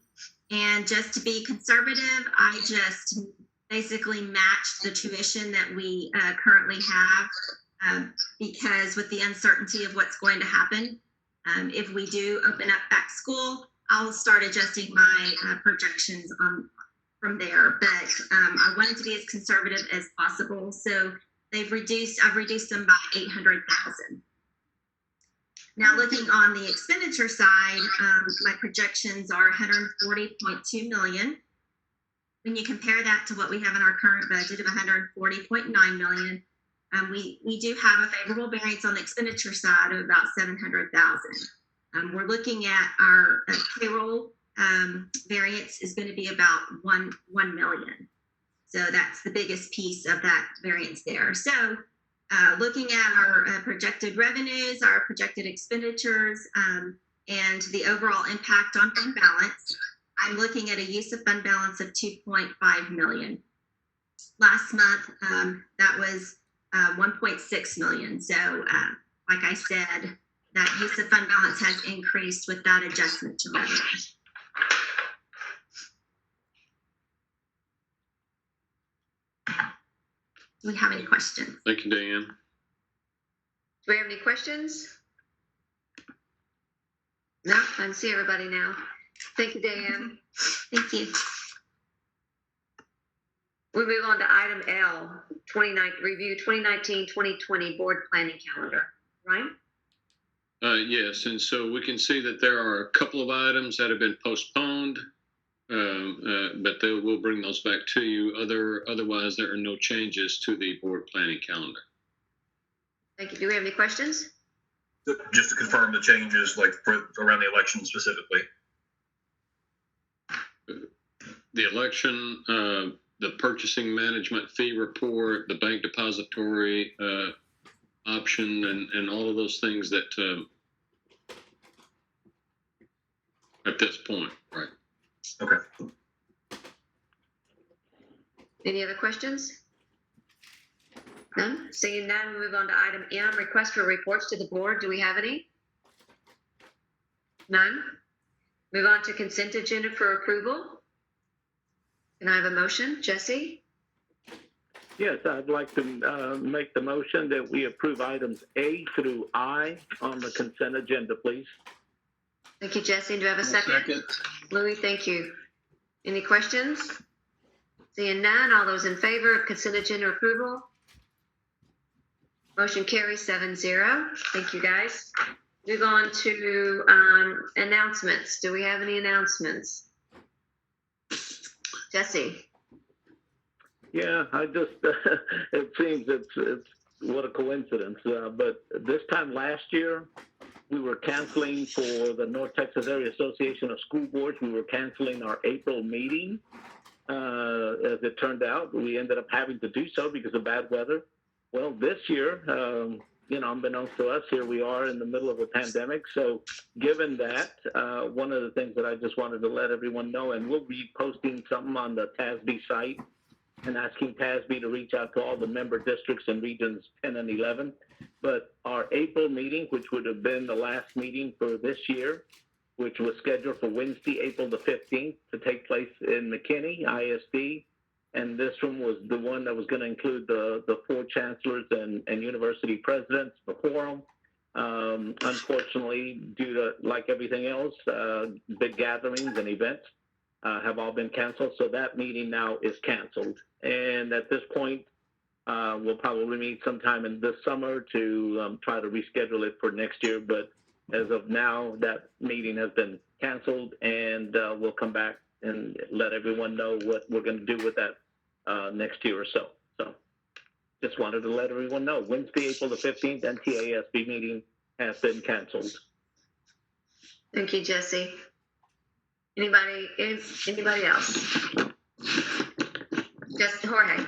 S13: And just to be conservative, I just basically matched the tuition that we currently have because with the uncertainty of what's going to happen, if we do open up back school, I'll start adjusting my projections from there. But I wanted to be as conservative as possible. So I've reduced them by 800,000. Now looking on the expenditure side, my projections are 140.2 million. When you compare that to what we have in our current budget of 140.9 million, we do have a favorable variance on the expenditure side of about 700,000. We're looking at our payroll variance is going to be about 1 million. So that's the biggest piece of that variance there. So looking at our projected revenues, our projected expenditures, and the overall impact on fund balance, I'm looking at a use of fund balance of 2.5 million. Last month, that was 1.6 million. So, like I said, that use of fund balance has increased with that adjustment to revenue. Do we have any questions?
S4: Thank you, Dan.
S1: Do we have any questions? No, I can see everybody now. Thank you, Dan.
S13: Thank you.
S1: We move on to item L, review 2019-2020 board planning calendar. Ryan?
S4: Yes, and so we can see that there are a couple of items that have been postponed, but we'll bring those back to you. Otherwise, there are no changes to the board planning calendar.
S1: Thank you. Do we have any questions?
S3: Just to confirm the changes, like for around the election specifically.
S4: The election, the purchasing management fee report, the bank depository option, and all of those things that at this point, right?
S3: Okay.
S1: Any other questions? None? Seeing none, we move on to item M, request for reports to the board. Do we have any? None? Move on to consent agenda for approval. Can I have a motion? Jesse?
S7: Yes, I'd like to make the motion that we approve items A through I on the consent agenda, please.
S1: Thank you, Jesse. Do I have a second? Louis, thank you. Any questions? Seeing none, all those in favor of consent agenda approval? Motion carries 7-0. Thank you, guys. Move on to announcements. Do we have any announcements? Jesse?
S7: Yeah, I just, it seems it's what a coincidence. But this time last year, we were canceling for the North Texas Area Association of School Boards. We were canceling our April meeting. As it turned out, we ended up having to do so because of bad weather. Well, this year, unbeknownst to us, here we are in the middle of a pandemic. So given that, one of the things that I just wanted to let everyone know, and we'll be posting something on the TASB site and asking TASB to reach out to all the member districts in regions 10 and 11. But our April meeting, which would have been the last meeting for this year, which was scheduled for Wednesday, April the 15th, to take place in McKinney, ISD. And this one was the one that was going to include the four chancellors and university presidents, the forum. Unfortunately, due to, like everything else, big gatherings and events have all been canceled. So that meeting now is canceled. And at this point, we'll probably meet sometime in this summer to try to reschedule it for next year. But as of now, that meeting has been canceled, and we'll come back and let everyone know what we're going to do with that next year or so. So just wanted to let everyone know. Wednesday, April the 15th, NTASB meeting has been canceled.
S1: Thank you, Jesse. Anybody else? Just Jorge.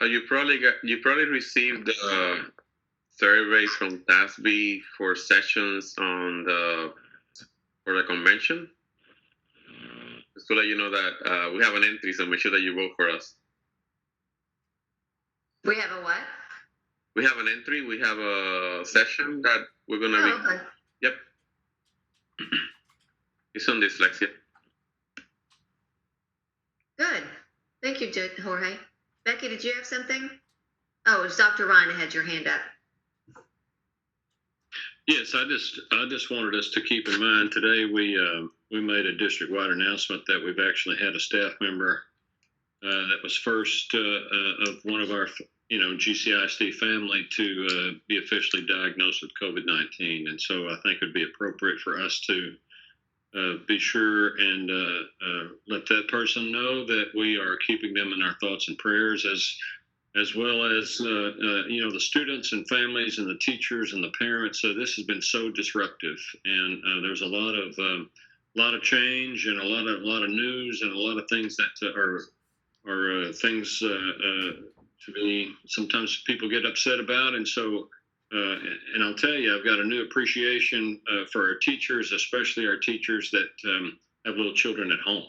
S9: You probably received the surveys from TASB for sessions for the convention. Just to let you know that we have an entry, so make sure that you vote for us.
S1: We have a what?
S9: We have an entry. We have a session that we're gonna be.
S1: Okay.
S9: Yep. It's on dyslexia.
S1: Good. Thank you, Jorge. Becky, did you have something? Oh, it's Dr. Ryan had your hand up.
S4: Yes, I just wanted us to keep in mind today we made a district-wide announcement that we've actually had a staff member that was first of one of our GCISD family to be officially diagnosed with COVID-19, and so I think it'd be appropriate for us to be sure and let that person know that we are keeping them in our thoughts and prayers, as well as the students and families and the teachers and the parents. So this has been so disruptive, and there's a lot of change and a lot of news and a lot of things that are things to be sometimes people get upset about. And so, and I'll tell you, I've got a new appreciation for our teachers, especially our teachers that have little children at home.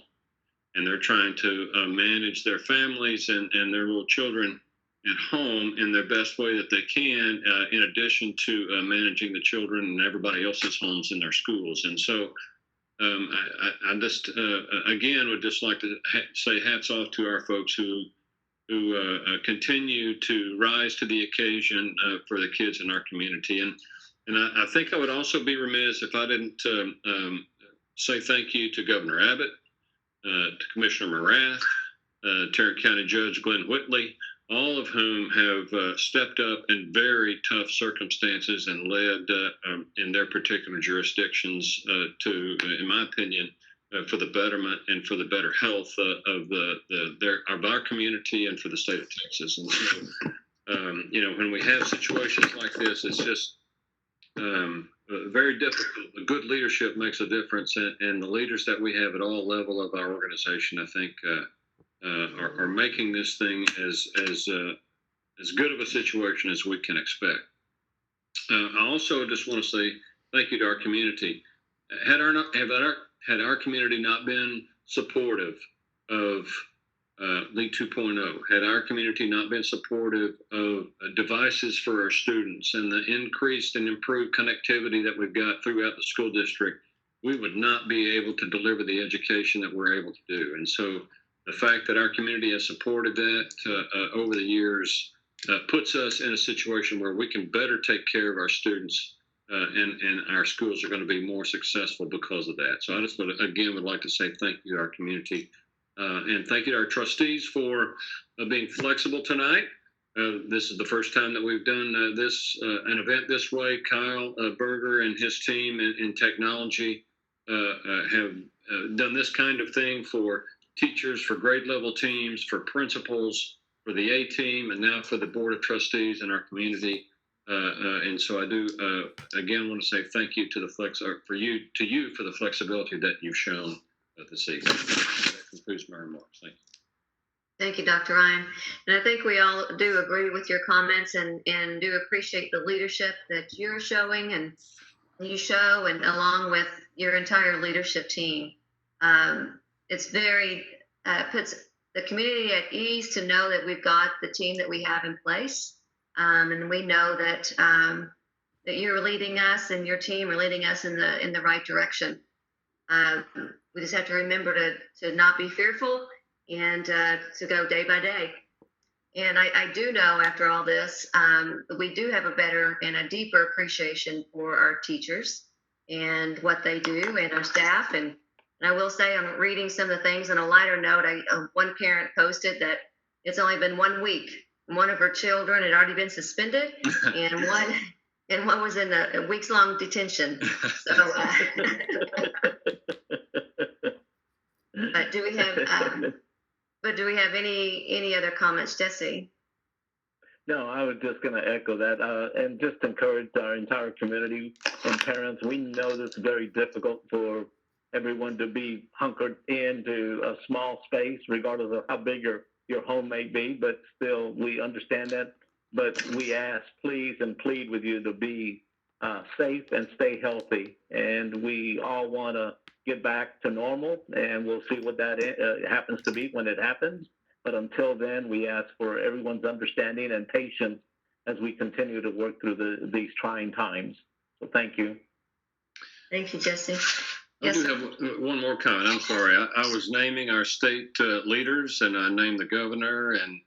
S4: And they're trying to manage their families and their little children at home in the best way that they can, in addition to managing the children and everybody else's homes in their schools. And so I just, again, would just like to say hats off to our folks who continue to rise to the occasion for the kids in our community. And I think I would also be remiss if I didn't say thank you to Governor Abbott, to Commissioner Morath, Tarrant County Judge Glenn Whitley, all of whom have stepped up in very tough circumstances and led in their particular jurisdictions to, in my opinion, for the betterment and for the better health of our community and for the state of Texas. And so, you know, when we have situations like this, it's just very difficult. Good leadership makes a difference, and the leaders that we have at all level of our organization, I think, are making this thing as good of a situation as we can expect. I also just want to say thank you to our community. Had our community not been supportive of League 2.0, had our community not been supportive of devices for our students and the increased and improved connectivity that we've got throughout the school district, we would not be able to deliver the education that we're able to do. And so the fact that our community has supported that over the years puts us in a situation where we can better take care of our students, and our schools are going to be more successful because of that. So I just would like to say thank you to our community, and thank you to our trustees for being flexible tonight. This is the first time that we've done an event this way. Kyle Berger and his team in technology have done this kind of thing for teachers, for grade level teams, for principals, for the A team, and now for the board of trustees in our community. And so I do again want to say thank you to you for the flexibility that you've shown this evening. That concludes my remarks. Thank you.
S1: Thank you, Dr. Ryan. And I think we all do agree with your comments and do appreciate the leadership that you're showing and you show, and along with your entire leadership team. It's very, puts the community at ease to know that we've got the team that we have in place. And we know that that you're leading us and your team are leading us in the right direction. We just have to remember to not be fearful and to go day by day. And I do know after all this, we do have a better and a deeper appreciation for our teachers and what they do and our staff. And I will say, I'm reading some of the things on a lighter note. One parent posted that it's only been 1 week. One of her children had already been suspended, and one was in a weeks-long detention. So, do we have any other comments, Jesse?
S7: No, I was just going to echo that and just encourage our entire community and parents. We know this is very difficult for everyone to be hunkered into a small space, regardless of how big your home may be, but still we understand that. But we ask, please, and plead with you to be safe and stay healthy. And we all want to get back to normal, and we'll see what that happens to be when it happens. But until then, we ask for everyone's understanding and patience as we continue to work through these trying times. So thank you.
S1: Thank you, Jesse.
S4: I do have one more comment. I'm sorry. I was naming our state leaders, and I named the governor, and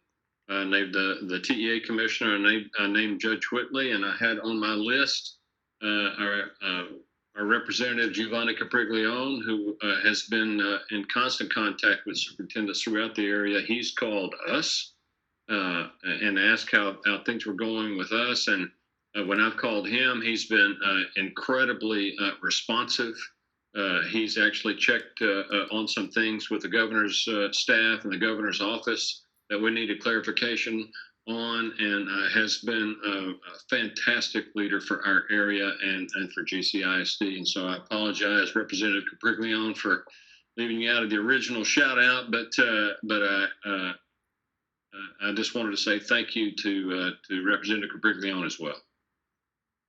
S4: I named the TEA commissioner, and I named Judge Whitley, and I had on my list our representative Giovanni Capriglione, who has been in constant contact with superintendents throughout the area. He's called us and asked how things were going with us, and when I've called him, he's been incredibly responsive. He's actually checked on some things with the governor's staff and the governor's office that we needed clarification on, and has been a fantastic leader for our area and for GCISD. And so I apologize, Representative Capriglione, for leaving you out of the original shout out, but I just wanted to say thank you to Representative Capriglione as well.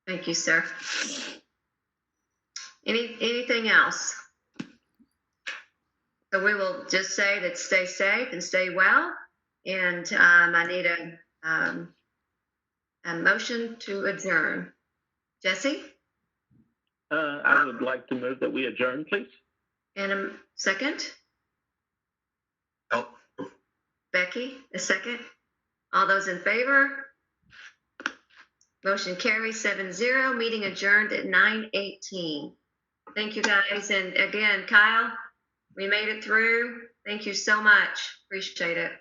S1: Thank you, sir. Anything else? So we will just say that stay safe and stay well. And I need a motion to adjourn. Jesse?
S7: I would like to move that we adjourn, please.
S1: And a second?
S3: Oh,
S1: Becky, a second? All those in favor? Motion carries 7-0. Meeting adjourned at 9:18. Thank you, guys. And again, Kyle, we made it through. Thank you so much. Appreciate it.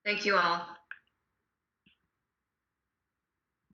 S1: Thank you all.